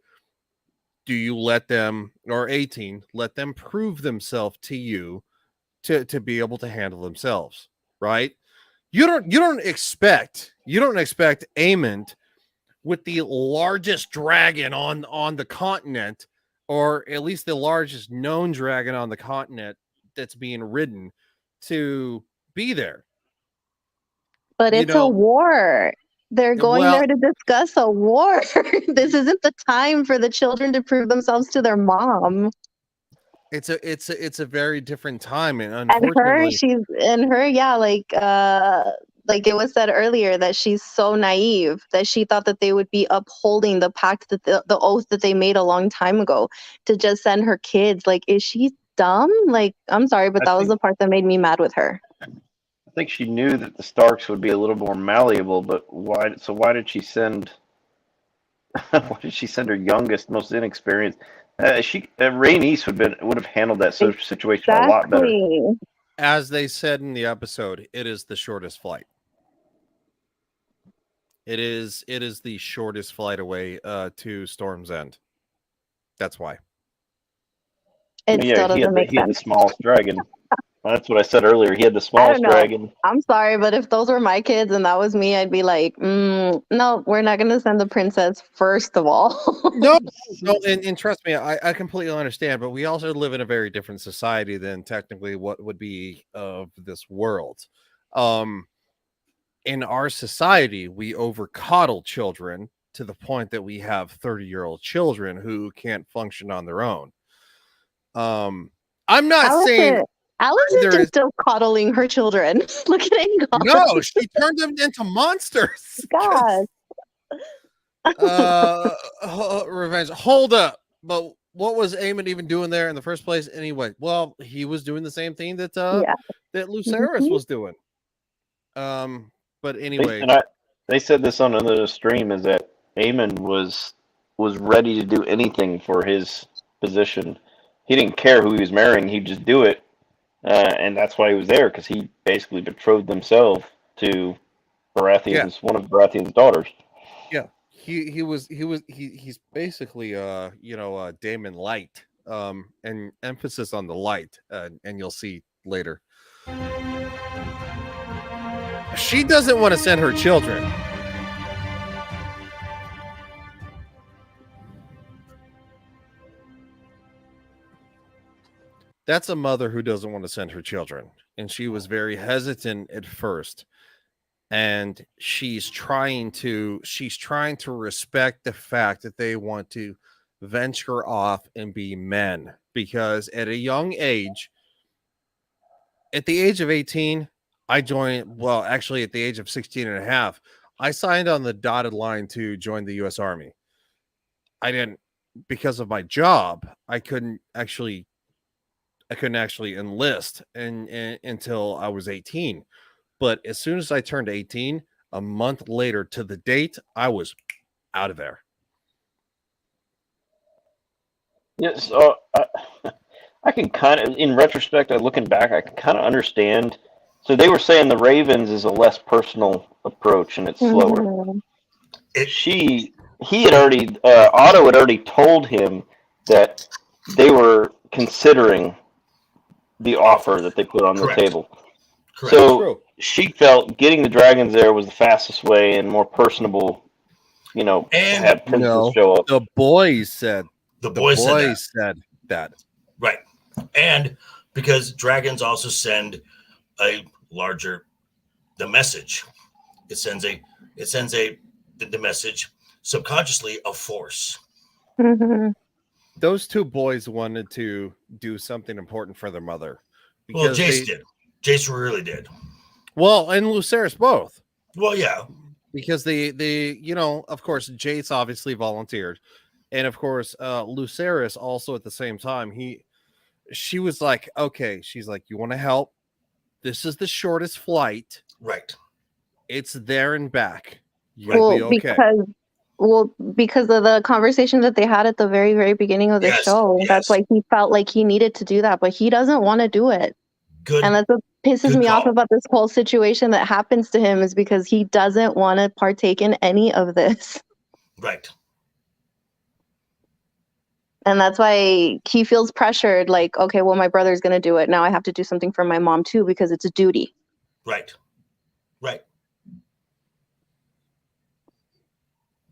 do you let them, or 18, let them prove themselves to you to be able to handle themselves, right? You don't expect Aemond with the largest dragon on the continent, or at least the largest known dragon on the continent that's being ridden, to be there. But it's a war. They're going there to discuss a war. This isn't the time for the children to prove themselves to their mom. It's a very different time, and unfortunately, like it was said earlier, that she's so naive that she thought that they would be upholding the pact, that the oath that they made a long time ago, to just send her kids. Like, is she dumb? Like, I'm sorry, but that was the part that made me mad with her. I think she knew that the Starks would be a little more malleable, but why? So why did she send? Why did she send her youngest, most inexperienced? Rhaenys would have handled that situation a lot better. As they said in the episode, it is the shortest flight. It is the shortest flight away to Storm's End. That's why. It still doesn't make sense. He had the smallest dragon. That's what I said earlier. He had the smallest dragon. I'm sorry, but if those were my kids and that was me, I'd be like, no, we're not going to send the princess first of all. No, and trust me, I completely understand, but we also live in a very different society than technically what would be of this world. In our society, we over coddle children to the point that we have 30-year-old children who can't function on their own. I'm not saying Alice is there just is- still coddling her children. Look at Aegon. no, she turned them into monsters. God. Revenge. Hold up. But what was Aemon even doing there in the first place anyway? Well, he was doing the same thing that that Lucerys was doing. But anyway, they said this on another stream, is that Aemon was ready to do anything for his position. He didn't care who he was marrying; he'd just do it, and that's why he was there, because he basically betrothed himself to Baratheon's one of Baratheon's daughters. Yeah, he's basically Daemon Light, and emphasis on the light, and you'll see later. She doesn't want to send her children. That's a mother who doesn't want to send her children. And she was very hesitant at first. And she's trying to respect the fact that they want to venture off and be men. Because at a young age, at the age of 18, I joined, well, actually at the age of 16 and a half, I signed on the dotted line to join the U.S. Army. I didn't, because of my job, I couldn't actually enlist until I was 18. But as soon as I turned 18, a month later to the date, I was out of there. Yes, I can kind of, in retrospect, looking back, I can kind of understand. So they were saying the Ravens is a less personal approach and it's slower. He had already, Otto had already told him that they were considering the offer that they put on the table. Correct. So she felt getting the dragons there was the fastest way and more personable, to have principals show up. The boys said said that. Right. And because dragons also send the message. It sends the message subconsciously of force. Those two boys wanted to do something important for their mother. Well, Jace did. Jace really did. Well, and Lucerys both. Well, yeah. Because they of course, Jace obviously volunteered. And of course, Lucerys also at the same time, she was like, okay, she's like, you want to help? This is the shortest flight. Right. It's there and back. You'll be okay. Because of the conversation that they had at the very, very beginning of the show. Yes. That's like he felt like he needed to do that, but he doesn't want to do it. And that's what pisses me off about this whole situation that happens to him, is because he doesn't want to partake in any of this. Right. And that's why he feels pressured, like, okay, well, my brother's going to do it. Now I have to do something for my mom too, because it's a duty. Right. Right.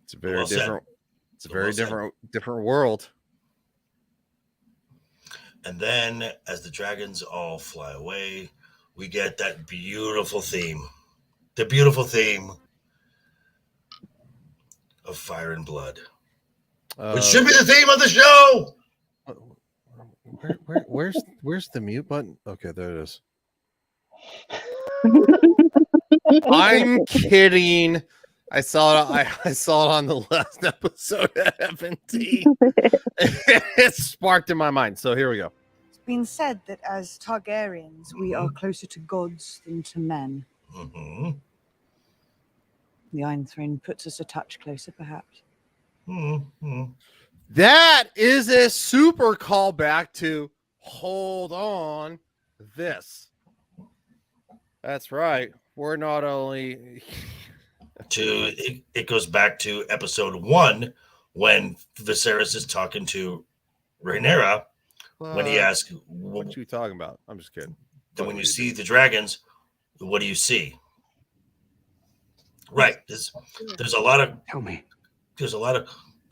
It's a very different. It's a very different world. And then, as the dragons all fly away, we get that beautiful theme. The beautiful theme of Fire and Blood. Which should be the theme of the show. Where's the mute button? Okay, there it is. I'm kidding. I saw it on the last episode of FNT. It sparked in my mind. So here we go. It's been said that as Targaryens, we are closer to gods than to men. Mm-hmm. The Iron Throne puts us a touch closer, perhaps. Mm-hmm. That is a super callback to Hold On This. That's right. We're not only it goes back to episode 1 when Viserys is talking to Rhaenyra when he asks, "What are you talking about?" I'm just kidding. Then when you see the dragons, what do you see? Right. There's a lot of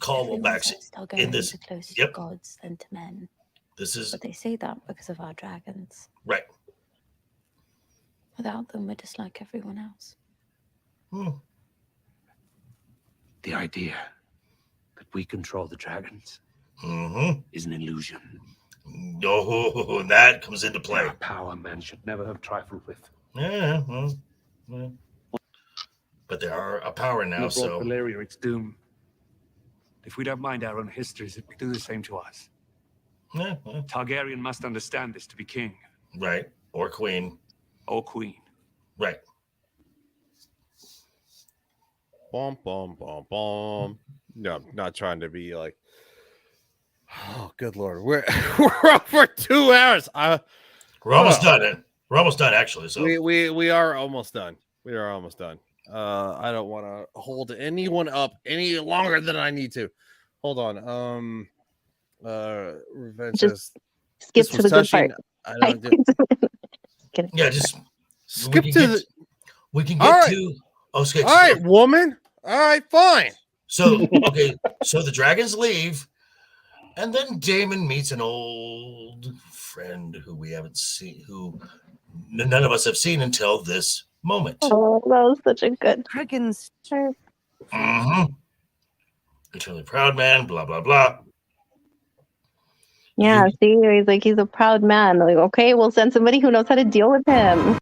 callbacks in this. Closer to gods than to men. But they say that because of our dragons. Right. Without them, we're just like everyone else. The idea that we control the dragons is an illusion. No, that comes into play. A power men should never have trifled with. Yeah, well. But they are a power now, Brought so Valeria its doom. If we don't mind our own histories, it will do the same to us. yeah, well, Targaryen must understand this to be king. right. Or queen. Or queen. Right. Bum, bum, bum, bum. No, I'm not trying to be like, oh, good Lord. We're over 2 hours. We're almost done. We're almost done, actually. So We are almost done. We are almost done. I don't want to hold anyone up any longer than I need to. Hold on. Revenge Just says, skip this to was the good touching. part. I don't do. yeah, just Skip we to can the. get, we can All get right. to. Oh, skip. All right, woman. All right, fine. So okay, so the dragons leave, and then Damon meets an old friend who we haven't seen, who none of us have seen until this moment. Oh, that was such a good Dragons. Eternally proud man, blah blah blah. Yeah, see, he's like, he's a proud man. Like, okay, we'll send somebody who knows how to deal with him.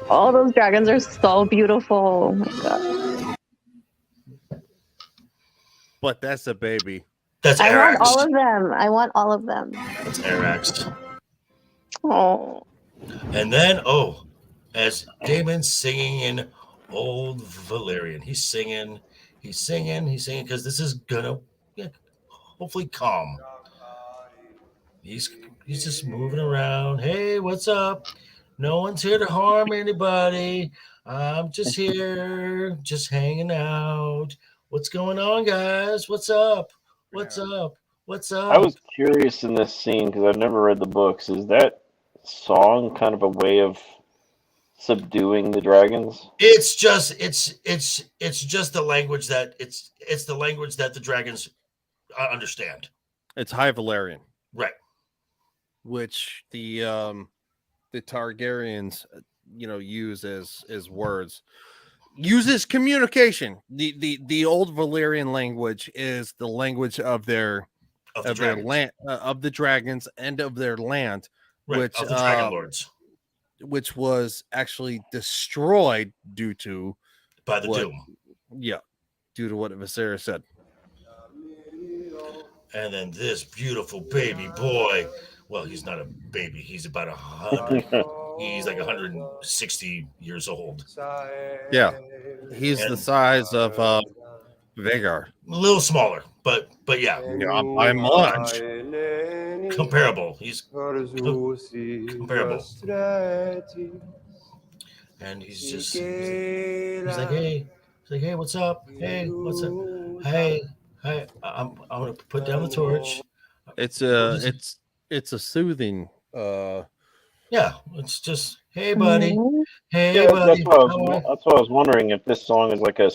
All those dragons are so beautiful. Oh my god. But that's a baby. That's I want all Arax. of them. I want all of them. That's Arax. Oh. And then, as Damon's singing in Old Valerian, he's singing, because this is gonna hopefully calm. He's just moving around. Hey, what's up? No one's here to harm anybody. I'm just here, just hanging out. What's going on, guys? What's up? What's up? What's up? I was curious in this scene because I've never read the books. Is that song kind of a way of subduing the dragons? It's just the language that it's the language that the dragons understand. It's High Valerian, right? Which the Targaryens, use as words. Uses communication. The old Valyrian language is the language of their land, of the dragons and of their land, Right, which of the Dragon Lords, which was actually destroyed by the Doom. Yeah, due to what Viserys said. And then this beautiful baby boy. Well, he's not a baby. He's about 100. He's like 160 years old. Yeah, he's the size of Vhagar. A little smaller, but yeah, by much comparable. He's comparable, and he's like, hey, what's up? Hey, what's up? Hey, I'm gonna put down the torch. It's a soothing. Yeah, it's just, hey, buddy. Hey, Yeah, buddy. that's what I was wondering if this song is like an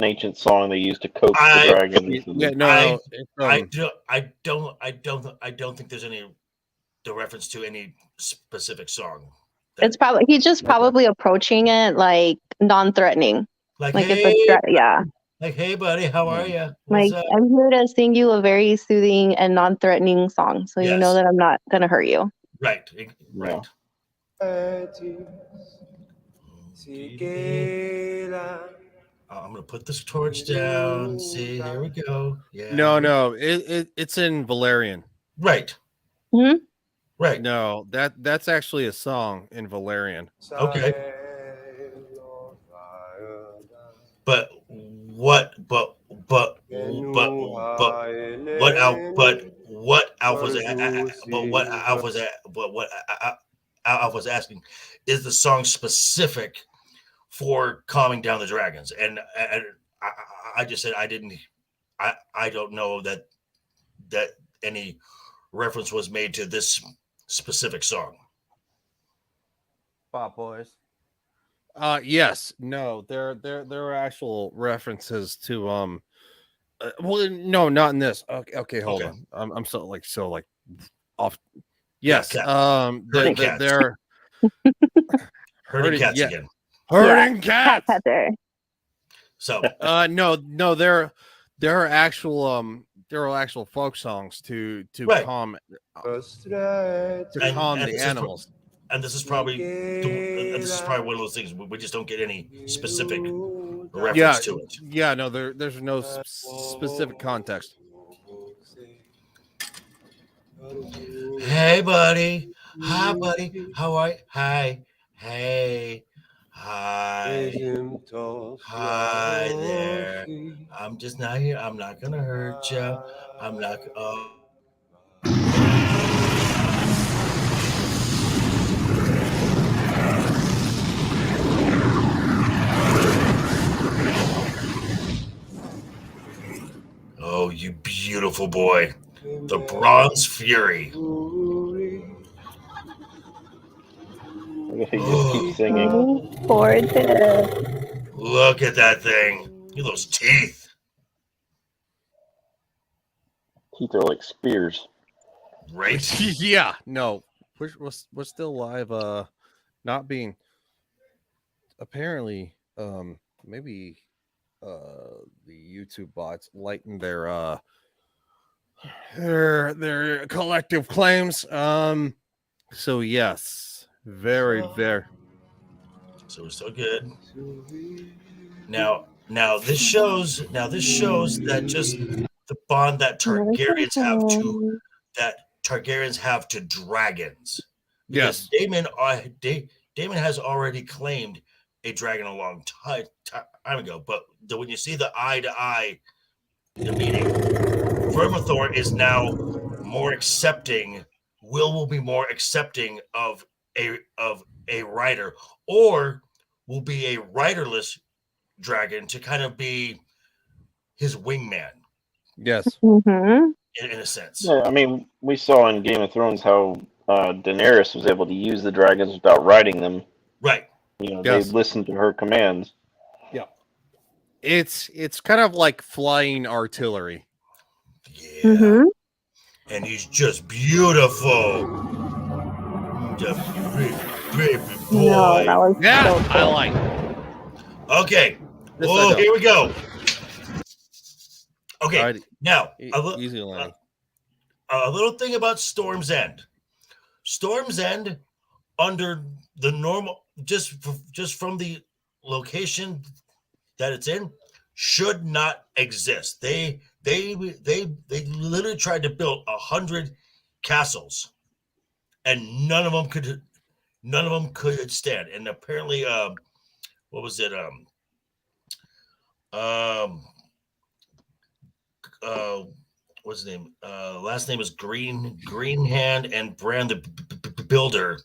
ancient song they used to coax the dragons. Yeah, no, I don't think there's any the reference to any specific song. It's probably he's just probably approaching it like non-threatening. Like hey, yeah. Like, hey, buddy, how are you? Like, I'm here to sing you a very soothing and non-threatening song, so you know that I'm not gonna hurt you. Right. I'm gonna put this torch down. See, there we go. Yeah. No, it's in Valerian. Right. Hmm? Right. No, that's actually a song in Valerian. Okay. But what Alf was asking is the song specific for calming down the dragons, and I just said I don't know that any reference was made to this specific song. Pop boys. Yes, no, there are actual references to well, no, not in this. Okay, hold on. I'm so off. Yes. Herding cats. They're herding cats again. Herding cats. Pepper. So no, there are actual folk songs to Right. calm And the this animals. And this is probably one of those things we just don't get any specific reference to it. Yeah, no, there's no specific context. Hey, buddy. Hi, buddy. How are you? Hi. Hey. Hi. Hi there. I'm just not here. I'm not going to hurt you. I'm not. Oh, you beautiful boy. The Bronze Fury. He just keeps singing. Forward to Look at that thing. Look at those teeth. Teeth are like spears. Right? Yeah, no. We're still live, not being apparently maybe the YouTube bots lighten their collective claims. So yes, very. So we're still good. Now this shows that just the bond that Targaryens have to dragons. Yes. Because Daemon has already claimed a dragon a long time ago, but when you see the eye to eye meeting, Vermithor is now more accepting. Will be more accepting of a rider, or will be a riderless dragon to kind of be his wingman. Yes. Mm-hmm. In a sense. Yeah, I mean, we saw in Game of Thrones how Daenerys was able to use the dragons without riding them. Right. You know, Yes. they listened to her commands. Yeah. It's kind of like flying artillery. Yeah. Mm-hmm. And he's just beautiful. The baby boy. No, that was Yeah, so cool. I like. Okay. This I Oh, know. here we go. Okay. All right. Now, Easy landing. a little thing about Storm's End. Storm's End, under the normal, just from the location that it's in, should not exist. They literally tried to build 100 castles, and none of them could stand. And apparently, what was it? What's his name? Last name is Greenhand, and Bran the Builder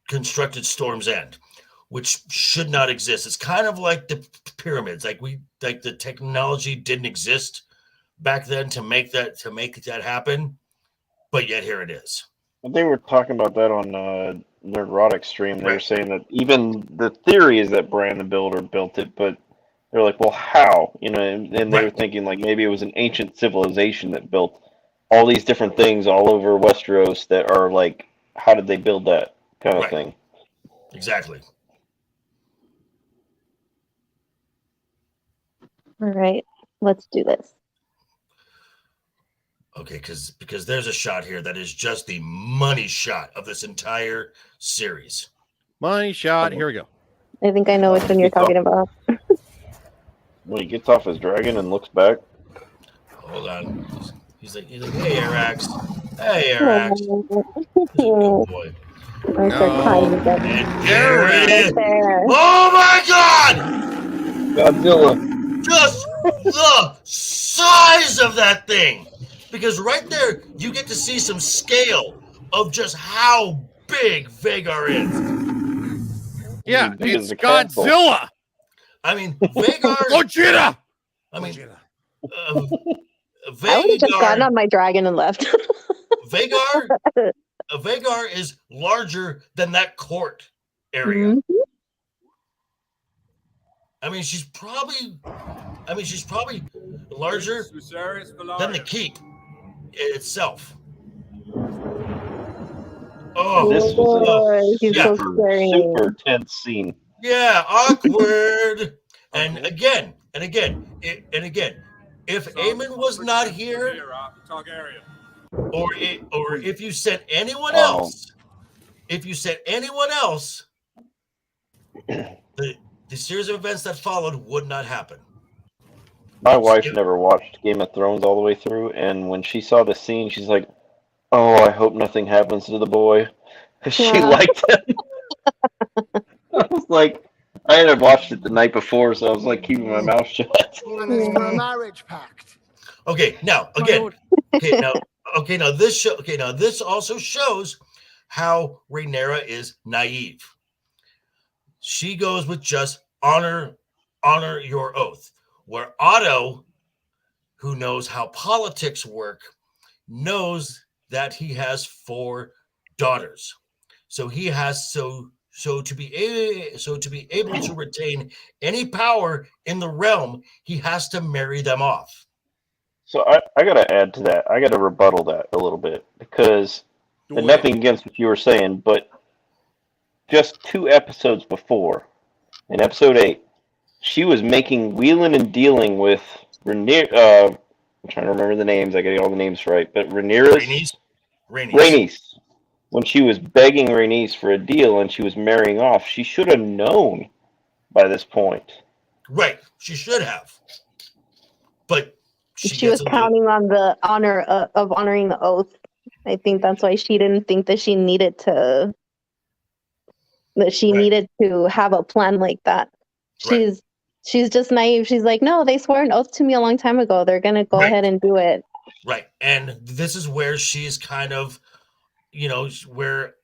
constructed Storm's End, which should not exist. It's kind of like the pyramids. Like the technology didn't exist back then to make that happen, but yet here it is. They were talking about that on their Roddick stream. They were saying that even the theory is that Bran the Builder built it, but they're like, well, how? You know, and they were thinking like maybe it was an ancient civilization that built all these different things all over Westeros that are like, how did they build that kind of thing? Exactly. All right, let's do this. Okay, because there's a shot here that is just the money shot of this entire series. Money shot. Here we go. I think I know which one you're talking about. When he gets off his dragon and looks back. Hold on. He's like, hey, Arax. Hey, Arax. Good boy. And there it is. Oh my God! Godzilla. Just the size of that thing. Because right there, you get to see some scale of just how big Vhagar is. Yeah, Big it's as a castle. Godzilla. I mean, Vhagar. Gojira. I mean, I would have just gotten on my dragon and left. Vhagar is larger than that court area. Mm-hmm. I mean, she's probably larger than the keep itself. Oh, This was a he's so super, scary. super tense scene. yeah, awkward. And again, if Aemon was not here, or if you sent anyone else, the series of events that followed would not happen. My wife never watched Game of Thrones all the way through, and when she saw the scene, she's like, "Oh, I hope nothing happens to the boy," because she liked him. I was like, I had watched it the night before, so I was like keeping my mouth shut. And it's for a marriage pact. Okay, now again, now this also shows how Rhaenyra is naive. She goes with just honor your oath. Where Otto, who knows how politics work, knows that he has 4 daughters. So he has to be able to retain any power in the realm, he has to marry them off. So I got to add to that. I got to rebuttal that a little bit because, and nothing against what you were saying, but just 2 episodes before, in episode 8, she was wheeling and dealing with Rhaenyra. I'm trying to remember the names. I got all the names right, but Rhaenyra's Rhaenys. When she was begging Rhaenys for a deal and she was marrying off, she should have known by this point. Right, she should have. But she was counting on the honor of honoring the oath. I think that's why she didn't think that she needed to. Needed to have a plan like that. She's just naive. She's like, no, they swore an oath to me a long time ago. They're gonna go ahead and do it. Right, and this is where she's kind of, where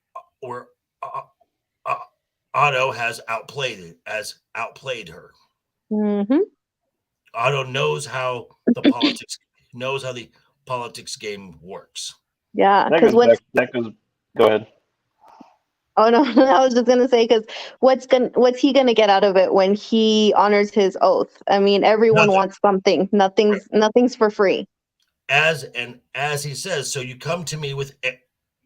Otto has outplayed her. Mm-hmm. Otto knows how the politics game works. Yeah, because go ahead. Oh no, I was just gonna say because what's he gonna get out of it when he honors his oath? I mean, everyone wants something. Nothing's for free. As he says, so you come to me with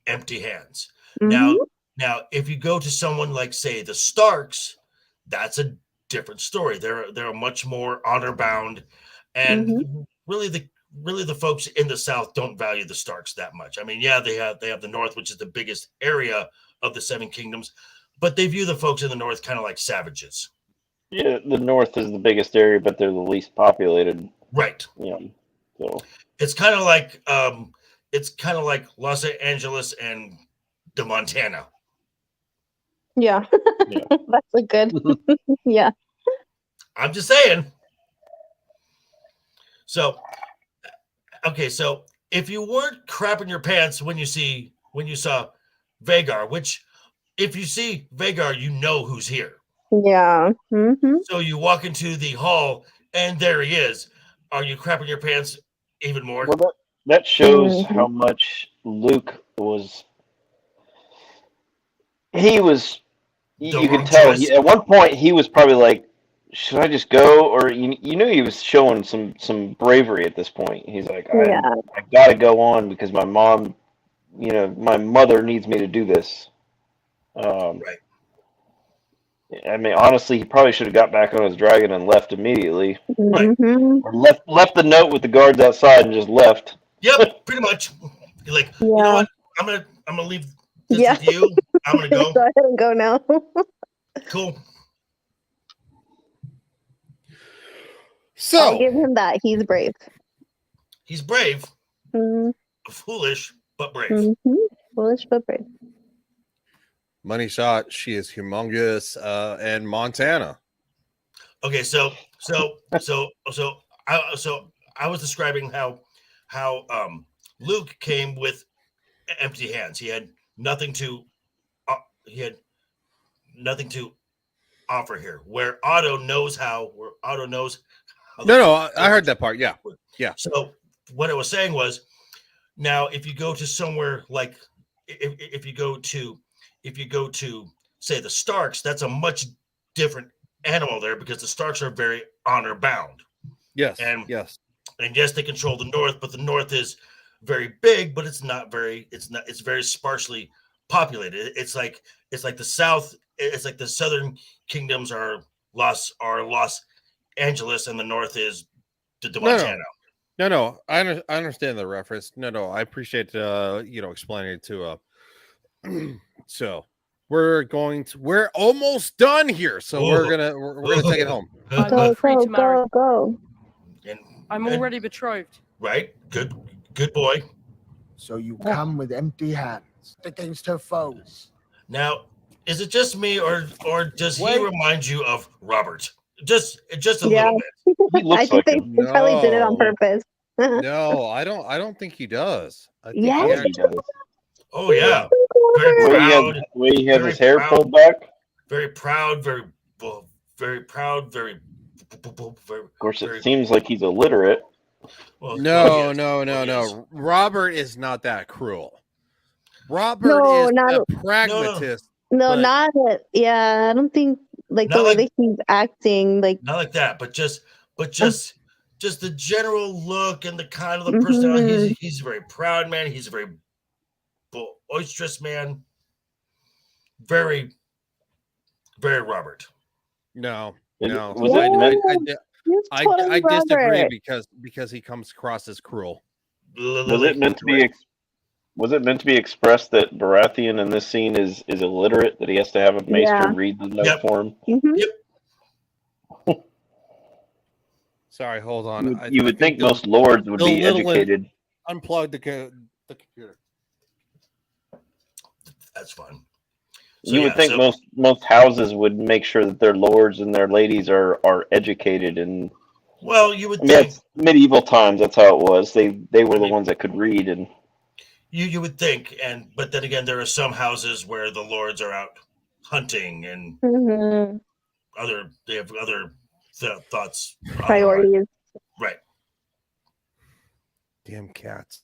empty hands. Mm-hmm. Now, if you go to someone like, say, the Starks, that's a different story. They're much more honor bound, and really the folks in the South don't value the Starks that much. I mean, yeah, they have the North, which is the biggest area of the 7 kingdoms, but they view the folks in the North kind of like savages. Yeah, the North is the biggest area, but they're the least populated. Right. Yeah. So it's kind of like Los Angeles and the Montana. Yeah. That's a good. Yeah. I'm just saying. So, okay, so if you weren't crapping your pants when you saw Vhagar, which if you see Vhagar, you know who's here. Yeah. Mm-hmm. So you walk into the hall and there he is. Are you crapping your pants even more? Well, that shows how much Luke was. He was. You could tell at one point he was probably like, "Should I just go?" Or you knew he was showing some bravery at this point. He's like, "I got to go on because my mom, my mother needs me to do this." Right. I mean, honestly, he probably should have got back on his dragon and left immediately. Mm-hmm. Or left the note with the guards outside and just left. Yep, pretty much. You're like, you know what? I'm gonna leave this with you. I'm gonna go. Go ahead and go now. Cool. So I'll give him that. He's brave. He's brave. Mm-hmm. Foolish, but brave. Mm-hmm. Foolish but brave. Money shot. She is humongous. And Montana. Okay, so I was describing how Luke came with empty hands. He had nothing to offer here. Where Otto knows how. No, I heard that part. Yeah. So what I was saying was, now if you go to somewhere like if you go to say the Starks, that's a much different animal there because the Starks are very honor bound. Yes. And yes. And yes, they control the north, but the north is very big, but it's very sparsely populated. It's like the south. It's like the southern kingdoms are Los Angeles, and the north is the Montana. No, I understand the reference. No, I appreciate explaining it to so we're almost done here. So we're gonna take it home. Go, go. I'm already betrothed. Right? Good boy. So you come with empty hands against her foes. Now, is it just me, or does he remind you of Robert? Just a little bit. I think they probably did it on purpose. No, I don't think he does. I think Yes. he does. Oh yeah. Very proud. Where he has his hair proud, pulled back. Very proud. Very proud. Very. Of course, it seems like he's illiterate. Well, No. Robert is not that cruel. Robert is a pragmatist. No, not it. Yeah, I don't think like Not the way like- that he's acting, like Not like that, but just the general look and the kind of the personality. He's a very proud man. He's a very boisterous man. Very, very Robert. No. Was I disagree Robert. because he comes across as cruel. Was it meant to be? Was it meant to be expressed that Baratheon in this scene is illiterate? That he has to have a maester read the note for him? Yep. Sorry, hold on. You would think most lords would be educated. Unplug the computer. That's fine. You would think most houses would make sure that their lords and their ladies are educated, and well, you would think that's medieval times. That's how it was. They were the ones that could read, and you would think, but then again, there are some houses where the lords are out hunting and they have other thoughts, priorities. Right. Damn cats.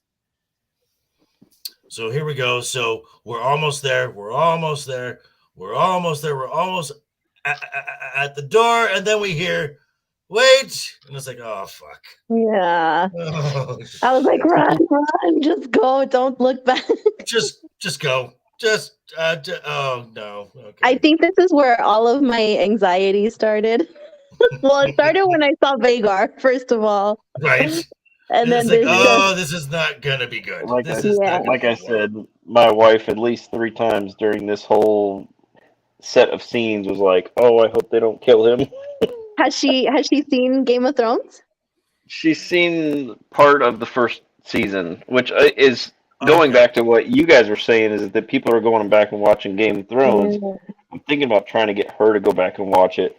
So here we go. So we're almost there. We're almost there. We're almost there. We're almost at the door, and then we hear, "Wait!" And it's like, "Oh fuck!" Yeah. Oh, I was like, run, just go, don't look back. just go. Just oh no. Okay. I think this is where all of my anxiety started. Well, it started when I saw Vagar, first of all. Right. And then it's like, this is not gonna be good. like Like I said, my wife at least 3 times during this whole set of scenes was like, "Oh, I hope they don't kill him." Has she seen Game of Thrones? She's seen part of the first season, which is going back to what you guys were saying, is that people are going back and watching Game of Thrones. I'm thinking about trying to get her to go back and watch it.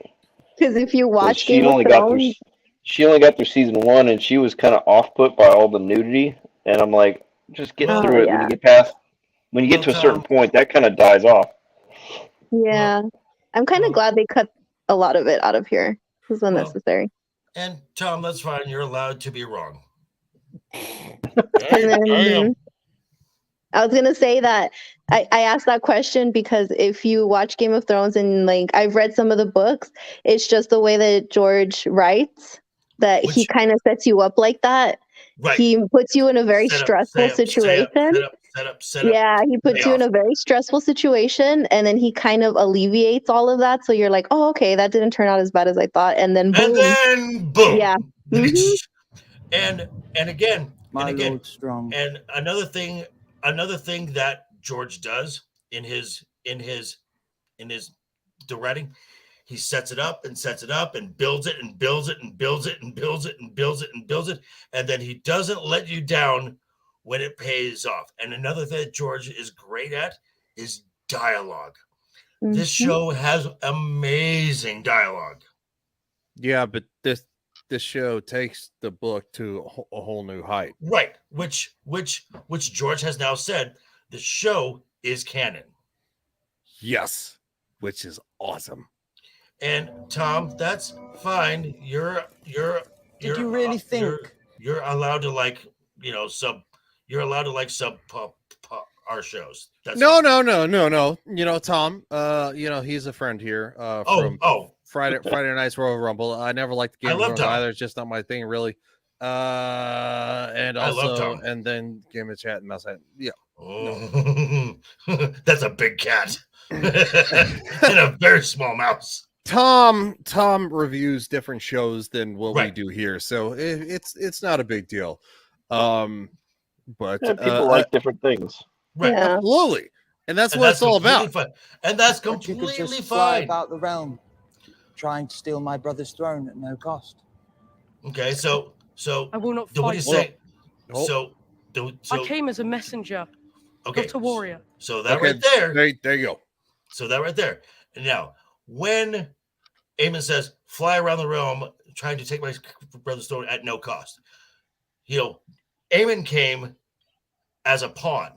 Because if you watch She Game of only got through. Thrones, She only got through season 1, and she was kind of off put by all the nudity. And I'm like, just get through it. yeah. When you get to a certain point, that kind of dies off. yeah, I'm kind of glad they cut a lot of it out of here. It was unnecessary. And Tom, that's fine. You're allowed to be wrong. And then, I was gonna say that I asked that question because if you watch Game of Thrones and like I've read some of the books, it's just the way that George writes that he kind of sets you up like that. Right. He puts you in a very stressful situation. Set up. Yeah, he puts you in a very stressful situation, and then he kind of alleviates all of that. So you're like, oh, okay, that didn't turn out as bad as I thought. And then boom. Yeah. And again, Lord Strong. And another thing that George does in his writing, he sets it up and builds it and builds it and builds it and builds it and builds it and builds it, and then he doesn't let you down when it pays off. And another thing that George is great at is dialogue. This show has amazing dialogue. Yeah, but this show takes the book to a whole new height. Right, which George has now said the show is canon. Yes, which is awesome. And Tom, that's fine. Did you really think you're allowed to sub our shows? That's No. Tom, he's a friend here. From Friday Night's Royal Rumble. I never liked the Game of Thrones either. It's just not my thing, really. And I love also, Tom. and then Game of Chat and Mouse Hat. Yeah. Oh, that's a big cat and a very small mouse. Tom reviews different shows than what we Right. do here, so it's not a big deal. But Yeah, people like different things. Right. Yeah. Absolutely. And that's And what that's it's all completely about. fine. And that's But you could completely just fly fine. about the realm, trying to steal my brother's throne at no cost. Okay, so I will not what do you fight. say? I came as a messenger, not a warrior. So that Okay, right there. There you go. So that right there. And now, when Aemon says, "Fly around the realm, trying to take my brother's throne at no cost," Aemon came as a pawn.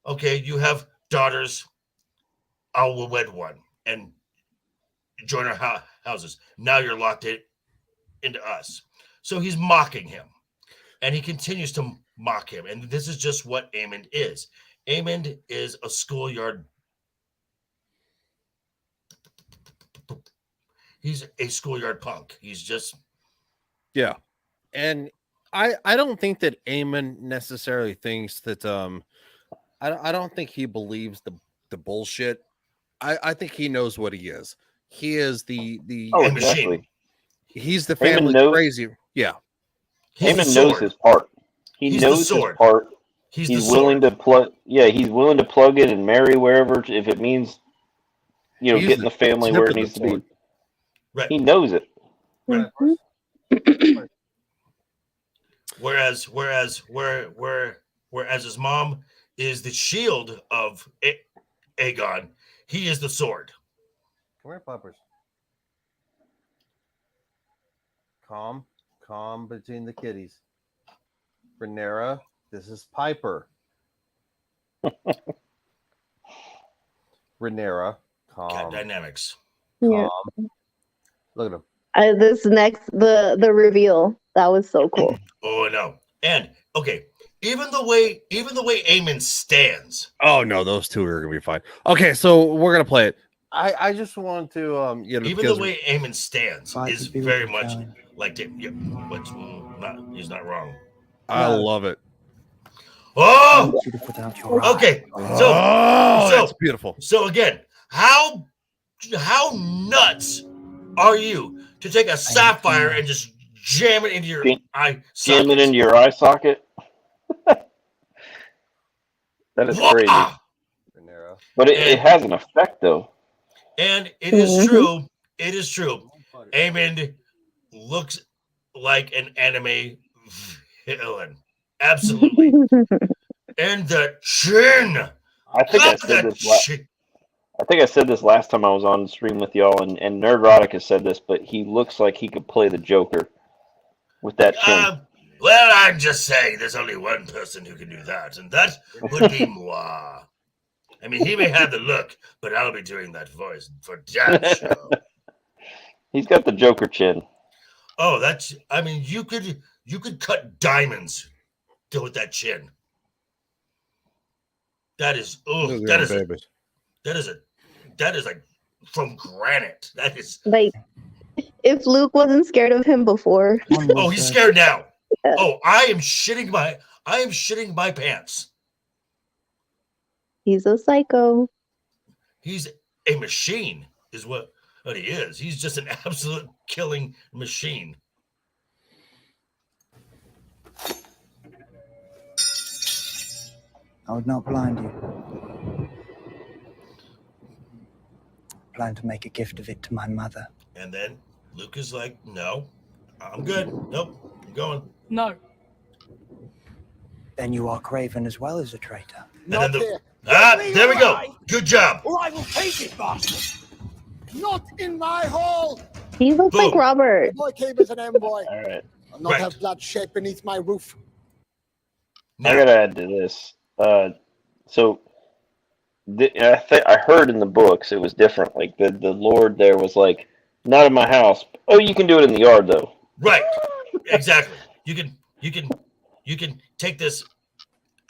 Okay, you have daughters. I will wed one and join our houses. Now you're locked into us. So he's mocking him, and he continues to mock him. And this is just what Aemon is. Aemon is a schoolyard. He's a schoolyard punk. He's just Yeah. And I don't think that Aemon necessarily thinks that I don't think he believes the bullshit. I think he knows what he is. He is the exactly. He's the Aemon family knows- crazy. Yeah. Aemon knows his part. He He's knows the his sword. part. He's He's the willing to plug. Yeah, he's willing to plug it and marry wherever if it means, He's getting the family tip where of it the needs to be. sword. Right. He knows it. Whereas his mom is the shield of Aegon, he is the sword. Come here, puppers. Calm between the kitties. Rhaenyra, this is Piper. Rhaenyra, Cat dynamics. Yeah. Look at him. This next the reveal that was so cool. Oh no! And okay, even the way Aemon stands. Oh no, those two are gonna be fine. Okay, so we're gonna play it. I just want to Even because the way Aemon stands Fight is would be very with the much challenge. like it. Yeah, he's not wrong. I love it. Oh, You should have put out your eye. okay. Oh, that's beautiful. So again, how nuts are you to take a sapphire and just jam it into your eye Jam socket? it into your eye socket. That is crazy. But it has an effect, though. And it is true. It is true. Aemon looks like an anime villain. Absolutely. And the chin. I think I said this. I think I said this last time I was on stream with y'all, and Nerdrotic has said this, but he looks like he could play the Joker with that chin. Well, I'm just saying there's only one person who can do that, and that would be moi. I mean, he may have the look, but I'll be doing that voice for damn sure. He's got the Joker chin. Oh, that's. I mean, you could cut diamonds with that chin. That is. Oh, Look at that them is. babies. That is like from granite. That is. Like if Luke wasn't scared of him before. Oh, he's scared now. Oh, I am shitting my pants. He's a psycho. He's a machine, is what he is. He's just an absolute killing machine. I would not blind you. I plan to make a gift of it to my mother. And then Luke is like, "No, I'm good. Nope, I'm going." No. Then you are craven as well as a traitor. And then there we go. Good job. Or I will take it, bastard! Not in my hall! He looks like Robert. The boy came as an envoy. All right. I'll not have blood shed beneath my roof. I gotta add to this. I heard in the books it was different. Like the Lord there was like, not in my house. Oh, you can do it in the yard though. Right. Exactly. You can take this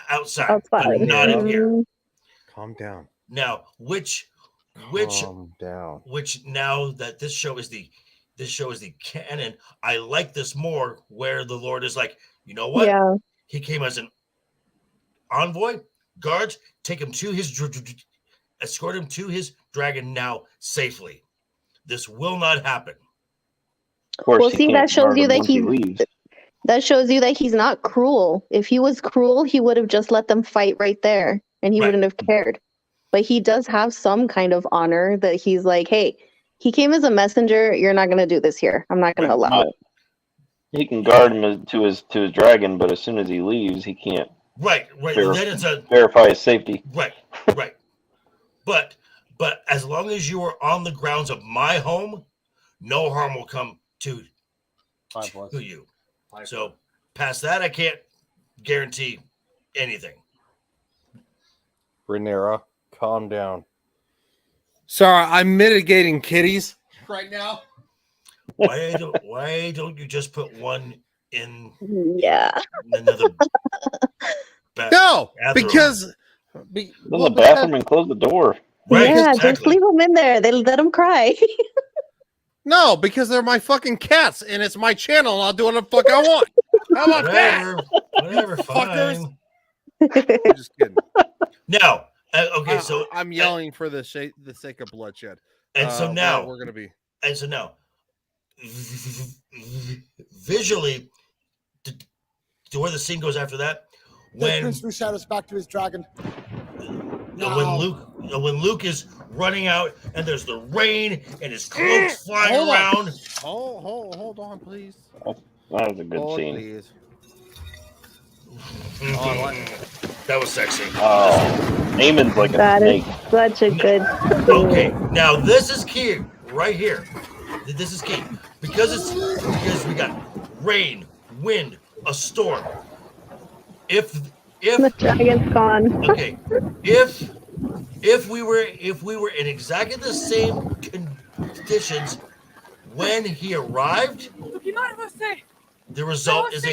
outside, but not in here. Calm down. Now, which Calm down. which now that this show is the this show is the canon. I like this more, where the Lord is like, you know what? Yeah. He came as an envoy. Guards, take him to his escort him to his dragon now safely. This will not happen. Of course, Well, he see, can't that shows guard you him that once he leaves. that shows you that he's not cruel. If he was cruel, he would have just let them fight right there, and he wouldn't have cared. But he does have some kind of honor that he's like, hey, he came as a messenger. You're not going to do this here. I'm not going to allow it. He can guard him to his dragon, but as soon as he leaves, he can't. Right. Then it's verify his safety. Right. But as long as you are on the grounds of my home, no harm will come to you. So past that, I can't guarantee anything. Rhaenyra, calm down. Sorry, I'm mitigating kitties right now. Why don't you just put one in? Yeah. Another. No, bathroom? because go in the bathroom and close the door. Right, Yeah, exactly. just leave them in there. They let them cry. No, because they're my fucking cats, and it's my channel, and I'll do what the fuck I want. How about that? Whatever, Fuckers. fine. Just kidding. Now, okay, so I'm yelling for the sake of bloodshed. And so now we're gonna be. And so now, visually, to where the scene goes after that, when Prince Lucerys back to his dragon. when Luke is running out and there's the rain and his cloak's flying around. Hold on, please. That was a good scene. Please. That was sexy. Oh, Aemon's like a That is snake. such a good Okay, now this is key right here. This is key because we got rain, wind, a storm. If the dragon's gone. Okay, if we were in exactly the same conditions when he arrived, the result is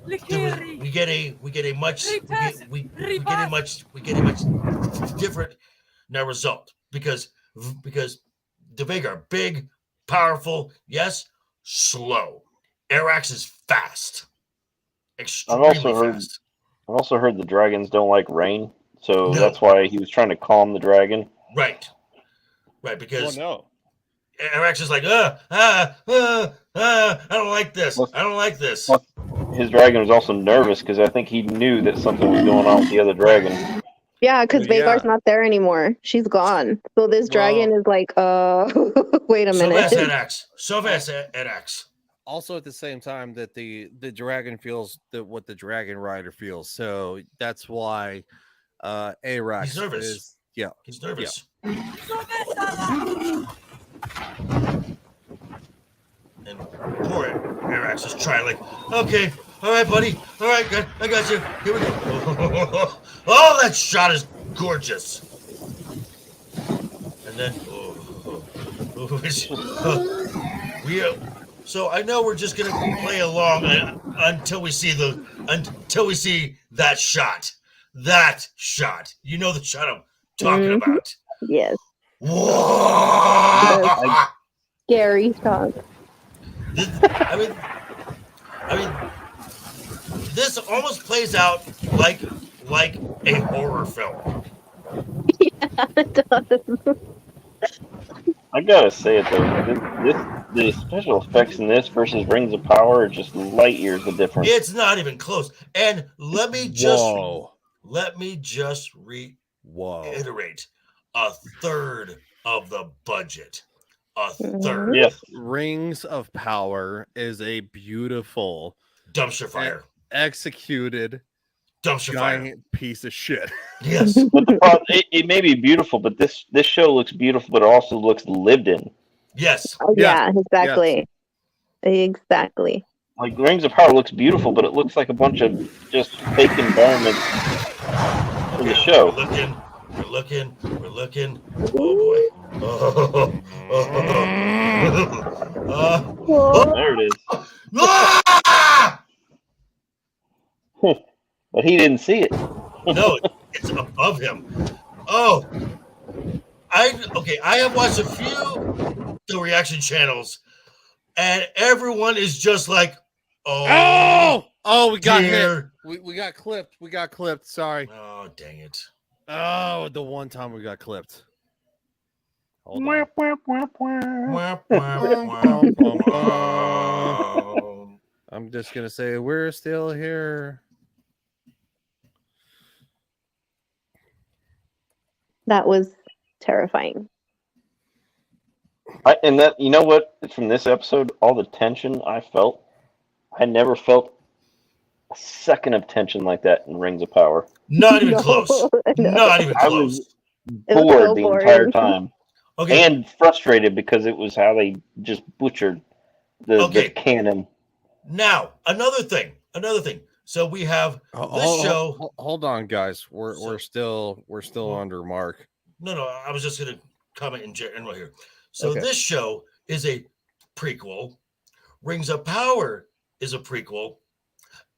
we get a much different now result because the Vhagar big, powerful, yes, slow. Arax is fast, extremely fast. I've also heard the dragons don't like rain, so that's why he was trying to calm the dragon. Right, because no. Arax is like, I don't like this. I don't like this. His dragon was also nervous because I think he knew that something was going on with the other dragon. Yeah, because Vhagar's not there anymore. She's gone. So this dragon is like, wait a minute. So fast, Arax. Also, at the same time that the dragon feels what the dragon rider feels, so that's why Arax He's nervous. is He's nervous. Yeah. And poor Arax is trying like, okay, all right, buddy, all right, good, I got you. Here we go. Oh, that shot is gorgeous. And then, so I know we're just gonna play along until we see that shot. That shot. You know the shot I'm talking about. Yes. Whoa! Scary shot. I mean, this almost plays out like a horror film. Yeah, it does. I gotta say it though, the special effects in this versus Rings of Power are just light years of difference. It's not even close. And let me just reiterate: a third of the budget. A third. Yes. Rings of Power is a beautiful dumpster fire, executed dumpster giant piece of shit. Yes, but the problem, it may be beautiful, but this show looks beautiful, but it also looks lived in. Yes. Yeah, exactly. Yes. Exactly. Like Rings of Power looks beautiful, but it looks like a bunch of just fake environments for the show. We're looking. Oh boy. There it is. But he didn't see it. No, it's above him. Oh, I have watched a few the reaction channels, and everyone is just like, "Oh, we got dear." hit. We got clipped. We got clipped. Sorry. Oh, dang it. Oh, the one time we got clipped. Hold on. I'm just gonna say we're still here. That was terrifying. And that, you know what? From this episode, all the tension I felt, I never felt a second of tension like that in Rings of Power. Not even close. Not even I close. was bored the entire time. Okay. And frustrated because it was how they just butchered the canon. Now, another thing. So we have this show. Hold on, guys. We're still under Mark. No, I was just gonna comment in general here. So Okay. this show is a prequel. Rings of Power is a prequel.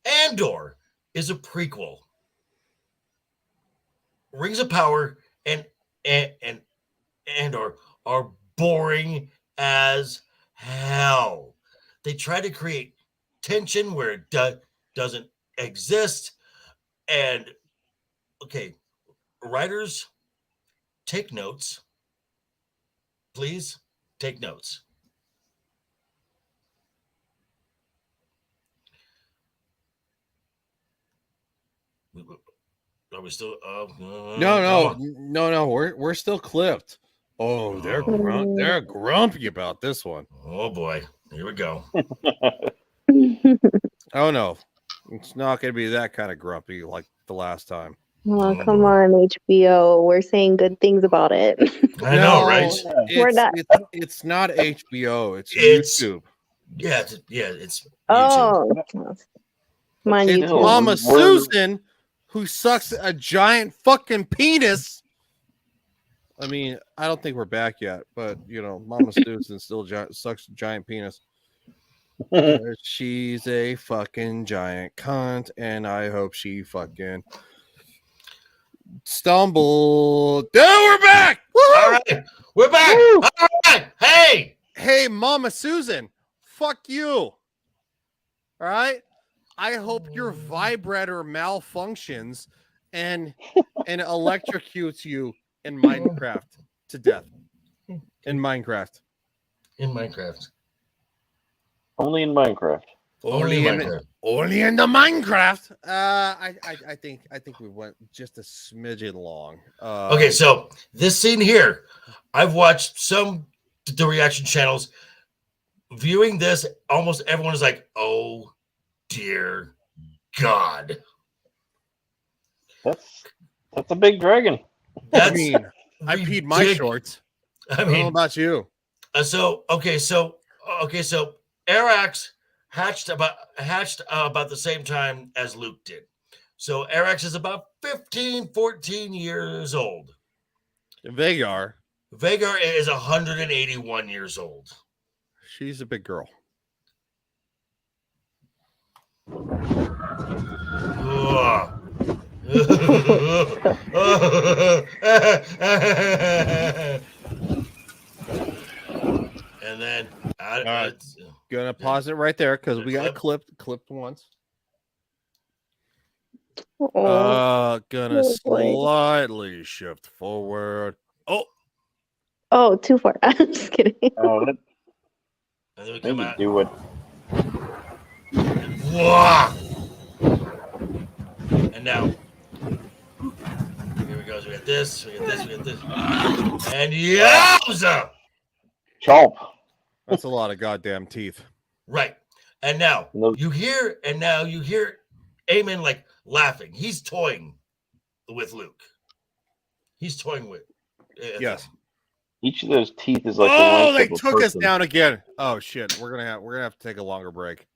Andor is a prequel. Rings of Power and Andor are boring as hell. They try to create tension where it doesn't exist. And okay, writers, take notes. Please take notes. Are we still? No. We're still clipped. Oh, they're grumpy about this one. Oh boy, here we go. Oh no, it's not going to be that kind of grumpy like the last time. Oh, come on, HBO. We're saying good things about it. I know, right? We're not. It's not HBO. It's YouTube. Yeah, it's Oh, come on, It's YouTube. Mama Susan, who sucks a giant fucking penis. I mean, I don't think we're back yet, but Mama Susan still sucks a giant penis. She's a fucking giant cunt, and I hope she fucking stumbled. Dude, we're back! Woo-hoo! All right, we're back. Woo! All right, hey, Mama Susan, fuck you. All right, I hope your vibrator malfunctions and electrocutes you in Minecraft to death. In Minecraft. Only in Minecraft. Only in Minecraft. Only in the Minecraft. I think we went just a smidgen long. Okay, so this scene here, I've watched the reaction channels. Viewing this, almost everyone is like, "Oh dear God." That's a big dragon. I peed my shorts. I don't know mean, about you. So Arax hatched about the same time as Luke did. So Arax is about 15, 14 years old. Vagar is 181 years old. She's a big girl. And then Gonna pause it right there because we got clipped once. Gonna slightly shift forward. Oh, too far. I'm just kidding. Oh, and then we come out. Do it. Whoa! And now, here we go. So we got this, we got this. And yowza! Chomp. That's a lot of goddamn teeth. Right. And now you hear Aemon like laughing. He's toying with Luke. He's toying with yes. Each of those teeth is like they took us down again. Oh shit. We're gonna have to take a longer break.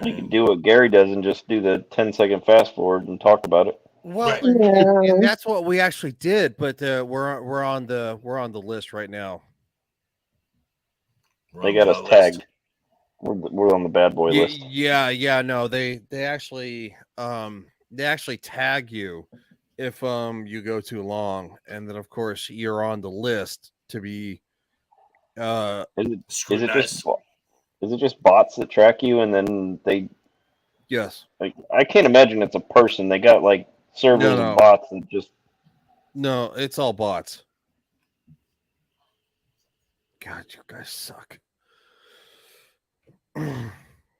You can do what Gary does and just do the 10-second fast forward and talk about it. Well, and that's what we actually did, but we're on the list right now. They got us tagged. We're on the bad boy list. Yeah. No, they actually tag you if you go too long, and then of course you're on the list to be Is it just bots that track you and then they? Yes. Like, I can't imagine it's a person. They got like servers No. and bots and just. No, it's all bots. God, you guys suck.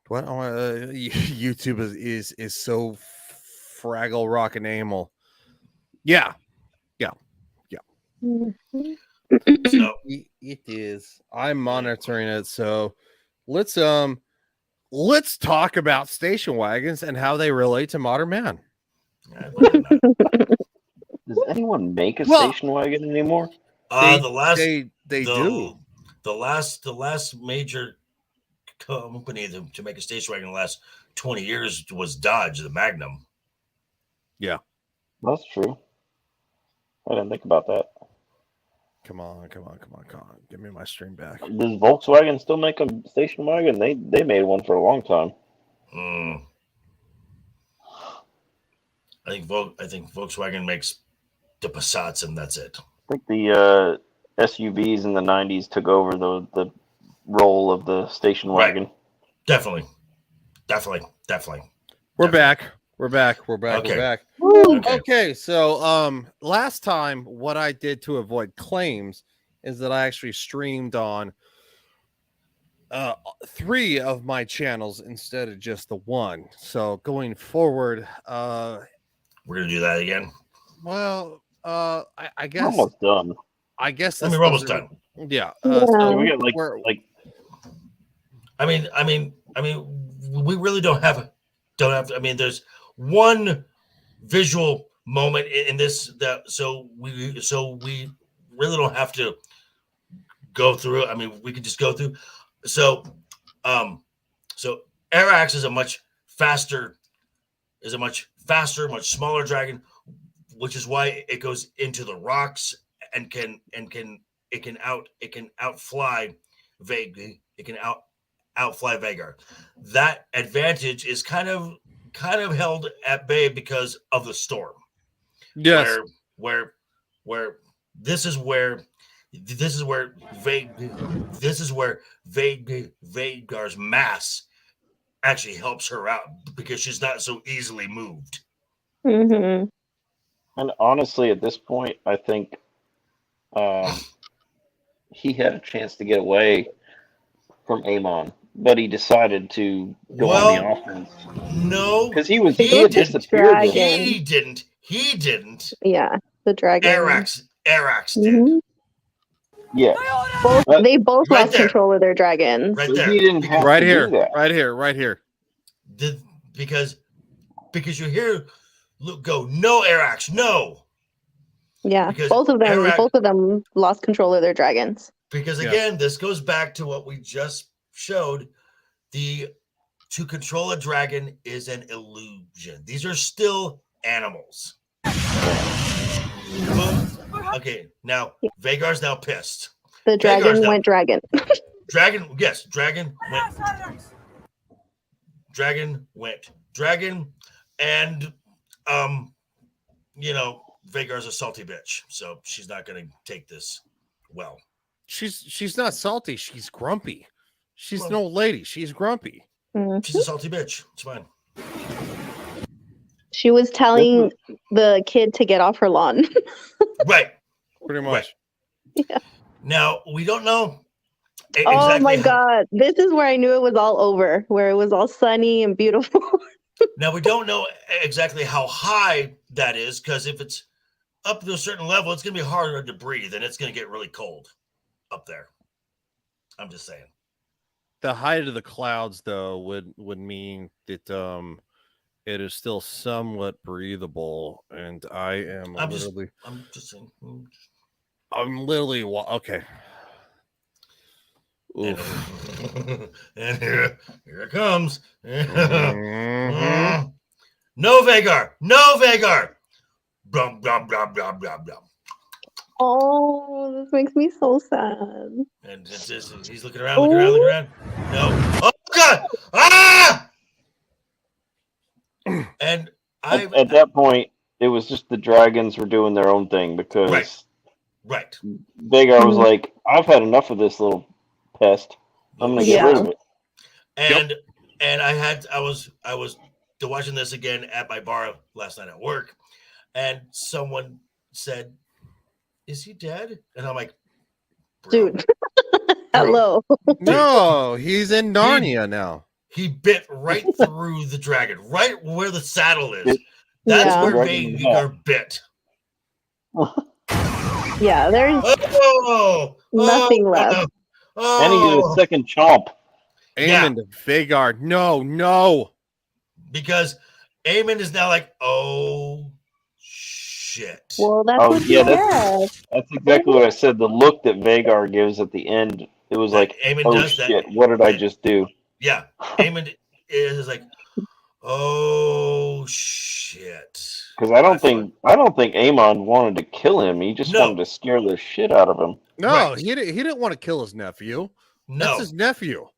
What? YouTube is so Fraggle Rock and Amel. Yeah. So it is. I'm monitoring it. So let's talk about station wagons and how they relate to modern man. Does anyone make a station wagon anymore? They do. The last major company to make a station wagon in the last 20 years was Dodge, the Magnum. Yeah, that's true. I didn't think about that. Come on. Give me my stream back. Does Volkswagen still make a station wagon? They made one for a long time. I think Volkswagen makes the Passats and that's it. I think the SUVs in the 90s took over the role of the station wagon. Definitely. We're back. Okay. Okay, so last time what I did to avoid claims is that I actually streamed on 3 of my channels instead of just the one. So going forward, we're gonna do that again. Well, I guess almost done. I guess we're almost done. Yeah. So we got like. I mean, we really don't have. I mean, there's one visual moment in this so we really don't have to go through. I mean, we can just go through. So Arax is a much faster, much smaller dragon, which is why it goes into the rocks and can outfly Vague. It can outfly Vagar. That advantage is kind of held at bay because of the storm. Yes. Where this is where Vagar's mass actually helps her out because she's not so easily moved. Mm-hmm. And honestly, at this point, I think he had a chance to get away from Amon, but he decided to go on the offense. No, because he had disappeared. He didn't. Yeah, the dragon. Arax did. Mm-hmm. Yeah, they both right lost there. control of their dragons. Right there. He didn't have right to here, do that. right here. Because you hear Luke go, no, Arax, no. Yeah, Because both of them lost control of their dragons. Because again, this goes back to what we just showed. To control a dragon is an illusion. These are still animals. Okay, now Vagar's now pissed. The dragon went dragon. Dragon went dragon, and Vagar's a salty bitch, so she's not gonna take this well. She's not salty, she's grumpy. She's an old lady, she's grumpy. Mm-hmm. She's a salty bitch. It's fine. She was telling the kid to get off her lawn. Right. Pretty much. Yeah. Now, we don't know oh my God. This is where I knew it was all over, where it was all sunny and beautiful. Now, we don't know exactly how high that is, because if it's up to a certain level, it's going to be harder to breathe, and it's going to get really cold up there. I'm just saying. The height of the clouds, though, would mean that it is still somewhat breathable, and I'm just saying. I'm literally okay. And here it comes. Mm-hmm. No Vagar. Brum, brum, brum, brum, brum, brum. Oh, this makes me so sad. And it's just, he's looking around. No. Oh God! Ah! And at that point, it was just the dragons were doing their own thing because Right. Vhagar was like, I've had enough of this little pest. I'm gonna get rid of it. And I was watching this again at my bar last night at work, and someone said, "Is he dead?" And I'm like, dude, hello. No, he's in Narnia now. He bit right through the dragon, right where the saddle is. That's where Vhagar bit. Yeah, there's nothing left. And he did a second chomp. Aemon to Vhagar. No. Because Aemon is now like, oh shit. Well, that's what he said. That's exactly what I said. The look that Vhagar gives at the end, it was like, Aemon oh does shit, that. what did I just do? Yeah, Aemon is like, oh shit. Because I don't think Aemon wanted to kill him. He just wanted to scare the shit out of him. No, he didn't want to kill his nephew. No. That's his nephew.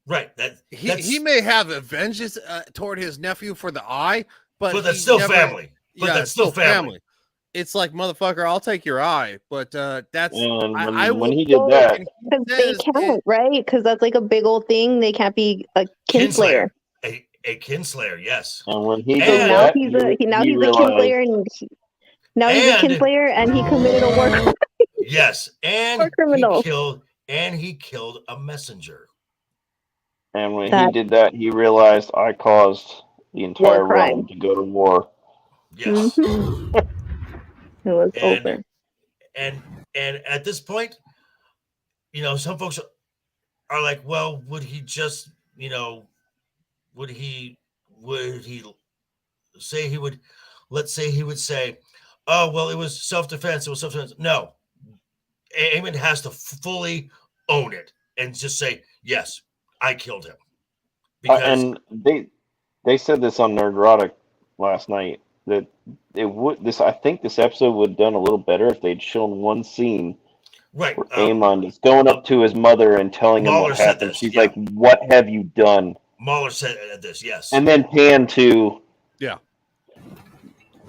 Right. He may have a vengeance toward his nephew for the eye, but that's still family. But that's still family. It's like, motherfucker, I'll take your eye, but that's and when he did that, they can't, right? Because that's like a big old thing. They can't be a kinslayer. A kinslayer, yes. And when he So did now that, he's a kinslayer, and he's a kinslayer, and he committed a war crime. Yes, and he killed a messenger. And when he did that, he realized I caused the entire realm to go to war. Yes. It was over. And at this point, some folks are like, well, would he just, would he say let's say he would say, oh, well, it was self-defense. It was self-defense. No. Aemon has to fully own it and just say, yes, I killed him. And they said this on Nerdrotic last night that I think this episode would have done a little better if they'd shown one scene where Aemon is going up to his mother and telling him what happened. She's like, "What have you done?" Mahler said this, yes. And then pan to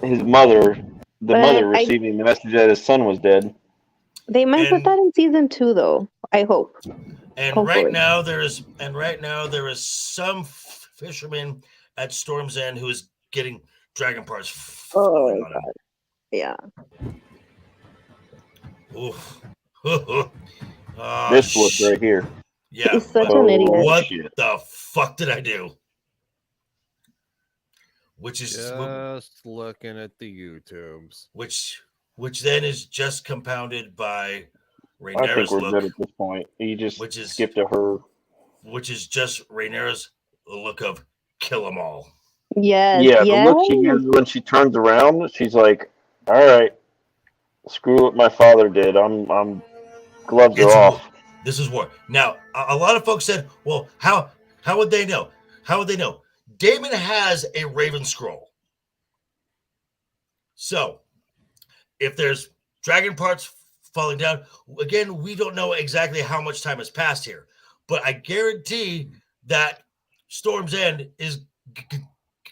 his mother, mother receiving the message that his son was dead. They might put that in season 2, though. I hope. And hopefully. right now there is some fisherman at Storm's End who is getting dragon parts. Oh my god! Yeah. Oof. This was right here. Yeah. He's such an idiot. What the fuck did I do? Which is just looking at the YouTubes. Which then is just compounded by I think we're good at this point. You just skip to her. Which is just Rhaenyra's look of kill them all. Yes. Yeah, the look she gives when she turns around, she's like, all right, screw what my father did. I'm gloves are off. This is war. Now, a lot of folks said, well, how would they know? How would they know? Daemon has a Raven Scroll. So, if there's dragon parts falling down, again, we don't know exactly how much time has passed here, but I guarantee that Storm's End is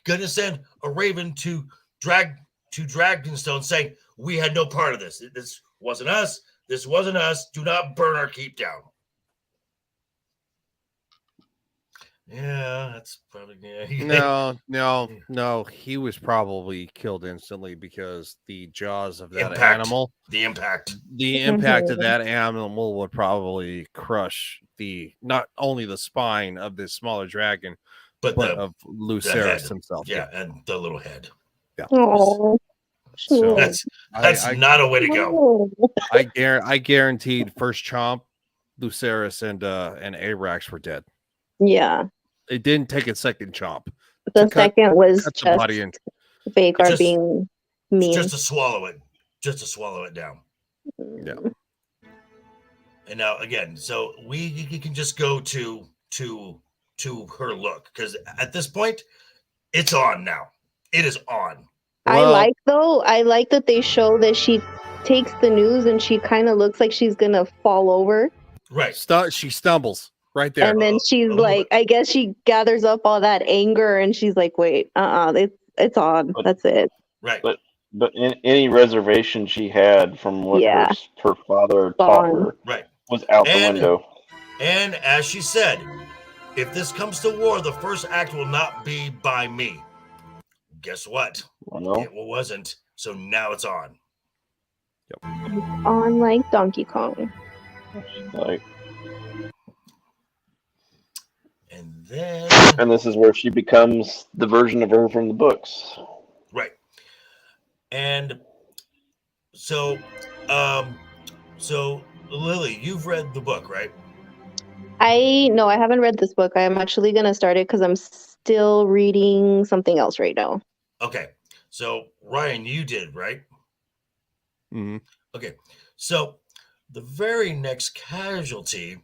going to send a Raven to Dragonstone saying, we had no part of this. This wasn't us. This wasn't us. Do not burn our keep down. Yeah, that's probably No. He was probably killed instantly because the jaws of that impact. animal. The impact of that animal would probably crush not only the spine of this smaller dragon, but of Lucerys himself. Yeah, and the little head. Yeah. Oh. So that's not a way to go. I guaranteed first chomp, Lucerys and Arax were dead. Yeah. It didn't take a second chomp. The second was cut just the body in. Vhagar being mean. Just to swallow it down. Yeah. And now again, so you can just go to her look, because at this point, it's on now. It is on. I like that they show that she takes the news and she kind of looks like she's gonna fall over. Right. She stumbles right there. And then she's like, I guess she gathers up all that anger and she's like, wait, it's on. That's it. Right. But But any reservation she had from what her father taught her was out the window. And as she said, if this comes to war, the first act will not be by me. Guess what? It wasn't. So now it's on. On like Donkey Kong. Like, and this is where she becomes the version of her from the books. Right. And so Lily, you've read the book, right? I haven't read this book. I'm actually gonna start it because I'm still reading something else right now. Okay. So Ryan, you did, right? Mm-hmm. Okay. So the very next casualty,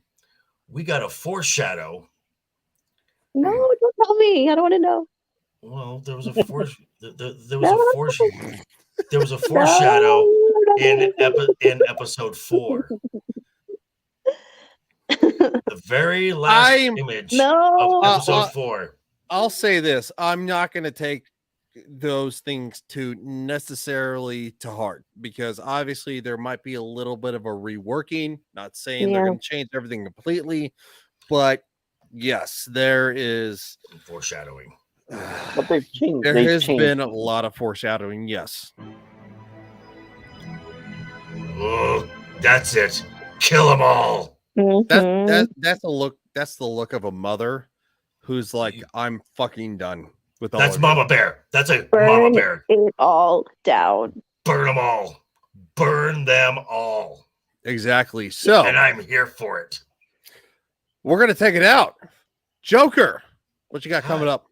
we got a foreshadow. No, don't tell me. I don't want to know. Well, there was a foreshadow in episode 4. The very last image of episode 4. I'll say this: I'm not going to take those things too necessarily to heart, because obviously there might be a little bit of a reworking. Not saying they're going to change everything completely, but yes, there is foreshadowing. But they've changed. There has been a lot of foreshadowing. Yes. Oh, that's it. Kill them all. That's the look. That's the look of a mother who's like, I'm fucking done with all. That's Mama Bear. That's a Burn Mama Bear. it all down. Burn them all. Burn them all. Exactly. So, and I'm here for it. We're gonna take it out. Joker, what you got coming up?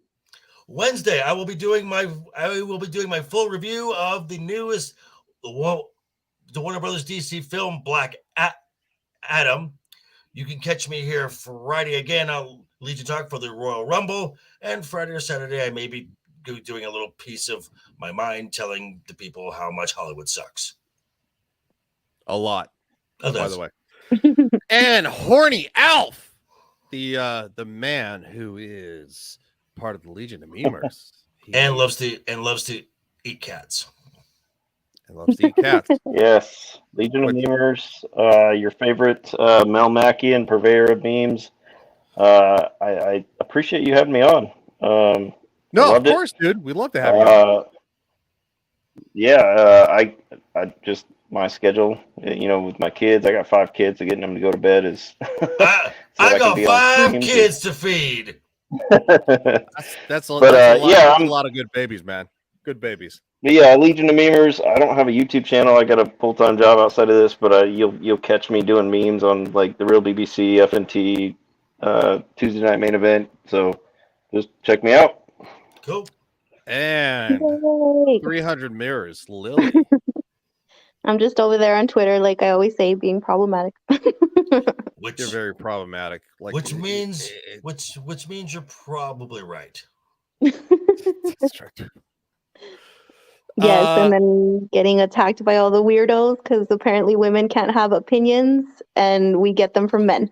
Wednesday, I will be doing my full review of the newest the Warner Brothers DC film Black Adam. You can catch me here Friday again on Legion Talk for the Royal Rumble, and Friday or Saturday I may be doing a little piece of my mind telling the people how much Hollywood sucks. A lot, by does. the way. And Horny Alf, the man who is part of the Legion of Memers, and loves to eat cats. And loves to eat cats. Yes, Legion of Memers, your favorite Mel Mackey, purveyor of memes. I appreciate you having me on. No, of course, dude. We'd love to have you. I just my schedule, with my kids. I got 5 kids, so getting them to go to bed is. I got 5 kids to feed. That's a lot of good babies, man. Good babies. But yeah, Legion of Memers. I don't have a YouTube channel. I got a full-time job outside of this, but you'll catch me doing memes on like the Real BBC, FNT, Tuesday Night Main Event. So just check me out. Cool. And 300 Mirrors, Lily. I'm just over there on Twitter, like I always say, being problematic. You're very problematic. Like, which means you're probably right. That's true. Yes, and then getting attacked by all the weirdos because apparently women can't have opinions and we get them from men.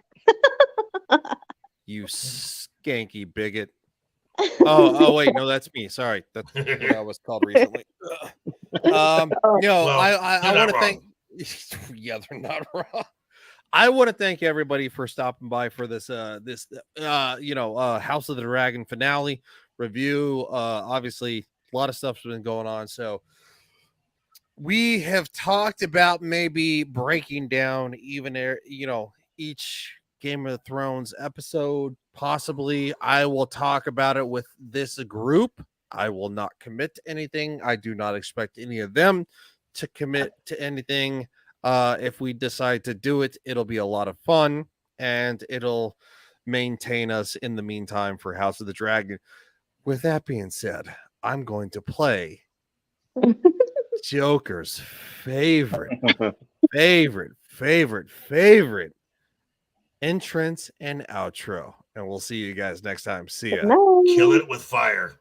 You skanky bigot. Oh wait, no, that's me. Sorry, that's what I was called recently. I want to thank. Yeah, they're not wrong. I want to thank everybody for stopping by for this House of the Dragon finale review. Obviously, a lot of stuff's been going on, so we have talked about maybe breaking down even each Game of Thrones episode. Possibly, I will talk about it with this group. I will not commit to anything. I do not expect any of them to commit to anything. If we decide to do it, it'll be a lot of fun, and it'll maintain us in the meantime for House of the Dragon. With that being said, I'm going to play Joker's favorite entrance and outro. And we'll see you guys next time. See ya. Kill it with fire.